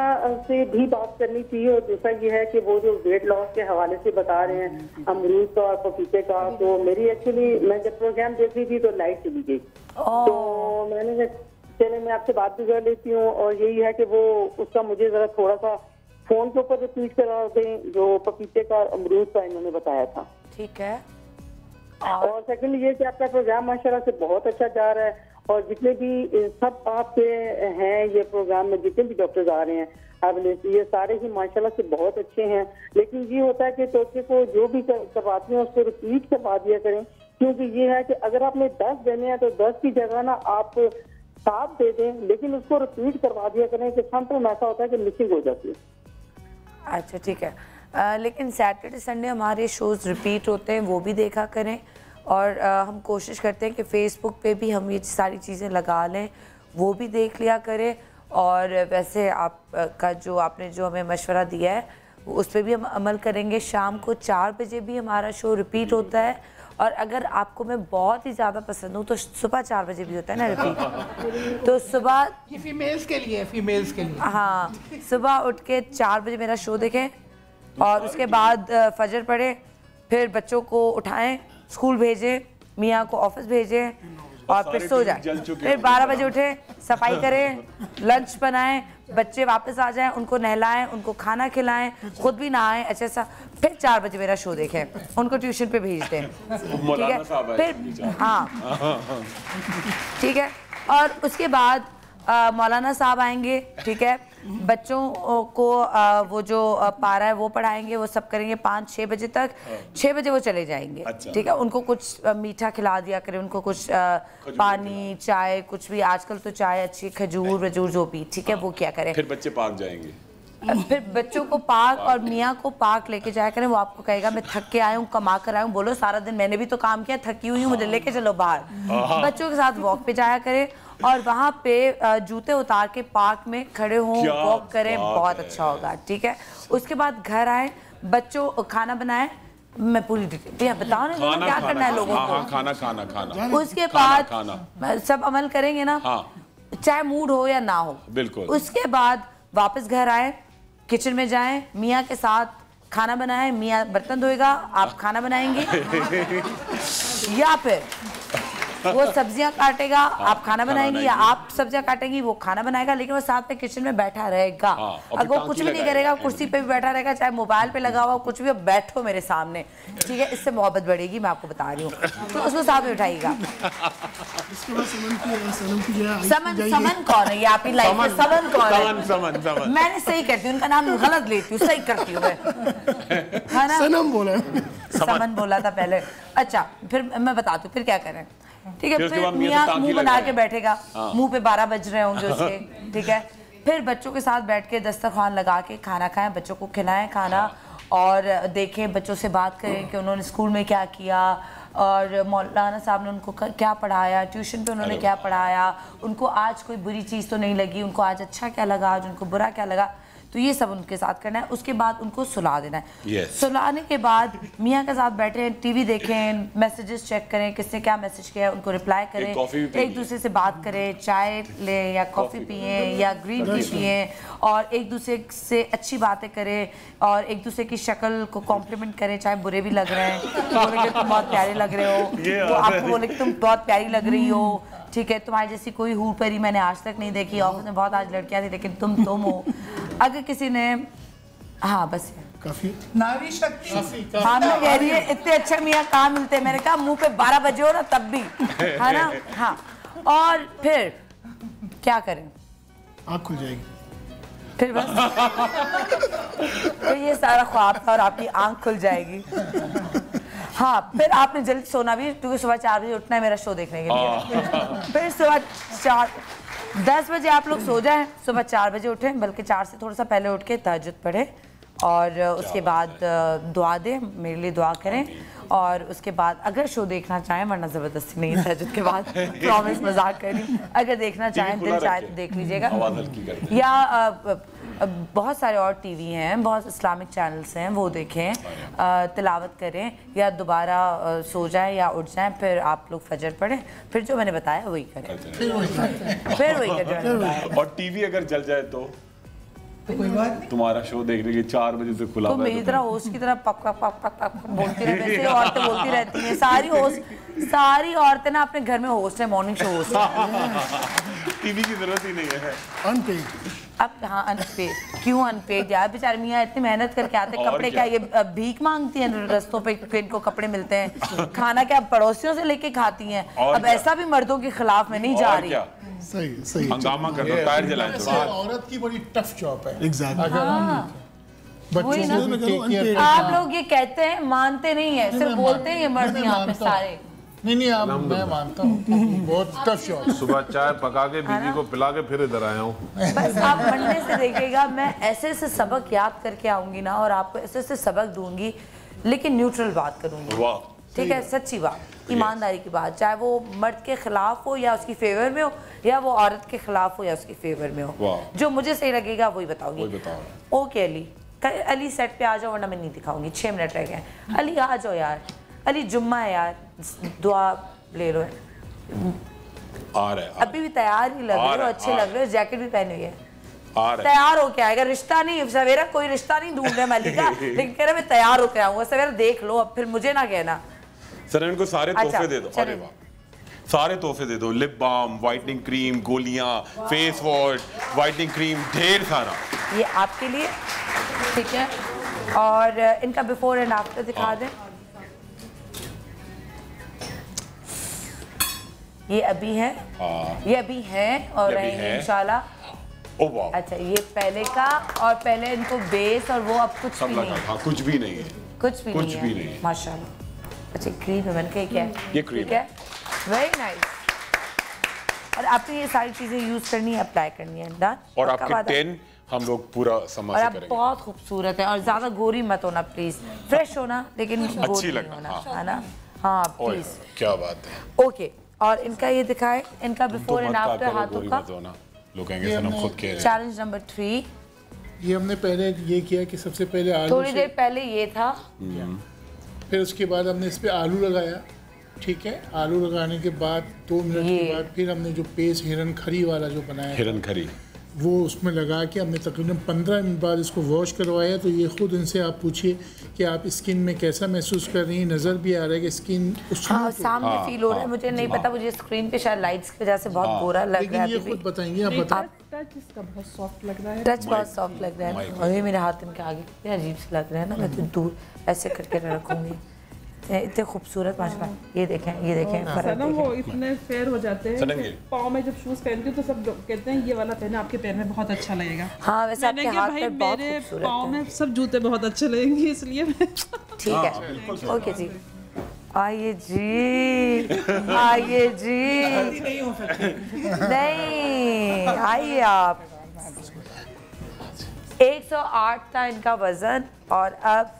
Speaker 14: से भी बात करनी थी, और दूसरा ये है कि वो जो वेट लॉस के हवाले से बता रहे हैं अमरूद का और पपीते का, तो मेरी एक्चुअली मैं जब प्रोग्राम देख रही थी तो लाइट चली गई, तो मैंने चले मैं आपसे बात भी कर लेती हूँ, और यही है कि वो उसका मुझे जरा थोड़ा सा फोन के ऊपर रिपीट करा दें जो पपीते का अमरूद का इन्होंने बताया था।
Speaker 5: ठीक है।
Speaker 14: और सेकंड ये कि आपका प्रोग्राम माशाल्लाह से बहुत अच्छा जा रहा है, और जितने भी सब आपके हैं ये प्रोग्राम में जितने भी डॉक्टर्स आ रहे हैं अब ये सारे ही माशाल्लाह से बहुत अच्छे हैं, लेकिन ये होता है कि तोते को जो भी करवाते हैं उसको रिपीट करवा दिया करें, क्योंकि ये है कि अगर आपने 10 देने हैं तो 10 की जगह ना आप 7 दे दें, लेकिन उसको रिपीट करवा दिया करें कि समटाइम ऐसा होता है कि मिसिंग हो जाती है।
Speaker 5: अच्छा ठीक है, लेकिन सैटरडे संडे हमारे शोज़ रिपीट होते हैं, वो भी देखा करें, और हम कोशिश करते हैं कि फेसबुक पे भी हम ये सारी चीज़ें लगा लें, वो भी देख लिया करें। और वैसे आपका जो आपने जो हमें मशवरा दिया है उस पर भी हम अमल करेंगे। शाम को 4 बजे भी हमारा शो रिपीट होता है, और अगर आपको मैं बहुत ही ज़्यादा पसंद हूँ तो सुबह 4 बजे भी होता है ना रिपीट, तो सुबह
Speaker 6: ये फीमेल्स के लिए, फीमेल्स के लिए।
Speaker 5: हाँ, सुबह उठ के 4 बजे मेरा शो देखें, और उसके बाद फजर पढ़े, फिर बच्चों को उठाएं, स्कूल भेजें, मियाँ को ऑफिस भेजें, और फिर सो जाए। फिर 12 बजे उठे, सफाई करें, लंच बनाएं, बच्चे वापस आ जाएं, उनको नहलाएं, उनको खाना खिलाएं, खुद भी नहाएं अच्छे सा, फिर 4 बजे मेरा शो देखें, उनको ट्यूशन पे भेज दें, ठीक है? फिर हाँ ठीक है, और उसके बाद मौलाना साहब आएंगे, ठीक है, बच्चों को वो जो पारा है वो पढ़ाएंगे, वो सब करेंगे 5-6 बजे तक। 6 बजे वो चले जाएंगे, ठीक है? उनको कुछ मीठा खिला दिया करें, उनको कुछ पानी चाय कुछ भी, आजकल तो चाय अच्छी, खजूर वजूर जो भी, ठीक है, वो क्या करें।
Speaker 15: फिर बच्चे पार्क जाएंगे,
Speaker 5: फिर बच्चों को पार्क और मियाँ को पार्क लेके जाया करें। वो आपको कहेगा मैं थक के आया हूँ, कमा कर आया हूँ, बोलो सारा दिन मैंने भी तो काम किया, थकी हुई हूँ, मुझे लेके चलो बाहर। बच्चों के साथ वॉक पे जाया करें, और वहाँ पे जूते उतार के पार्क में खड़े हों, वॉक करें, बहुत अच्छा होगा, ठीक है? उसके बाद घर आए, बच्चों खाना बनाए, मैं पूरी डिटेल बताओ ना क्या करना है लोगों को।
Speaker 15: खाना
Speaker 5: उसके बाद सब अमल करेंगे ना, चाहे मूड हो या ना हो, बिल्कुल। उसके बाद वापस घर आए, किचन में जाएं, मियाँ के साथ खाना बनाएं, मियाँ बर्तन धोएगा, आप खाना बनाएंगे, या फिर वो सब्जियां काटेगा, आप खाना बनाएंगी, या आप सब्जियां काटेंगी, वो खाना बनाएगा, लेकिन वो साथ में किचन में बैठा रहेगा। अगर वो कुछ भी नहीं करेगा, कुर्सी पे भी बैठा रहेगा, चाहे मोबाइल पे लगा हुआ कुछ भी, बैठो मेरे सामने, ठीक है? इससे मोहब्बत बढ़ेगी, मैं आपको बता रही हूँ, तो उसको साथ में उठाइएगा। समन कौन है ये आपकी लाइफ में? समन कौन है? मैंने सही करती हूँ, उनका नाम गलत लेती हूँ, सही करती हूँ मैं, सनम बोला, समन बोला था पहले। अच्छा, फिर मैं बताती हूँ फिर क्या करें, ठीक है? फिर मियाँ मुंह बना के बैठेगा, मुंह पे 12 बज रहे होंगे उसके, ठीक है? फिर बच्चों के साथ बैठ के दस्तरखान लगा के खाना खाएं, बच्चों को खिलाएं खाना, और देखें, बच्चों से बात करें कि उन्होंने स्कूल में क्या किया, और मौलाना साहब ने उनको क्या पढ़ाया, ट्यूशन पे उन्होंने क्या पढ़ाया, उनको आज कोई बुरी चीज़ तो नहीं लगी, उनको आज अच्छा क्या लगा, आज उनको बुरा क्या लगा, तो ये सब उनके साथ करना है। उसके बाद उनको सुला देना है। सुलाने के बाद मियाँ के साथ बैठे, टीवी देखें, मैसेजेस चेक करें, किसने क्या मैसेज किया है, उनको रिप्लाई करें, एक दूसरे से बात करें, चाय लें या कॉफ़ी पिएं या ग्रीन टी पिएं, और एक दूसरे से अच्छी बातें करें, और एक दूसरे की शक्ल को कॉम्प्लीमेंट करें, चाहे बुरे भी लग रहे हैं, बोले कि तुम बहुत प्यारे लग रहे हो, वो आपको बोले कि तुम बहुत प्यारी लग रही हो, ठीक है, तुम्हारी जैसी कोई हूर परी मैंने आज तक नहीं देखी, ऑफिस में बहुत आज लड़कियां थी लेकिन तुम हो। अगर किसी ने, हाँ बस
Speaker 12: काफी
Speaker 6: नारी शक्ति
Speaker 5: हाँ मैं कह रही है इतने अच्छे मियाँ कहाँ मिलते हैं। मैंने कहा मुंह पे 12 बजे हो ना तब भी, है ना। हाँ और फिर क्या करें?
Speaker 12: आँख खुल जाएगी
Speaker 5: फिर बस तो ये सारा ख्वाब था और आपकी आँख खुल जाएगी। हाँ फिर आपने जल्दी सोना भी, क्योंकि सुबह 4 बजे उठना है मेरा शो देखने के लिए। फिर सुबह 10 बजे आप लोग सो जाएं, सुबह 4 बजे उठें, बल्कि 4 से थोड़ा सा पहले उठ के तहज्जुद पढ़ें और उसके बाद दुआ दें, मेरे लिए दुआ करें। और उसके बाद अगर शो देखना चाहें, वरना ज़बरदस्ती नहीं है तहज्जुद के बाद, प्रॉमिस मजाक करी, अगर देखना चाहें दिल चाहे तो देख लीजिएगा। या बहुत सारे और टीवी हैं, बहुत इस्लामिक चैनल्स हैं, वो देखें, तिलावत करें, या दोबारा सो जाएं या उठ जाएं, फिर आप लोग फजर पढ़ें, फिर जो मैंने बताया वही करें, फिर वही करें।
Speaker 15: और टीवी अगर जल जाए तो
Speaker 6: कोई बात नहीं,
Speaker 15: तुम्हारा शो देखने के 4 बजे तक खुला
Speaker 5: तो मेरी तरह होस्ट की तरह पक पक पक पक पक बोलती रहे, वैसे औरतें बोलती रहती हैं। सारी औरतें ना अपने घर में होस्ट है, मॉर्निंग शो होस्ट है।
Speaker 15: टीवी की जरूरत ही नहीं है।
Speaker 12: अनपेड
Speaker 5: अब हाँ अनपेड, क्यों अनपेड यार? बेचारे मियाँ इतनी मेहनत करके आते हैं, कपड़े क्या ये भीख मांगती हैं रस्तों पे इनको कपड़े मिलते हैं? खाना क्या पड़ोसियों से लेके खाती हैं? अब ऐसा भी मर्दों के खिलाफ में नहीं जा रही।
Speaker 12: सही
Speaker 15: हंगामा कर दो, टायर जलाएं।
Speaker 10: औरत की बड़ी टफ जॉब है।
Speaker 12: एग्जैक्टली।
Speaker 10: अगर हम बच्चों
Speaker 5: आप लोग ये कहते हैं, मानते नहीं है, सिर्फ बोलते हैं ये मर्द यहाँ पे सारे।
Speaker 10: नहीं आप, मैं मानता हूँ बहुत टफ जॉब।
Speaker 11: सुबह चाय पका के बीवी को पिला के फिर इधर आया हूँ।
Speaker 5: बस आप मंडे से देखिएगा, मैं ऐसे ऐसे सबक याद करके आऊंगी ना, और आपको ऐसे ऐसे सबक दूंगी, लेकिन न्यूट्रल बात करूंगी, ठीक है? सच्ची बात, ईमानदारी की बात, चाहे वो मर्द के खिलाफ हो या उसकी फेवर में हो, या वो औरत के खिलाफ हो या उसकी फेवर में हो, जो मुझे सही लगेगा वही बताऊंगी। ओके अली सेट पे आ जाओ, वरना मैं नहीं दिखाऊंगी। 6 मिनट रह गए। अली आ जाओ यार, अली जुम्मा है यार, दुआ ले लो।
Speaker 15: आ रहा है,
Speaker 5: अभी भी तैयार ही लग रहे हो, अच्छे लग रहे हो, जैकेट भी पहनी हुई है, तैयार होके आएगा। रिश्ता नहीं सवेरा, कोई रिश्ता नहीं ढूंढ रहे मलिका, लेकिन कह रहे मैं तैयार होके आऊंगा। सवेरा देख लो, अब फिर मुझे ना कहना।
Speaker 15: सर इनको सारे तोहफे दे दो। अरे वाह, सारे तोहफे दे दो, लिप बाम, व्हाइटनिंग क्रीम, गोलियां, फेस वॉश, व्हाइटनिंग क्रीम, ढेर सारा
Speaker 5: ये आपके लिए, ठीक है? और इनका बिफोर एंड आफ्टर दिखा दें। ये अभी है, ये अभी है और रहेंगे इंशाल्लाह। अच्छा ये पहले का, और पहले इनको बेस, और वो अब कुछ भी नहीं है।
Speaker 15: कुछ भी नहीं है,
Speaker 5: कुछ भी नहीं है माशाल्लाह। अच्छा क्रीम है, मैंने कहा क्या है?
Speaker 15: ये क्रीम
Speaker 5: है, वेरी नाइस। और आपको ये सारी चीजें यूज करनी है, अप्लाई करनी है, डन।
Speaker 15: और आपके 10 हम लोग पूरा समझ से करेंगे।
Speaker 5: बहुत खूबसूरत है, और ज्यादा गोरी मत होना प्लीज, फ्रेश होना लेकिन
Speaker 15: अच्छी लगना,
Speaker 5: है ना? हाँ प्लीज,
Speaker 15: क्या बात है।
Speaker 5: ओके, और इनका ये दिखाए, इनका बिफोर एंड आफ्टर हाथों का।
Speaker 15: लोग कहेंगे सनम खुद कह रहे हैं।
Speaker 5: चैलेंज नंबर 3,
Speaker 10: ये हमने पहले ये किया कि सबसे पहले आलू,
Speaker 5: थोड़ी देर पहले ये था,
Speaker 10: फिर उसके बाद हमने इस पे आलू लगाया, ठीक है? आलू लगाने के बाद 2 मिनट के बाद फिर हमने जो पेस्ट हिरन खरी वाला जो बनाया,
Speaker 15: हिरन खरी,
Speaker 10: वो उसमें लगा के हमने तकरीबन 15 मिनट बाद इसको वॉश करवाया। तो ये खुद इनसे आप पूछिए कि आप स्किन में कैसा महसूस कर रही हैं। नज़र भी आ रहा है कि स्किन
Speaker 5: सामने फील हो रहा है, मुझे नहीं पता, मुझे स्क्रीन पे शायद लाइट्स की वजह से बहुत गोरा लग रहा है।
Speaker 10: ये खुद बताएंगे, आप बताएं।
Speaker 8: टच इसका बहुत सॉफ्ट लग रहा है,
Speaker 5: टच बहुत सॉफ्ट लग रहा है, और ये मेरे हाथ इनके आगे कितने अजीब से लग रहे हैं ना, मैं तो दूर ऐसे करके रखूंगी। इतने खूबसूरत माशाल्लाह। ये देखें, ये देखें,
Speaker 8: सनम वो इतने फेयर हो जाते हैं, पाँव में जब शूज पहनती हूँ तो सब कहते हैं ये वाला पहने, आपके पैर में बहुत अच्छा लगेगा।
Speaker 5: हाँ वैसे आपके हाथ पे बहुत
Speaker 8: मेरे पाँव में सब जूते बहुत अच्छे लगेंगे, इसलिए
Speaker 5: ठीक है। ओके जी, आइए जी, आइए जी, नहीं आइए आप। 108 था इनका वजन, और अब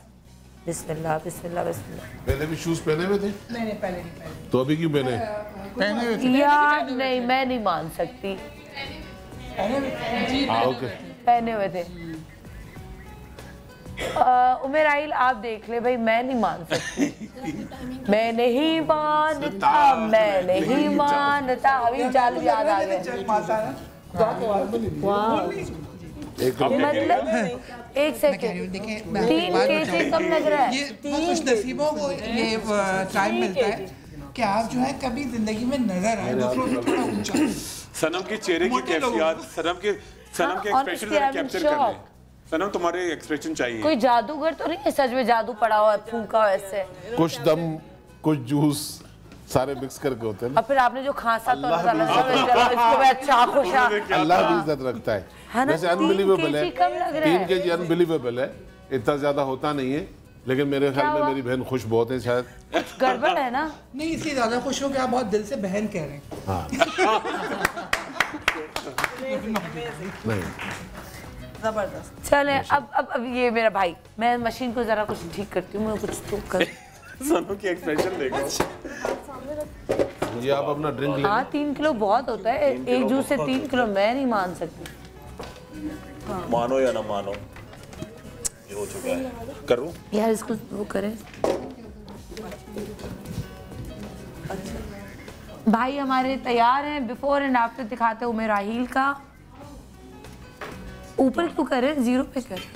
Speaker 5: बिस्मिल्लाह बिस्मिल्लाह बिस्मिल्लाह।
Speaker 11: पहले भी शूज पहने हुए थे?
Speaker 8: नहीं पहले नहीं।
Speaker 11: तो अभी क्यों पहने?
Speaker 10: पहने हुए थे
Speaker 5: यार, नहीं मैं नहीं मान सकती, पहने हुए थे। उमेर आइल आप देख ले भाई, मैं नहीं मान सकती, मैं नहीं मानता, मैं नहीं मानता। अभी चालू याद आ गया, मतलब 1 सेकंड, 3 केजी कम लग रहा है।
Speaker 6: ये कुछ नसीबों को ये टाइम मिलता है कि आप जो है कभी जिंदगी में नजर आए दूसरों से थोड़ा ऊंचा।
Speaker 15: सनम के चेहरे की कैफियत, सनम के एक्सप्रेशन कैप्चर कर लें। सनम तुम्हारे एक्सप्रेशन चाहिए।
Speaker 5: कोई जादूगर तो नहीं है सच में जादू पड़ा हुआ है फूंका ऐसे?
Speaker 11: कुछ दम कुछ जूस सारे मिक्स करके होते हैं।
Speaker 5: और फिर आपने जो खांसा तो इसको मैं अच्छा खुश
Speaker 11: अल्लाह भी इज्जत रखता है। वैसे अनबिलीवेबल है, 3 kg अनबिलीवेबल है, इतना ज्यादा होता नहीं है, लेकिन मेरे ख्याल में मेरी बहन खुश बहुत है शायद।
Speaker 5: कुछ गड़बड़ है ना?
Speaker 6: नहीं इसलिए ज्यादा खुश हो कि आप बहुत दिल से बहन कह रहे हैं।
Speaker 11: हाँ। नहीं
Speaker 3: जबरदस्त।
Speaker 5: चले अब ये मेरा भाई, मैं मशीन को जरा कुछ ठीक करती हूँ, मैं कुछ तो कर।
Speaker 15: सनम की एक्सप्रेशन देखो।
Speaker 11: ये आप अपना ड्रिंक ले।
Speaker 5: हाँ 3 किलो बहुत होता है, एक जूस से 3 किलो मैं नहीं मान सकती।
Speaker 15: मानो या ना मानो ये हो चुका है। करूँ
Speaker 5: यार इसको वो करें। भाई हमारे तैयार हैं, बिफोर एंड आफ्टर दिखाते हो मेरा हील का। ऊपर क्यों करें, 0 पे करें।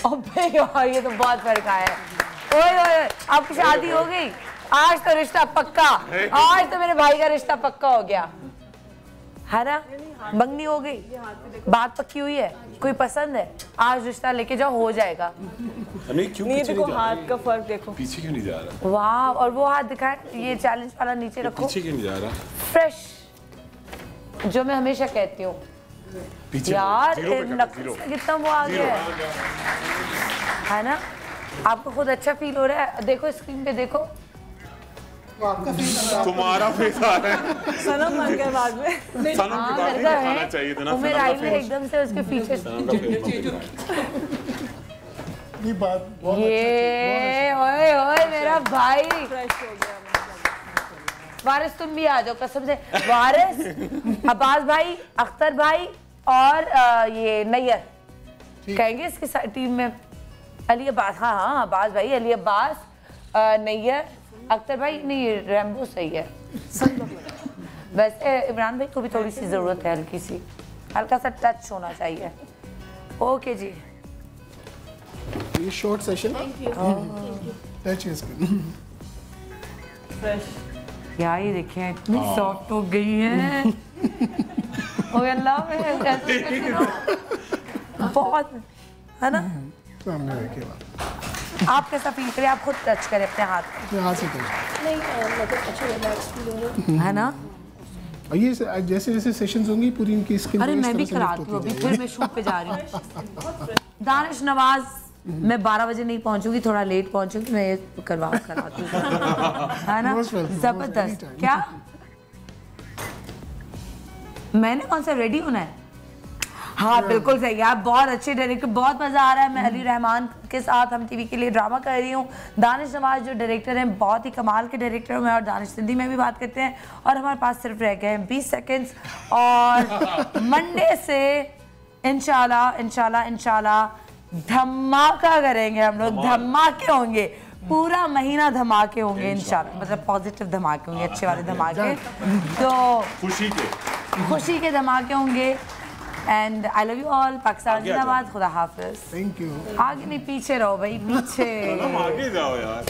Speaker 5: अबे यार ये तो बहुत फर्क आया है। ओए ओए आपकी शादी हो गई, आज तो रिश्ता पक्का, आज तो मेरे भाई का रिश्ता पक्का हो गया है ना। मंगनी हो गई, बात पक्की हुई है, कोई पसंद है, आज रिश्ता लेके जाओ, हो जाएगा।
Speaker 15: नहीं क्यों पीछे
Speaker 3: देखो हाथ का फर्क देखो,
Speaker 15: पीछे क्यों नहीं जा रहा?
Speaker 5: वाह, और वो हाथ दिखाए, ये चैलेंज वाला नीचे रखो।
Speaker 15: पीछे क्यों नहीं जा रहा?
Speaker 5: फ्रेश, जो मैं हमेशा कहती हूँ यार, कितना वो आ गया है ना। आपको खुद अच्छा फील हो रहा है, देखो स्क्रीन पे देखो।
Speaker 15: तुम्हारा फेस आ रहा है।
Speaker 3: सनम बन गए बाद में।
Speaker 15: सनम के बाद में दिखाना चाहिए था ना।
Speaker 5: मेरे आई में एकदम से उसके फीचर्स।
Speaker 10: ये बात बहुत
Speaker 5: ये ओए ओए मेरा भाई वारिस, तुम भी आ जाओ कसम से। वारिस, अब्बास भाई, अख्तर भाई और ये नैयर कहेंगे इसकी टीम में। अली अब्बास, हाँ हाँ अब्बास भाई, अली अब्बास, नैयर, अख्तर भाई, नहीं रैम्बो सही है। वैसे इमरान भाई को भी थोड़ी सी ज़रूरत है, हल्की सी, हल्का सा टच होना चाहिए। ओके जी,
Speaker 12: ये शॉर्ट सेशन टच है इसका।
Speaker 5: क्या ये देखें इतनी सॉफ्ट हो गई है। ओ अल्लाह में बहुत है ना।
Speaker 12: सामने रखिए
Speaker 5: आप कैसा फील करें, आप खुद टच करें अपने हाथ में।
Speaker 12: हाथ से टच
Speaker 7: नहीं मतलब अच्छा रिलैक्स फील हो रहा
Speaker 5: है ना।
Speaker 12: और ये जैसे जैसे सेशंस होंगी पूरी इनकी स्किन।
Speaker 5: अरे मैं भी कराती हूँ अभी, फिर मैं शूट पे जा रही हूँ। दानिश नवाज, मैं 12 बजे नहीं पहुंचूंगी, थोड़ा लेट पहुंचूंगी, मैं ये कराती हूँ है ना। जबरदस्त। क्या मैंने कौन सा रेडी होना है? हाँ बिल्कुल सही है, आप बहुत अच्छे डायरेक्टर, बहुत मज़ा आ रहा है। मैं अली रहमान के साथ हम टीवी के लिए ड्रामा कर रही हूँ। दानिश नवाज जो डायरेक्टर हैं, बहुत ही कमाल के डायरेक्टर हैं। मैं और दानिश सिंधी में भी बात करते हैं, और हमारे पास सिर्फ रह गए हैं 20 सेकेंड्स, और मंडे से इंशाल्लाह धमाका करेंगे हम लोग। धमाके होंगे, पूरा महीना धमाके होंगे इंशाल्लाह, मतलब पॉजिटिव धमाके होंगे, अच्छे वाले धमाके, तो खुशी के धमाके होंगे। And I love you all. Pakistan जिंदाबाद, खुदा हाफिज।
Speaker 12: Thank you.
Speaker 5: आगे नहीं पीछे रहो भाई, पीछे
Speaker 15: आगे जाओ यार।